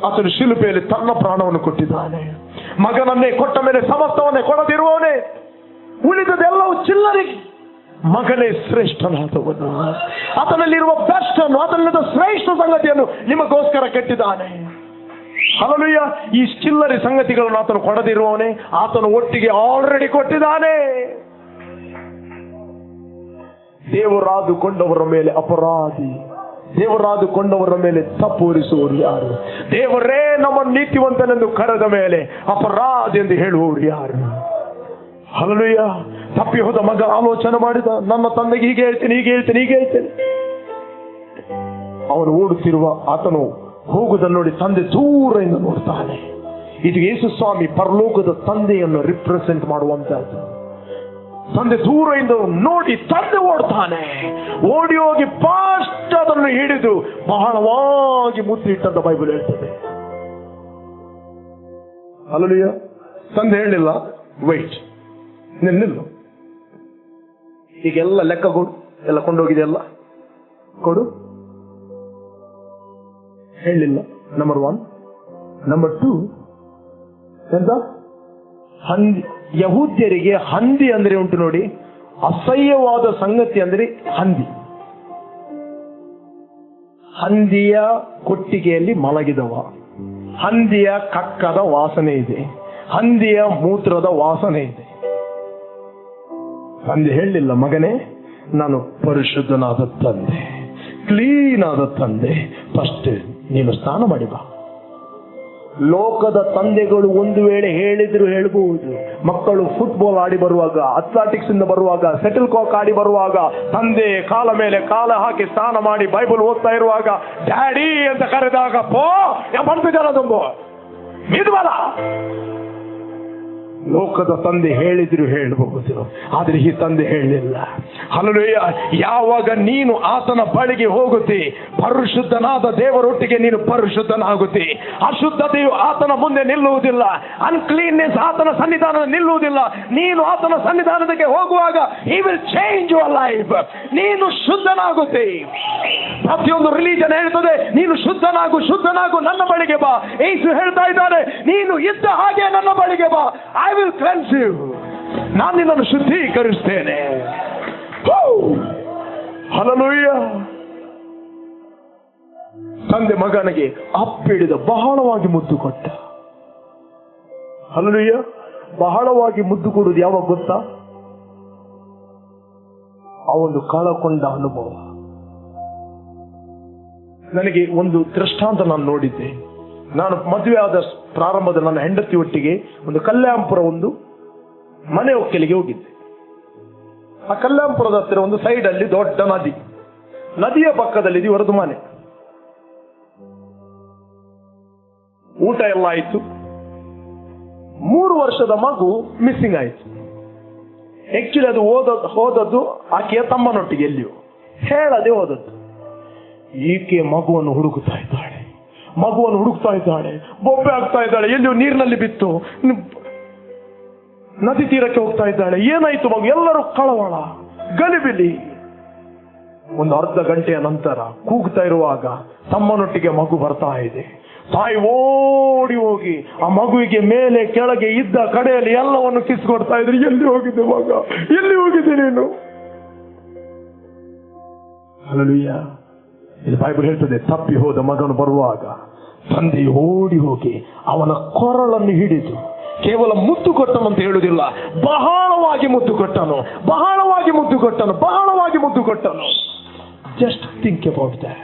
Speaker 1: ಆತನು ಶಿಲುಬೆಯಲ್ಲಿ ತನ್ನ ಪ್ರಾಣವನ್ನು ಕೊಟ್ಟಿದ್ದಾನೆ. ಮಗನನ್ನೇ ಕೊಟ್ಟ ಮೇಲೆ ಸಮಸ್ತವನ್ನೇ ಕೊಡದಿರುವವನೇ, ಉಳಿದದೆಲ್ಲವೂ ಚಿಲ್ಲರಿಗೆ. ಮಗನೇ ಶ್ರೇಷ್ಠನಾದವನು, ಆತನಲ್ಲಿರುವ ಬೆಸ್ಟ್ ಅನ್ನು, ಆತನಲ್ಲಿರುವ ಶ್ರೇಷ್ಠ ಸಂಗತಿಯನ್ನು ನಿಮಗೋಸ್ಕರ ಕೆಟ್ಟಿದ್ದಾನೆ. ಹಲ್ಲೆಲೂಯಾ. ಈ ಚಿಲ್ಲರೆ ಸಂಗತಿಗಳನ್ನು ಆತನು ಕೊಡದಿರುವವನೇ, ಆತನು ಒಟ್ಟಿಗೆ ಆಲ್ರೆಡಿ ಕೊಟ್ಟಿದ್ದಾನೆ. ದೇವರಾದುಕೊಂಡವರ ಮೇಲೆ ಅಪರಾಧಿ, ದೇವರಾದುಕೊಂಡವರ ಮೇಲೆ ತಪ್ಪುರಿಸುವವರು ಯಾರು? ದೇವರೇ ನಮ್ಮ ನೀತಿವಂತನೆಂದು ಕರೆದ ಮೇಲೆ ಅಪರಾಧಿ ಎಂದು ಹೇಳುವವರು ಯಾರು? ಹಲ್ಲೆಲೂಯಾ. ತಪ್ಪಿ ಹೋದ ಮಗ ಆಲೋಚನೆ ಮಾಡಿದ, ನನ್ನ ತಂದೆಗೆ ಹೀಗೆ ಹೇಳ್ತೇನೆ. ಅವನು ಓಡುತ್ತಿರುವ, ಆತನು ಹೋಗುವುದನ್ನು ನೋಡಿ ತಂದೆ ದೂರದಿಂದ ನೋಡ್ತಾನೆ. ಇದು ಯೇಸು ಸ್ವಾಮಿ ಪರಲೋಕದ ತಂದೆಯನ್ನು ರಿಪ್ರೆಸೆಂಟ್ ಮಾಡುವಂತಹದ್ದು. ತಂದೆ ದೂರದಿಂದ ನೋಡಿ ತಂದೆ ಓಡ್ತಾನೆ. ಓಡಿ ಹೋಗಿ ಫಾಸ್ಟ್ ಅದನ್ನು ಹಿಡಿದು ಬಹಳವಾಗಿ ಮುದ್ದಿಟ್ಟಂತ ಬೈಬಲ್ ಹೇಳ್ತದೆ. ಹಲ್ಲೆಲೂಯಾ. ತಂದೆ ಹೇಳಿಲ್ಲ ವೈಟ್ ನಿಲ್ಲು, ಈಗೆಲ್ಲ ಲೆಕ್ಕ ಕೊಡು, ಎಲ್ಲ ಕೊಂಡೋಗಿದೆಯಲ್ಲ ಕೊಡು, ಹೇಳಿಲ್ಲ. ನಂಬರ್ 1. ನಂಬರ್ 2 ಎಂತ ಹಂದಿ. ಯಹೂದ್ಯರಿಗೆ ಹಂದಿ ಅಂದ್ರೆ ಉಂಟು ನೋಡಿ, ಅಸಹ್ಯವಾದ ಸಂಗತಿ ಅಂದ್ರೆ ಹಂದಿ. ಹಂದಿಯ ಕೊಟ್ಟಿಗೆಯಲ್ಲಿ ಮಲಗಿದವ, ಹಂದಿಯ ಕಕ್ಕದ ವಾಸನೆ ಇದೆ, ಹಂದಿಯ ಮೂತ್ರದ ವಾಸನೆ ಇದೆ. ತಂದೆ ಹೇಳಲಿಲ್ಲ, ಮಗನೇ ನಾನು ಪರಿಶುದ್ಧನಾದ ತಂದೆ, ಕ್ಲೀನ್ ಆದ ತಂದೆ, ಫಸ್ಟ್ ನೀನು ಸ್ನಾನ ಮಾಡಿ ಬಾ. ಲೋಕದ ತಂದೆಗಳು ಒಂದು ವೇಳೆ ಹೇಳಿದ್ರು ಹೇಳ್ಬಹುದು, ಮಕ್ಕಳು ಫುಟ್ಬಾಲ್ ಆಡಿ ಬರುವಾಗ, ಅಥ್ಲೆಟಿಕ್ಸ್ ಇಂದ ಬರುವಾಗ, ಸೆಟಲ್ ಕಾಕ್ ಆಡಿ ಬರುವಾಗ ತಂದೆ ಕಾಲ ಮೇಲೆ ಕಾಲ ಹಾಕಿ ಸ್ನಾನ ಮಾಡಿ ಬೈಬಲ್ ಓದ್ತಾ ಇರುವಾಗ ಡ್ಯಾಡಿ ಅಂತ ಕರೆದಾಗ ಪೋ ಬಂದಿದ್ದಾರ ತುಂಬು ಮಿದುವಲ್ಲ. ಲೋಕದ ತಂದೆ ಹೇಳಿದ್ರು ಹೇಳಬಹುದು, ಆದ್ರೆ ಈ ತಂದೆ ಹೇಳಲಿಲ್ಲ. ಹಲ್ಲೆಲೂಯಾ. ಯಾವಾಗ ನೀನು ಆತನ ಬಳಿಗೆ ಹೋಗುತ್ತೆ, ಪರಿಶುದ್ಧನಾದ ದೇವರೊಟ್ಟಿಗೆ ನೀನು ಪರಿಶುದ್ಧನಾಗುತ್ತೆ. ಅಶುದ್ಧತೆಯು ಆತನ ಮುಂದೆ ನಿಲ್ಲುವುದಿಲ್ಲ, ಅನ್ಕ್ಲೀನ್ನೆಸ್ ಆತನ ಸನ್ನಿಧಾನ ನಿಲ್ಲುವುದಿಲ್ಲ. ನೀನು ಆತನ ಸನ್ನಿಧಾನಕ್ಕೆ ಹೋಗುವಾಗ he will change your life. ನೀನು ಶುದ್ಧನಾಗುತ್ತೆ. ಪ್ರತಿಯೊಂದು ರಿಲಿಜನ್ ಹೇಳ್ತದೆ ನೀನು ಶುದ್ಧನಾಗು, ಶುದ್ಧನಾಗು, ನನ್ನ ಬಳಿಗೆ ಬಾ. ಯೇಸು ಹೇಳ್ತಾ ಇದ್ದಾನೆ, ನೀನು ಇದ್ದ ಹಾಗೆ ನನ್ನ ಬಳಿಗೆ ಬಾ, ಐ ವಿಲ್ ಕ್ಲೆನ್ಸ್ ಯು. ನಾನು ನಿನ್ನನ್ನು ಶುದ್ಧೀಕರಿಸ್ತೇನೆ. ಹಲ್ಲೆಲೂಯಾ. ತಂದೆ ಮಗನಿಗೆ ಅಪ್ಪಿಡಿದ ಬಹಳವಾಗಿ ಮುದ್ದು ಕೊಟ್ಟ. ಹಲ್ಲೆಲೂಯಾ. ಬಹಳವಾಗಿ ಮುದ್ದು ಕೊಡುವುದು ಯಾವಾಗ ಗೊತ್ತಾ? ಆ ಒಂದು ಕಳಕೊಂಡ ಅನುಭವ. ನನಗೆ ಒಂದು ದೃಷ್ಟಾಂತ ನಾನು ನೋಡಿದ್ದೆ. ನಾನು ಮದುವೆ ಆದ ಪ್ರಾರಂಭದ ನನ್ನ ಹೆಂಡತಿ ಒಟ್ಟಿಗೆ ಒಂದು ಕಲ್ಯಾಣಪುರ ಒಂದು ಮನೆ ಒಕ್ಕಲಿಗೆ ಹೋಗಿದ್ದೆ. ಆ ಕಲ್ಯಾಣಪುರದ ಹತ್ತಿರ ಒಂದು ಸೈಡ್ ಅಲ್ಲಿ ದೊಡ್ಡ ನದಿ, ನದಿಯ ಪಕ್ಕದಲ್ಲಿ ಇವರದು ಮನೆ. ಊಟ ಎಲ್ಲ ಆಯ್ತು. 3 ವರ್ಷದ ಮಗು ಮಿಸ್ಸಿಂಗ್ ಆಯ್ತು. ಆಕ್ಚುಲಿ ಅದು ಹೋದದ್ದು ಆಕೆಯ ತಮ್ಮನೊಟ್ಟಿಗೆ, ಎಲ್ಲಿಯೋ ಹೇಳದೆ ಹೋದದ್ದು. ಈಕೆ ಮಗುವನ್ನು ಹುಡುಕುತ್ತಾ ಇದ್ದಾಳೆ, ಮಗುವನ್ನು ಹುಡುಕ್ತಾ ಇದ್ದಾಳೆ, ಬೊಬ್ಬೆ ಆಗ್ತಾ ಇದ್ದಾಳೆ, ಎಲ್ಲಿಯೋ ನೀರಿನಲ್ಲಿ ಬಿತ್ತು, ನದಿ ತೀರಕ್ಕೆ ಹೋಗ್ತಾ ಇದ್ದಾಳೆ. ಏನಾಯ್ತು ಮಗು? ಎಲ್ಲರೂ ಕಳವಳ, ಗಲಿಬಿಲಿ. ಒಂದು ಅರ್ಧ ಗಂಟೆಯ ನಂತರ ಕೂಗ್ತಾ ಇರುವಾಗ ತಮ್ಮನೊಟ್ಟಿಗೆ ಮಗು ಬರ್ತಾ ಇದೆ. ತಾಯಿ ಓಡಿ ಹೋಗಿ ಆ ಮಗುವಿಗೆ ಮೇಲೆ ಕೆಳಗೆ ಇದ್ದ ಕಡೆಯಲ್ಲಿ ಎಲ್ಲವನ್ನು ಕಿಸ್ಕೊಡ್ತಾ ಇದ್ರು. ಎಲ್ಲಿ ಹೋಗಿದ್ದೆ ಮಗ, ಎಲ್ಲಿ ಹೋಗಿದ್ದೆ ನೀನು? ಹಲ್ಲೆಲೂಯಾ. ಇಲ್ಲಿ ಬೈಬಲ್ ಹೇಳ್ತದೆ, ತಪ್ಪಿ ಹೋದ ಮಗನು ಬರುವಾಗ ತಂದೆ ಓಡಿ ಹೋಗಿ ಅವನ ಕೊರಳನ್ನು ಹಿಡಿದು ಕೇವಲ ಮುದ್ದು ಕೊಟ್ಟನು ಅಂತ ಹೇಳುವುದಿಲ್ಲ, ಬಹಳವಾಗಿ ಮುದ್ದು ಕೊಟ್ಟನು, ಬಹಳವಾಗಿ ಮುದ್ದು ಕೊಟ್ಟನು, ಬಹಳವಾಗಿ ಮುದ್ದು ಕೊಟ್ಟನು. Just think about that.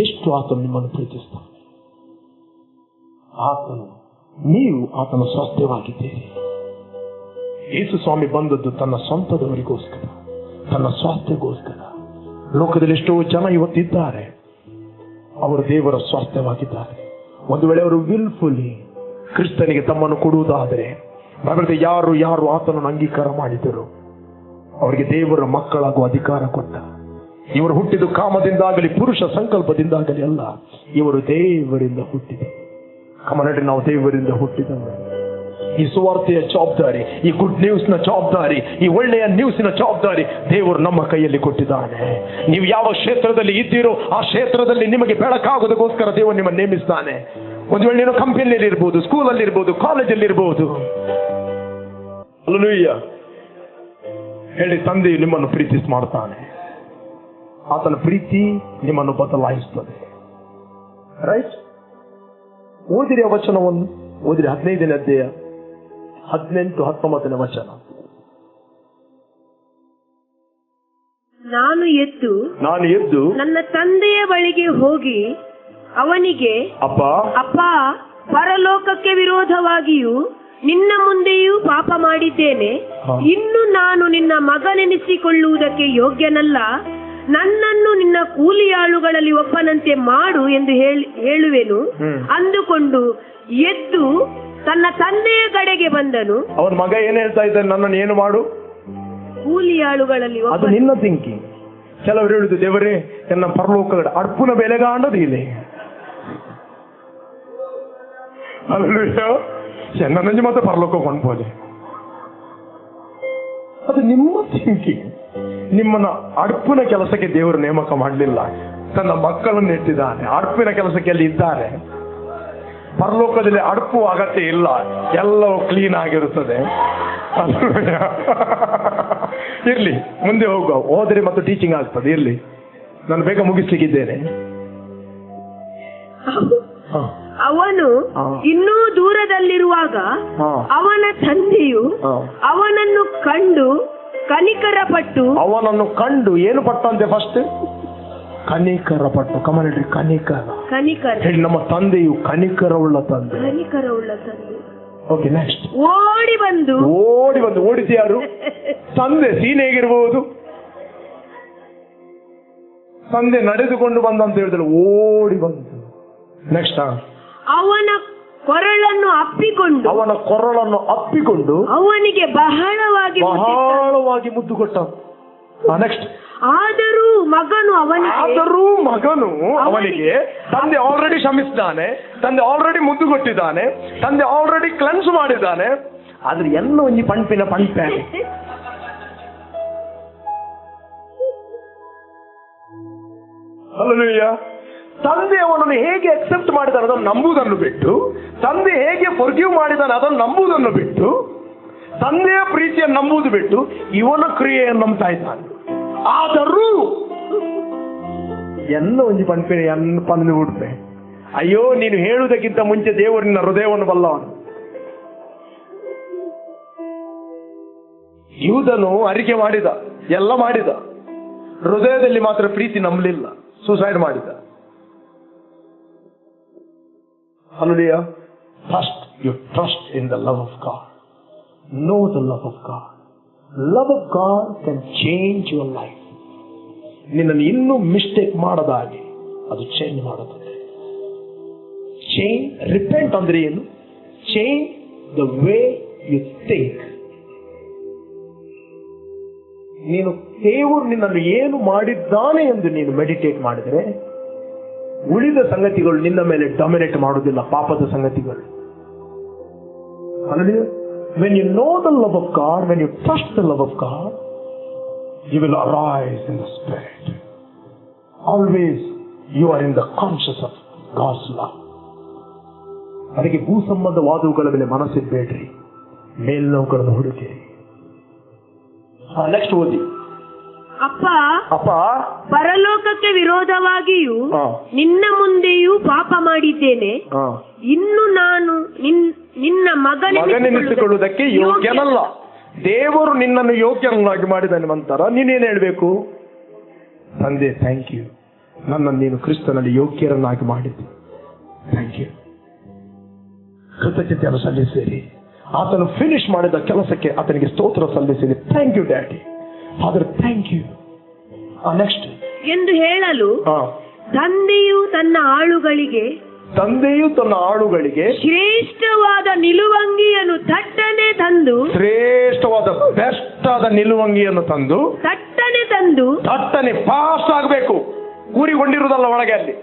Speaker 1: ಎಷ್ಟು ಆತನು ನಿಮ್ಮನ್ನು ಪ್ರೀತಿಸ್ತಾನೆ. ಆತನು, ನೀವು ಆತನ ಸ್ವಾಸ್ಥ್ಯವಾಗಿದ್ದೀರಿ. ಯೇಸು ಸ್ವಾಮಿ ಬಂದದ್ದು ತನ್ನ ಸ್ವಂತದವರಿಗೋಸ್ಕರ, ತನ್ನ ಸ್ವಾಸ್ಥ್ಯಕ್ಕೋಸ್ಕರ. ಲೋಕದಲ್ಲಿ ಎಷ್ಟೋ ಜನ ಇವತ್ತಿದ್ದಾರೆ, ಅವರು ದೇವರ ಸ್ವಾಸ್ಥ್ಯವಾಗಿದ್ದಾರೆ. ಒಂದು ವೇಳೆ ಅವರು ವಿಲ್ಫುಲಿ ಕ್ರಿಸ್ತನಿಗೆ ತಮ್ಮನ್ನು ಕೊಡುವುದಾದರೆ, ಯಾರು ಯಾರು ಆತನನ್ನು ಅಂಗೀಕಾರ ಮಾಡಿದರು ಅವರಿಗೆ ದೇವರ ಮಕ್ಕಳಾಗುವ ಅಧಿಕಾರ ಕೊಟ್ಟ. ಇವರು ಹುಟ್ಟಿದ್ದು ಕಾಮದಿಂದಾಗಲಿ ಪುರುಷ ಸಂಕಲ್ಪದಿಂದಾಗಲಿ ಅಲ್ಲ, ಇವರು ದೇವರಿಂದ ಹುಟ್ಟಿದರು. ಕಮನಡಿ, ನಾವು ದೇವರಿಂದ ಹುಟ್ಟಿದವರು. ಈ ಸುವಾರ್ತೆಯ ಜವಾಬ್ದಾರಿ, ಈ ಗುಡ್ ನ್ಯೂಸ್ ನ ಜವಾಬ್ದಾರಿ, ಈ ಒಳ್ಳೆಯ ನ್ಯೂಸಿನ ಜವಾಬ್ದಾರಿ ದೇವರು ನಮ್ಮ ಕೈಯಲ್ಲಿ ಕೊಟ್ಟಿದ್ದಾನೆ. ನೀವು ಯಾವ ಕ್ಷೇತ್ರದಲ್ಲಿ ಇದ್ದೀರೋ ಆ ಕ್ಷೇತ್ರದಲ್ಲಿ ನಿಮಗೆ ಬೆಳಕಾಗೋದಕ್ಕೋಸ್ಕರ ದೇವರು ನಿಮ್ಮನ್ನು ನೇಮಿಸ್ತಾನೆ. ಒಂದು ವೇಳೆ ನೀನು ಕಂಪನಿಯಲ್ಲಿ ಇರ್ಬೋದು, ಸ್ಕೂಲಲ್ಲಿ ಇರ್ಬೋದು, ಕಾಲೇಜಲ್ಲಿ ಇರ್ಬೋದು. ಹಲ್ಲೆಲೂಯಾ. ಹೇಳಿ, ತಂದೆಯು ನಿಮ್ಮನ್ನು ಪ್ರೀತಿಸಿ ಮಾಡ್ತಾನೆ. ಆತನ ಪ್ರೀತಿ ನಿಮ್ಮನ್ನು ಬದಲಾಯಿಸ್ತದೆ. ರೈಟ್? ಓದಿರಿ ಆ ವಚನವನ್ನು, ಓದಿರಿ 15ನೇ ಅಧ್ಯಾಯ 18-19ನೇ ವಚನ.
Speaker 2: ನಾನು ಎದ್ದು ನನ್ನ ತಂದೆಯ ಬಳಿಗೆ ಹೋಗಿ ಅವನಿಗೆ, ಅಪ್ಪ, ಪರಲೋಕಕ್ಕೆ ವಿರೋಧವಾಗಿಯೂ ನಿನ್ನ ಮುಂದೆಯೂ ಪಾಪ ಮಾಡಿದ್ದೇನೆ. ಇನ್ನು ನಾನು ನಿನ್ನ ಮಗನೆನಿಸಿಕೊಳ್ಳುವುದಕ್ಕೆ ಯೋಗ್ಯನಲ್ಲ. ನನ್ನನ್ನು ನಿನ್ನ ಕೂಲಿಯಾಳುಗಳಲ್ಲಿ ಒಬ್ಬನಂತೆ ಮಾಡು ಎಂದು ಹೇಳುವೆನು ಅಂದುಕೊಂಡು ಎದ್ದು ತನ್ನ ತಂದೆಯ ಕಡೆಗೆ ಬಂದನು.
Speaker 1: ಅವನ ಮಗ ಏನ್ ಹೇಳ್ತಾ ಇದ್ದಾನೆ, ನನ್ನನ್ನು ಏನು ಮಾಡು,
Speaker 2: ಕೂಲಿಯಾಳುಗಳಲ್ಲಿ
Speaker 1: ಅದು ನಿನ್ನ ಥಿಂಕಿಂಗ್. ಕೆಲವರು ಹೇಳುದು, ದೇವರೇ ನನ್ನ ಪರಲೋಕ ಅಡ್ಪುನ ಬೆಲೆಗಾಂಡದು ಇಲ್ಲಿ ನನ್ನ ಮತ್ತೆ ಪರಲೋಕ ಕೊಂಡ್ಬೋದೆ. ಅದು ನಿಮ್ಮ ಥಿಂಕಿಂಗ್. ನಿಮ್ಮನ್ನ ಅಡ್ಪುನ ಕೆಲಸಕ್ಕೆ ದೇವರು ನೇಮಕ ಮಾಡಲಿಲ್ಲ, ತನ್ನ ಮಕ್ಕಳನ್ನು ಇಟ್ಟಿದ್ದಾನೆ. ಅಡ್ಪಿನ ಕೆಲಸಕ್ಕೆ ಅಲ್ಲಿ ಇದ್ದಾರೆ. ಪರಲೋಕದಲ್ಲಿ ಅಡುಪು ಅಗತ್ಯ ಇಲ್ಲ, ಎಲ್ಲವೂ ಕ್ಲೀನ್ ಆಗಿರುತ್ತದೆ. ಇರ್ಲಿ, ಮುಂದೆ ಹೋಗುವ, ಹೋದರೆ ಮತ್ತು ಟೀಚಿಂಗ್ ಆಗ್ತದೆ. ಇರ್ಲಿ, ನಾನು ಬೇಗ ಮುಗಿಸ್ಲಿಕ್ಕಿದ್ದೇನೆ.
Speaker 2: ಅವನು ಇನ್ನೂ ದೂರದಲ್ಲಿರುವಾಗ ಅವನ ತಂದೆಯು ಅವನನ್ನು ಕಂಡು ಕನಿಕರಪಟ್ಟು,
Speaker 1: ಅವನನ್ನು ಕಂಡು ಏನು ಪಟ್ಟಂತೆ? ಫಸ್ಟ್ ಕನಿಕರಪಟ್ಟು. ಕಮನಡ್ರಿ, ಕನಿಕರ ಹೇಳಿ. ನಮ್ಮ ತಂದೆಯು ಕನಿಕರವುಳ್ಳ ತಂದೆ. Okay, next.
Speaker 2: ಓಡಿ ಬಂದು
Speaker 1: ಓಡಿದ್ದು ಯಾರು? ತಂದೆ. ಸೀನ್ ಹೇಗಿರ್ಬೋದು? ತಂದೆ ನಡೆದುಕೊಂಡು ಬಂದ ಅಂತ ಹೇಳಿದ್ರೆ ಓಡಿ ಬಂದು. ನೆಕ್ಸ್ಟ್,
Speaker 2: ಅವನ ಕೊರಳನ್ನು ಅಪ್ಪಿಕೊಂಡು ಅವನಿಗೆ ಬಹಳವಾಗಿ
Speaker 1: ಮುದ್ದು ಕೊಟ್ಟ. ನೆಕ್ಸ್ಟ್,
Speaker 2: ಆದರೂ ಮಗನು
Speaker 1: ಅವನಿಗೆ ತಂದೆ ಆಲ್ರೆಡಿ ಕ್ಷಮಿಸಿದ್ದಾನೆ, ತಂದೆ ಆಲ್ರೆಡಿ ಮುದ್ದು ಕೊಟ್ಟಿದ್ದಾನೆ, ತಂದೆ ಆಲ್ರೆಡಿ ಕ್ಲೆನ್ಸ್ ಮಾಡಿದ್ದಾನೆ. ಆದ್ರೆ ಎಲ್ಲ ಒಂಜಿ ಪಂಪೆ ಹಲ್ಲೆಲೂಯಾ. ತಂದೆ ಅವನನ್ನು ಹೇಗೆ ಅಕ್ಸೆಪ್ಟ್ ಮಾಡಿದಾನೆ ಅದನ್ನು ನಂಬುವುದನ್ನು ಬಿಟ್ಟು, ತಂದೆ ಹೇಗೆ ಫರ್ಗಿವ್ ಮಾಡಿದಾನೆ ಅದನ್ನು ನಂಬುವುದನ್ನು ಬಿಟ್ಟು, ತಂದೆಯ ಪ್ರೀತಿಯನ್ನು ನಂಬುವುದು ಬಿಟ್ಟು ಇವನ ಕ್ರಿಯೆಯನ್ನು ನಂಬ್ತಾ ಇದ್ದಾನೆ. ಆದರೂ ಎಲ್ಲ ಒಂಜಿ ಪಂಪೆ ಪಂದು ಬಿಡ್ತೆ. ಅಯ್ಯೋ, ನೀನು ಹೇಳುವುದಕ್ಕಿಂತ ಮುಂಚೆ ದೇವರು ನಿನ್ನ ಹೃದಯವನ್ನು ಬಲ್ಲವನು. ಯೂದನು ಅರಿಕೆ ಮಾಡಿದ, ಎಲ್ಲ ಮಾಡಿದ, ಹೃದಯದಲ್ಲಿ ಮಾತ್ರ ಪ್ರೀತಿ ನಂಬಲಿಲ್ಲ, ಸೂಸೈಡ್ ಮಾಡಿದ. Hallelujah. First, you trust in the love of God. Know the love of God. Love of God can change your life. ನಿನ್ನನ್ನು ಇನ್ನೂ ಮಿಸ್ಟೇಕ್ ಮಾಡದಾಗಿ ಅದು ಚೇಂಜ್ ಮಾಡುತ್ತದೆ. ಚೇಂಜ್, ರಿಪೆಂಟ್ ಅಂದ್ರೆ ಏನು? Change the way you think. ನೀನು ದೇವರು ನಿನ್ನನ್ನು ಏನು ಮಾಡಿದ್ದಾನೆ ಎಂದು ನೀನು ಮೆಡಿಟೇಟ್ ಮಾಡಿದರೆ ಉಳಿದ ಸಂಗತಿಗಳು ನಿನ್ನ ಮೇಲೆ ಡಾಮಿನೇಟ್ ಮಾಡುವುದಿಲ್ಲ, ಪಾಪದ ಸಂಗತಿಗಳು. When you know the love of God, when you trust the love of God, you will arise in the Spirit. Always you are in the conscious of God's love. ಅದಕ್ಕೆ ಭೂ ಸಂಬಂಧವಾದವುಗಳ ಮೇಲೆ ಮನಸ್ಸಿಡಬೇಡ್ರಿ, ಮೇಲ್ನವುಗಳನ್ನು ಹುಡುಕಿರಿ. ನೆಕ್ಸ್ಟ್ ಓದಿ.
Speaker 2: ಅಪ್ಪ, ಪರಲೋಕಕ್ಕೆ ವಿರೋಧವಾಗಿಯೂ ನಿನ್ನ ಮುಂದೆಯೂ ಪಾಪ ಮಾಡಿದ್ದೇನೆ. ಇನ್ನು ನಾನು ನಿನ್ನ
Speaker 1: ಮಗನೆನಿಸಿಕೊಳ್ಳುವುದಕ್ಕೆ ಯೋಗ್ಯನಲ್ಲ. ದೇವರು ನಿನ್ನನ್ನು ಯೋಗ್ಯನಾಗಿ ಮಾಡಿದ್ದಾನೆ ಅಂತಾರ. ನೀನೇನು ಹೇಳ್ಬೇಕು? ತಂದೆ, ಥ್ಯಾಂಕ್ ಯು, ನನ್ನನ್ನು ನೀನು ಕ್ರಿಸ್ತನಲ್ಲಿ ಯೋಗ್ಯರನ್ನಾಗಿ ಮಾಡಿದ್ದೆ, ಥ್ಯಾಂಕ್ ಯು. ಕೃತಜ್ಞತೆಯನ್ನು ಸಲ್ಲಿಸಿರಿ. ಆತನು ಫಿನಿಶ್ ಮಾಡಿದ ಕೆಲಸಕ್ಕೆ ಆತನಿಗೆ ಸ್ತೋತ್ರ ಸಲ್ಲಿಸಿರಿ. Thank you daddy, father, thank you. Next
Speaker 2: ಎಂದು ಹೇಳಲು ತಂದೆಯು ತನ್ನ ಆಳುಗಳಿಗೆ ಶ್ರೇಷ್ಠವಾದ ನಿಲುವಂಗಿಯನ್ನು ತಟ್ಟನೆ ತಂದು,
Speaker 1: ಶ್ರೇಷ್ಠವಾದ ಬೆಸ್ಟ್ ಆದ ನಿಲುವಂಗಿಯನ್ನು ತಂದು ತಟ್ಟನೆ ಫಾಸ್ಟ್ ಆಗಬೇಕು, ಕೂರಿಕೊಂಡಿರುವುದಲ್ಲ ಒಳಗೆ. ಅಲ್ಲಿ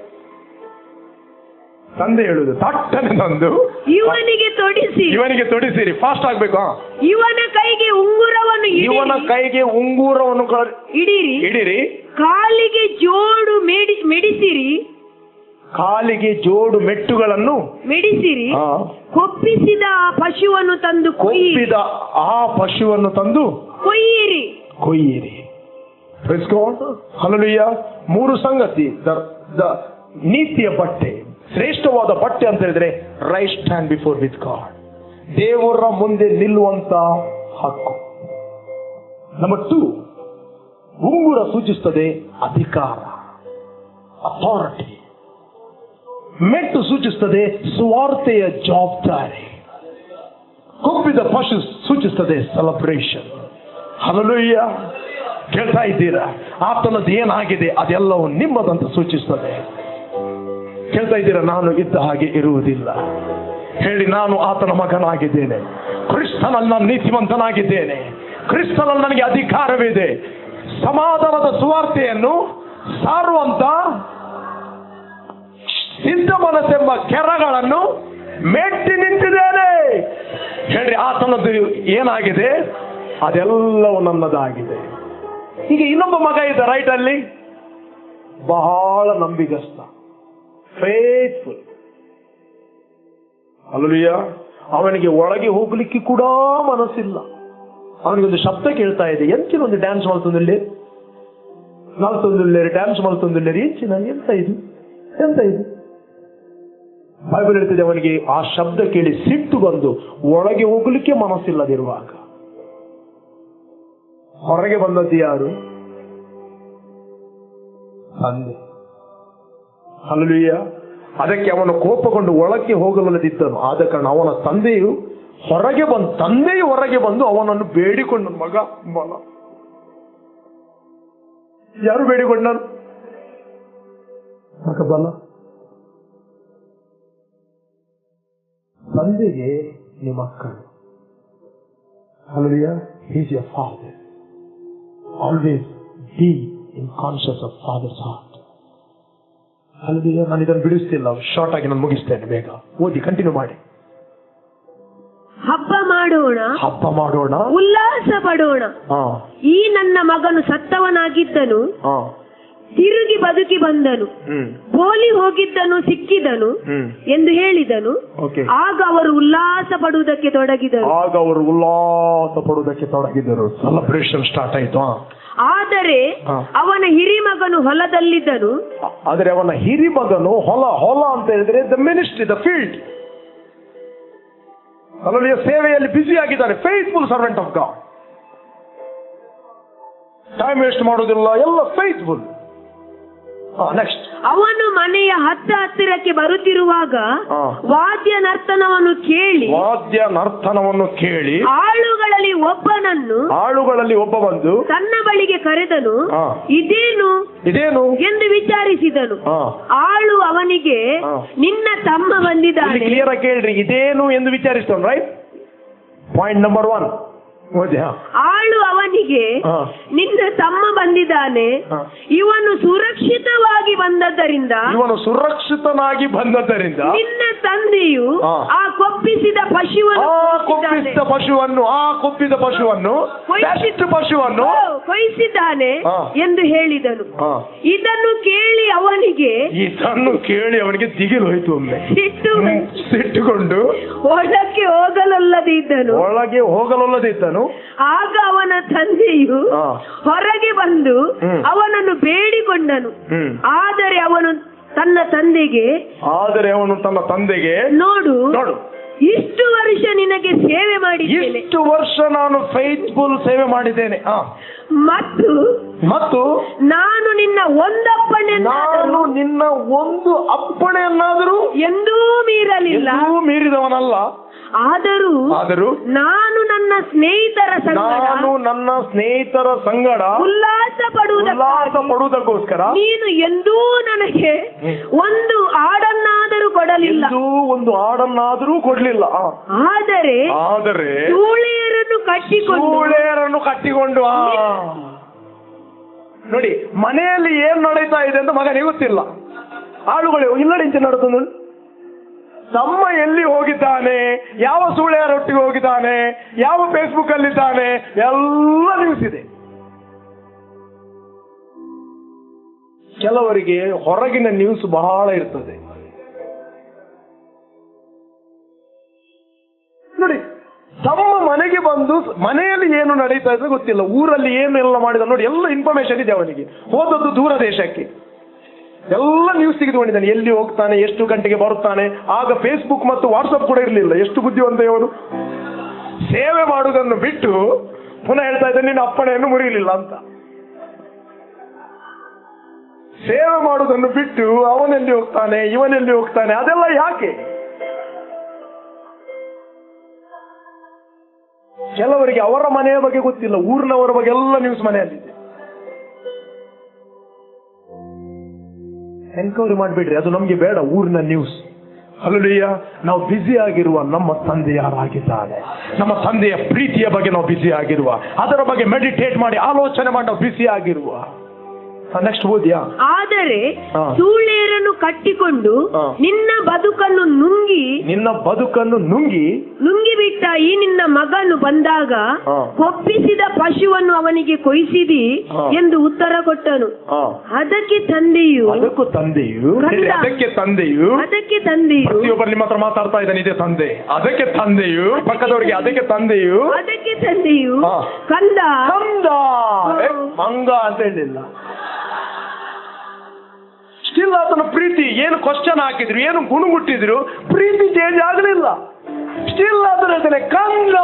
Speaker 1: ತಂದೆ ಹೇಳುದು ತಟ್ಟನೆ ತಂದು
Speaker 2: ಇವನಿಗೆ
Speaker 1: ತೊಡಿಸಿರಿ, ಫಾಸ್ಟ್ ಆಗ್ಬೇಕು.
Speaker 2: ಇವನ ಕೈಗೆ ಉಂಗುರವನ್ನು
Speaker 1: ಇಡಿರಿ,
Speaker 2: ಕಾಲಿಗೆ ಜೋಡು ಮೆಟ್ಟುಗಳನ್ನು ಮೆಡಿಸಿರಿ, ಕೊಪ್ಪಿಸಿದ ಆ ಪಶುವನ್ನು ತಂದು ಕೊಯ್ಯಿರಿ.
Speaker 1: ಹಲ್ಲೆಲೂಯಾ. ಮೂರು ಸಂಗತಿ. ನೀತಿಯ ಬಟ್ಟೆ, ಶ್ರೇಷ್ಠವಾದ ಬಟ್ಟೆ ಅಂತ ಹೇಳಿದ್ರೆ right stand before with god, ದೇವರ ಮುಂದೆ ನಿಲ್ಲುವಂತ ಹಕ್ಕು. ನಂಬರ್ 2, ಉಂಗುರ ಸೂಚಿಸುತ್ತದೆ ಅಧಿಕಾರ, ಅಥಾರಿಟಿ. ಮೆಟ್ಟು ಸೂಚಿಸುತ್ತದೆ ಸ್ವಾರ್ಥೆಯ ಜವಾಬ್ದಾರಿ. ಕೊಬ್ಬಿದ ಪಶು ಸೂಚಿಸುತ್ತದೆ ಸೆಲೆಬ್ರೇಷನ್. ಹಲ್ಲೆಲೂಯಾ. ಕೇಳ್ತಾ ಇದ್ದೀರಾ? ಆತನದ್ದು ಏನಾಗಿದೆ ಅದೆಲ್ಲವೂ ನಿಮ್ಮದಂತ ಸೂಚಿಸುತ್ತದೆ. ಕೇಳ್ತಾ ಇದ್ದೀರಾ? ನಾನು ಇದ್ದ ಹಾಗೆ ಇರುವುದಿಲ್ಲ. ಹೇಳಿ, ನಾನು ಆತನ ಮಗನಾಗಿದ್ದೇನೆ, ಕ್ರಿಸ್ತನಲ್ಲಿ ನಾನು ನೀತಿವಂತನಾಗಿದ್ದೇನೆ, ಕ್ರಿಸ್ತನಲ್ಲಿ ನನಗೆ ಅಧಿಕಾರವಿದೆ, ಸಮಾಧಾನದ ಸುವಾರ್ತೆಯನ್ನು ಸಾರುವಂತ ಸಿದ್ಧ ಮನಸ್ಸೆಂಬ ಕೆರಗಳನ್ನು ಮೆಟ್ಟಿ ನಿಂತಿದ್ದೇನೆ. ಹೇಳಿ, ಆತನದ್ದು ಏನಾಗಿದೆ? ಅದೆಲ್ಲವೂ ನನ್ನದಾಗಿದೆ. ಹೀಗೆ ಇನ್ನೊಬ್ಬ ಮಗ ಇದೆ ರೈಟ್ ಅಲ್ಲಿ, ಬಹಳ ನಂಬಿಗಸ್ತ, ಫೇತ್ಫುಲ್. ಹಲ್ಲೆಲೂಯಾ. ಅವನಿಗೆ ಒಳಗೆ ಹೋಗ್ಲಿಕ್ಕೆ ಕೂಡ ಮನಸ್ಸಿಲ್ಲ. ಅವನಿಗೊಂದು ಶಬ್ದ ಕೇಳ್ತಾ ಇದೆ, ಎಂಚಿನ ಒಂದು ಡ್ಯಾನ್ಸ್ ಮಾಡ್ತಂದಿಲ್ಲ, ಡ್ಯಾನ್ಸ್ ಮಾಡ್ತಂದಿಲ್ಲ, ಎಂಚಿನ ಎಂತ ಇದು, ಎಂತ ಇದು? ಬೈಬಲ್ ಹೇಳ್ತಿದೆ, ಅವನಿಗೆ ಆ ಶಬ್ದ ಕೇಳಿ ಸಿಟ್ಟು ಬಂದು ಒಳಗೆ ಹೋಗ್ಲಿಕ್ಕೆ ಮನಸ್ಸಿಲ್ಲದಿರುವಾಗ ಹೊರಗೆ ಬಂದದ್ದು ಯಾರು? ತಂದೆ. ಹಲ್ಲೆಲೂಯಾ. ಅದಕ್ಕೆ ಅವನು ಕೋಪಗೊಂಡು ಒಳಕ್ಕೆ ಹೋಗಲದಿದ್ದನು. ಆದ ಕಾರಣ ಅವನ ತಂದೆಯು ಹೊರಗೆ ಬಂದು ಅವನನ್ನು ಬೇಡಿಕೊಂಡು, ಮಗ ಬಲ. ಯಾರು ಬೇಡಿಕೊಂಡನು? ಮಗ ಬಲ. ತಂದೆಗೆ ನಿಮ್ಮ ಮಕ್ಕಳು. Hallelujah. He is your father. Always be in conscious of father's heart. Hallelujah. ನಾನು ಇದನ್ನು ಬಿಡಿಸ್ತಿಲ್ಲ, ಶಾರ್ಟ್ ಆಗಿ ನಾನು ಮುಗಿಸ್ತೇನೆ, ಬೇಗ ಓದಿ, ಕಂಟಿನ್ಯೂ ಮಾಡಿ.
Speaker 2: ಹಬ್ಬ ಮಾಡೋಣ, ಉಲ್ಲಾಸ ಪಡೋಣ. ಈ ನನ್ನ ಮಗನು ಸತ್ತವನಾಗಿದ್ದನು, ತಿರುಗಿ ಬದುಕಿ ಬಂದನು, ಪೋಲಿ ಹೋಗಿದ್ದನು, ಸಿಕ್ಕಿದನು ಎಂದು ಹೇಳಿದನು. ಆಗ ಅವರು ಉಲ್ಲಾಸ ಪಡುವುದಕ್ಕೆ ತೊಡಗಿದರು.
Speaker 1: ಸೆಲೆಬ್ರೇಷನ್ ಸ್ಟಾರ್ಟ್ ಆಯ್ತು.
Speaker 2: ಆದರೆ ಅವನ ಹಿರಿಮಗನು ಹೊಲದಲ್ಲಿದ್ದನು.
Speaker 1: ಹೊಲ ಅಂತ ಹೇಳಿದ್ರೆ ದ ಮಿನಿಸ್ಟ್ರಿ, ದ ಫೀಲ್ಡ್. ಅಲ್ಲಲ್ಲಿ ಸೇವೆಯಲ್ಲಿ ಬ್ಯುಸಿ ಆಗಿದ್ದಾನೆ. Faithful servant of god. Time waste ಮಾಡೋದಿಲ್ಲ, ಎಲ್ಲ ಫೇತ್ಫುಲ್. ನೆಕ್ಸ್ಟ್,
Speaker 2: ಅವನು ಮನೆಯ ಹತ್ತಿರಕ್ಕೆ ಬರುತ್ತಿರುವಾಗ ವಾದ್ಯ ನರ್ತನವನ್ನು ಕೇಳಿ ಆಳುಗಳಲ್ಲಿ ಒಬ್ಬ ಬಂದು ತನ್ನ ಬಳಿಗೆ ಕರೆದನು. ಇದೇನು ಎಂದು ವಿಚಾರಿಸಿದನು. ಆಳು ಅವನಿಗೆ, ನಿನ್ನ ತಮ್ಮ ಬಂದಿದ್ದಾನೆ.
Speaker 1: ಕ್ಲಿಯರ್ ಆಗಿ ಕೇಳ್ರಿ, ಇದೇನು ಎಂದು ವಿಚಾರಿಸ್ತಾನೆ. Right, point number 1.
Speaker 2: ಆಳು ಅವನಿಗೆ, ನಿನ್ನ ತಮ್ಮ ಬಂದಿದ್ದಾನೆ, ಇವನು ಸುರಕ್ಷಿತನಾಗಿ ಬಂದದ್ದರಿಂದ ನಿನ್ನ ತಂದೆಯು ಆ ಕೊಬ್ಬಿಸಿದ ಪಶುವನ್ನು ಕೊಯ್ಸಿದ್ದಾನೆ ಎಂದು ಹೇಳಿದನು. ಇದನ್ನು ಕೇಳಿ ಅವನಿಗೆ
Speaker 1: ದಿಗಿಲು ಹೋಯ್ತು. ಒಮ್ಮೆ ಸಿಟ್ಟುಕೊಂಡು
Speaker 2: ಒಳಗೆ ಹೋಗಲೊಲ್ಲದಿದ್ದನು. ಆಗ ಅವನ ತಂದೆಯು ಹೊರಗೆ ಬಂದು ಅವನನ್ನು ಬೇಡಿಕೊಂಡನು. ಆದರೆ ಅವನು ತನ್ನ ತಂದೆಗೆ, ನೋಡು, ಇಷ್ಟು ವರ್ಷ ನಿನಗೆ ಸೇವೆ ಮಾಡಿದ್ದೇನೆ,
Speaker 1: ಇಷ್ಟು ವರ್ಷ ನಾನು ಫೇತ್ಫುಲ್ ಸೇವೆ ಮಾಡಿದ್ದೇನೆ, ಮತ್ತು
Speaker 2: ನಾನು ನಿನ್ನ ಅಪ್ಪಣೆಯನ್ನಾದರೂ ಎಂದೂ ಮೀರಲಿಲ್ಲ. ಆದರೂ ನಾನು ನನ್ನ ಸ್ನೇಹಿತರ ಸಂಗಡ ಉಲ್ಲಾಸ ಪಡುವುದಕ್ಕೋಸ್ಕರ ನೀನು ಎಂದೂ ನನಗೆ ಒಂದು ಆಡನ್ನಾದರೂ ಕೊಡಲಿಲ್ಲ. ಆದರೆ ಸೂಳೆಯರನ್ನು ಕಟ್ಟಿಕೊಂಡು
Speaker 1: ನೋಡಿ, ಮನೆಯಲ್ಲಿ ಏನ್ ನಡೀತಾ ಇದೆ ಅಂತ ಮಗನಿಗೆ ಗೊತ್ತಿಲ್ಲ. ಆಳುಗಳು ಇಲ್ಲಡಿಂಚೆ ನಡೆದು ತಮ್ಮ ಎಲ್ಲಿ ಹೋಗಿದ್ದಾನೆ, ಯಾವ ಸೂಳೆಯರೊಟ್ಟಿಗೆ ಹೋಗಿದ್ದಾನೆ, ಯಾವ ಫೇಸ್ಬುಕ್ ಅಲ್ಲಿದ್ದಾನೆ, ಎಲ್ಲ ನ್ಯೂಸ್ ಇದೆ. ಕೆಲವರಿಗೆ ಹೊರಗಿನ ನ್ಯೂಸ್ ಬಹಳ ಇರ್ತದೆ. ನೋಡಿ, ತಮ್ಮ ಮನೆಗೆ ಬಂದು ಮನೆಯಲ್ಲಿ ಏನು ನಡೀತಾ ಇದೆ ಗೊತ್ತಿಲ್ಲ, ಊರಲ್ಲಿ ಏನೆಲ್ಲ ಮಾಡಿದ ನೋಡಿ, ಎಲ್ಲ ಇನ್ಫಾರ್ಮೇಶನ್ ಇದೆ ಅವನಿಗೆ. ಹೋದದ್ದು ದೂರ ದೇಶಕ್ಕೆ, ಎಲ್ಲ ನ್ಯೂಸ್ ತೆಗೆದುಕೊಂಡಿದ್ದಾನೆ. ಎಲ್ಲಿ ಹೋಗ್ತಾನೆ, ಎಷ್ಟು ಗಂಟೆಗೆ ಬರುತ್ತಾನೆ. ಆಗ ಫೇಸ್ಬುಕ್ ಮತ್ತು ವಾಟ್ಸಪ್ ಕೂಡ ಇರಲಿಲ್ಲ. ಎಷ್ಟು ಬುದ್ಧಿವಂತ ಇವನು. ಸೇವೆ ಮಾಡುವುದನ್ನು ಬಿಟ್ಟು ಪುನಃ ಹೇಳ್ತಾ ಇದ್ದಾನೆ, ನಿನ್ನ ಅಪ್ಪಣೆಯನ್ನು ಮುರಿಯಲಿಲ್ಲ ಅಂತ. ಸೇವೆ ಮಾಡುವುದನ್ನು ಬಿಟ್ಟು ಅವನೆಲ್ಲಿ ಹೋಗ್ತಾನೆ, ಇವನೆಲ್ಲಿ ಹೋಗ್ತಾನೆ, ಅದೆಲ್ಲ ಯಾಕೆ? ಕೆಲವರಿಗೆ ಅವರ ಮನೆಯ ಬಗ್ಗೆ ಗೊತ್ತಿಲ್ಲ, ಊರಿನವರ ಬಗ್ಗೆ ಎಲ್ಲ ನ್ಯೂಸ್ ಮನೆಯಲ್ಲಿದೆ. ಎನ್ಕ್ವೈರಿ ಮಾಡಿಬಿಡ್ರಿ, ಅದು ನಮ್ಗೆ ಬೇಡ. ಊರಿನ ನ್ಯೂಸ್, ಹಲ್ಲೆಲೂಯಾ. ನಾವು ಬ್ಯುಸಿ ಆಗಿರುವ ನಮ್ಮ ತಂದೆ ಯಾರಾಗಿದ್ದಾನೆ, ನಮ್ಮ ತಂದೆಯ ಪ್ರೀತಿಯ ಬಗ್ಗೆ ನಾವು ಬ್ಯುಸಿ ಆಗಿರುವ, ಅದರ ಬಗ್ಗೆ ಮೆಡಿಟೇಟ್ ಮಾಡಿ ಆಲೋಚನೆ ಮಾಡಿ ನಾವು ಬ್ಯುಸಿ ಆಗಿರುವ. ನೆಕ್ಸ್ಟ್ ಓದ್ಯಾ.
Speaker 2: ಆದರೆ ಸೂಳೆಯರನ್ನು ಕಟ್ಟಿಕೊಂಡು ನಿನ್ನ ಬದುಕನ್ನು ನುಂಗಿ ಬಿಟ್ಟ ಈ ನಿನ್ನ ಮಗನು ಬಂದಾಗ ಒಪ್ಪಿಸಿದ ಪಶುವನ್ನು ಅವನಿಗೆ ಕೊಯ್ಸಿದಿ ಎಂದು ಉತ್ತರ ಕೊಟ್ಟನು. ಅದಕ್ಕೆ ತಂದೆಯು
Speaker 1: ಪ್ರತಿಯೊಬ್ಬರು ನಿಮ್ಮ ಹತ್ರ ಮಾತಾಡ್ತಾ ಇದ್ದಾನೆ, ಇದೇ ತಂದೆ. ಅದಕ್ಕೆ ತಂದೆಯು ಪಕ್ಕದವರಿಗೆ ಅದಕ್ಕೆ ತಂದೆಯು ಕಂದ ಮಂಗ ಅಂತ ಹೇಳಿಲ್ಲ. ಸ್ಟಿಲ್ ಆತನ ಪ್ರೀತಿ ಏನು ಕ್ವಶನ್ ಹಾಕಿದ್ರು, ಏನು ಗುಣಗುಟ್ಟಿದ್ರು, ಪ್ರೀತಿ ಚೇಂಜ್ ಆಗಲಿಲ್ಲ. ಸ್ಟಿಲ್ ಆತನ ಹೇಳ್ತಾನೆ ಕಂದ.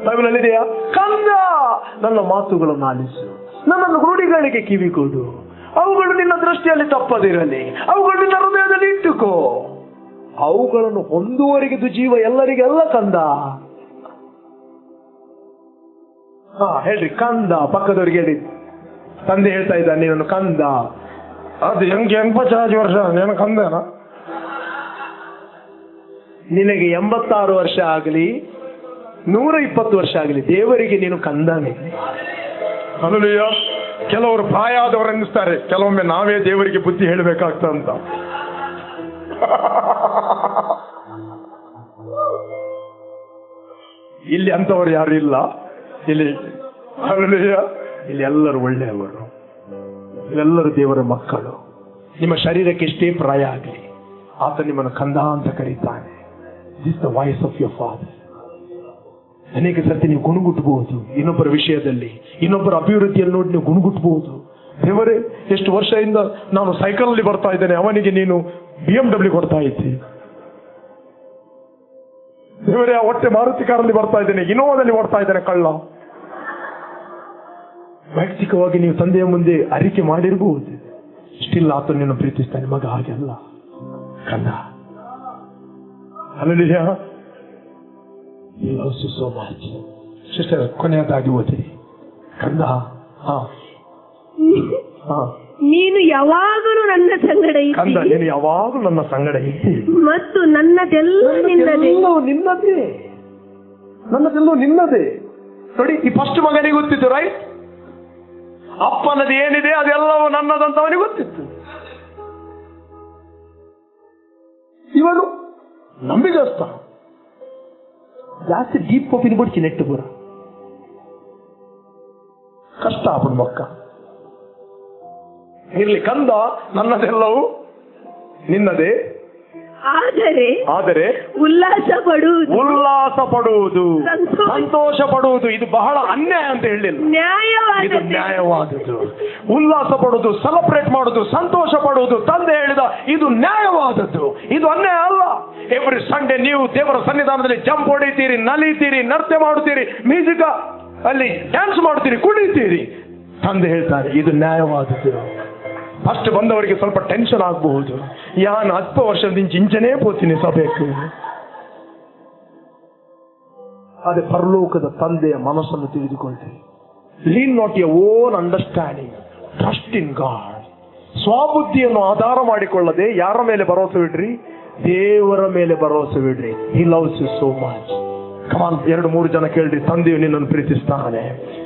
Speaker 1: ಬೈಬಲ್ ಅಲ್ಲಿ ಇದೆಯಾ? ಕಂದ, ನನ್ನ ಮಾತುಗಳನ್ನು ಆಲಿಸು, ನನ್ನನ್ನು ನುಡಿಗಳಿಗೆ ಕಿವಿಗೊಡು, ಅವುಗಳು ನಿನ್ನ ದೃಷ್ಟಿಯಲ್ಲಿ ತಪ್ಪದಿರಲಿ, ಅವುಗಳು ನಿನ್ನ ಹೃದಯದಲ್ಲಿ ಇಟ್ಟುಕೋ, ಅವುಗಳನ್ನು ಹೊಂದುವವರಿಗಿದು ಜೀವ, ಎಲ್ಲರಿಗೆಲ್ಲ ಕಂದ. ಹೇಳ್ರಿ ಕಂದ. ಪಕ್ಕದವ್ರಿಗೆ ಹೇಳಿ, ತಂದೆ ಹೇಳ್ತಾ ಇದ್ದಾನೆ ನೀನು ಕಂದ. ಅದು ಹೆಂಗೆ 80 ವರ್ಷ ನೀನು ಕಂದನ? ನಿನಗೆ 86 ವರ್ಷ ಆಗಲಿ 120 ವರ್ಷ ಆಗಲಿ, ದೇವರಿಗೆ ನೀನು ಕಂದನೇ. ಹಲ್ಲೆಲೂಯಾ. ಕೆಲವರು ಪ್ರಾಯದವರು ಅನ್ನಿಸ್ತಾರೆ, ಕೆಲವೊಮ್ಮೆ ನಾವೇ ದೇವರಿಗೆ ಬುದ್ಧಿ ಹೇಳಬೇಕಾಗ್ತಂತ. ಇಲ್ಲಿ ಅಂತವರು ಯಾರು ಇಲ್ಲ. ಇಲ್ಲಿ ಹಲ್ಲೆಲೂಯಾ, ಇಲ್ಲಿ ಎಲ್ಲರೂ ಒಳ್ಳೆಯವರು, ಎಲ್ಲರೂ ದೇವರ ಮಕ್ಕಳು. ನಿಮ್ಮ ಶರೀರಕ್ಕೆ ಎಷ್ಟೇ ಪ್ರಾಯ ಆಗಲಿ, ಆತ ನಿಮ್ಮನ್ನು ಕಂದ ಅಂತ ಕರೀತಾನೆ. This the voice of your father. ಅನೇಕ ಸರ್ತಿ ನೀವು ಗುಣಗುಟ್ಟಬಹುದು, ಇನ್ನೊಬ್ಬರ ವಿಷಯದಲ್ಲಿ, ಇನ್ನೊಬ್ಬರ ಅಭಿವೃದ್ಧಿಯಲ್ಲಿ ನೋಡಿ ನೀವು ಗುಣಗುಟ್ಟಬಹುದು. ದೇವರೇ, ಎಷ್ಟು ವರ್ಷದಿಂದ ನಾನು ಸೈಕಲ್ ಅಲ್ಲಿ ಬರ್ತಾ ಇದ್ದೇನೆ, ಅವನಿಗೆ ನೀನು BMW ಕೊಡ್ತಾ ಇದ್ದಿ. ದೇವರೇ, ಹೊಟ್ಟೆ ಮಾರುತಿ ಕಾರಲ್ಲಿ ಬರ್ತಾ ಇದ್ದೇನೆ, ಇನೋವಾದಲ್ಲಿ ಓಡ್ತಾ ಇದ್ದೇನೆ ಕಳ್ಳ. ವೈಯಕ್ತಿಕವಾಗಿ ನೀವು ತಂದೆಯ ಮುಂದೆ ಅರಿಕೆ ಮಾಡಿರಬಹುದು. ಸ್ಟಿಲ್ ಆತ ನಿನ್ನ ಪ್ರೀತಿಸ್ತಾನೆ. ಮಗ ಹಾಗೆಲ್ಲ ಕಂದ. Hallelujah. He loves you so much. Sister, ಕೊನೆಯದಾಗಿ ಓದಿರಿ ಕಂದ.
Speaker 2: ನೀನು ಯಾವಾಗಲೂ ನನ್ನ ಸಂಗಡ
Speaker 1: ಕಂದ, ನೀನು ಯಾವಾಗಲೂ ನನ್ನ ಸಂಗಡ ಇದ್ದಿ
Speaker 2: ಮತ್ತು ನನ್ನದೆಲ್ಲ ನಿನ್ನದೇ.
Speaker 1: ನನ್ನದೆಲ್ಲೋ ನಿನ್ನದೇ. ನೋಡಿ, ಈ ಫಸ್ಟ್ ಮಗನಿಗೆ ಗೊತ್ತಿತ್ತು, ರೈಟ್? ಅಪ್ಪನದು ಏನಿದೆ ಅದೆಲ್ಲವೂ ನನ್ನದಂತ ಅವನಿಗೆ ಗೊತ್ತಿತ್ತು. ಇವನು ನಂಬಿಗಸ್ತ, ಜಾಸ್ತಿ ಡೀಪ್ ಹೋಗಿ ಬಿಡ್ತಿ ನೆಟ್ಟು ಪೂರ ಕಷ್ಟ ಅಪ್ಪನ ಮಕ್ಕ. ಇರ್ಲಿ ಕಂದ, ನನ್ನದೆಲ್ಲವೂ ನಿನ್ನದೇ. ಆದರೆ
Speaker 2: ಉಲ್ಲಾಸ
Speaker 1: ಪಡುವುದು, ಸಂತೋಷ ಪಡುವುದು, ಇದು ಬಹಳ ಅನ್ಯಾಯ ಅಂತ ಹೇಳಿಲ್ಲ, ಇದು ನ್ಯಾಯವಾದದ್ದು. ಉಲ್ಲಾಸ ಪಡುವುದು, ಸೆಲೆಬ್ರೇಟ್ ಮಾಡುವುದು, ಸಂತೋಷ ಪಡುವುದು, ತಂದೆ ಹೇಳಿದ ಇದು ನ್ಯಾಯವಾದದ್ದು, ಇದು ಅನ್ಯಾಯ ಅಲ್ಲ. ಎವ್ರಿ ಸಂಡೇ ನೀವು ದೇವರ ಸನ್ನಿಧಾನದಲ್ಲಿ ಜಂಪ್ ಹೊಡಿತೀರಿ, ನಲಿತೀರಿ, ನೃತ್ಯ ಮಾಡುತ್ತೀರಿ, ಮ್ಯೂಸಿಕ್ ಅಲ್ಲಿ ಡ್ಯಾನ್ಸ್ ಮಾಡುತ್ತೀರಿ, ಕುಣಿತೀರಿ. ತಂದೆ ಹೇಳ್ತಾರೆ ಇದು ನ್ಯಾಯವಾದದ್ದು. ಫಸ್ಟ್ ಬಂದವರಿಗೆ ಸ್ವಲ್ಪ ಟೆನ್ಷನ್ ಆಗಬಹುದು, ಯಾನ್ 10 ವರ್ಷದಿಂದ ಇಂಚನೇ ಪೋತೀನಿ ಸಬೇಕು. ಅದೇ ಪರಲೋಕದ ತಂದೆಯ ಮನಸ್ಸನ್ನು ತಿಳಿದುಕೊಳ್ತೀರಿ. Lean not your own understanding, trust in God. ಸ್ವಬುದ್ಧಿಯನ್ನು ಆಧಾರ ಮಾಡಿಕೊಳ್ಳದೆ ಯಾರ ಮೇಲೆ ಭರವಸೆ ಬಿಡ್ರಿ? ದೇವರ ಮೇಲೆ ಭರವಸೆ ಬಿಡ್ರಿ. He loves you so much. Come on, 2-3 ಜನ ಕೇಳ್ರಿ, ತಂದೆಯು ನಿನ್ನನ್ನು ಪ್ರೀತಿಸ್ತಾನೆ.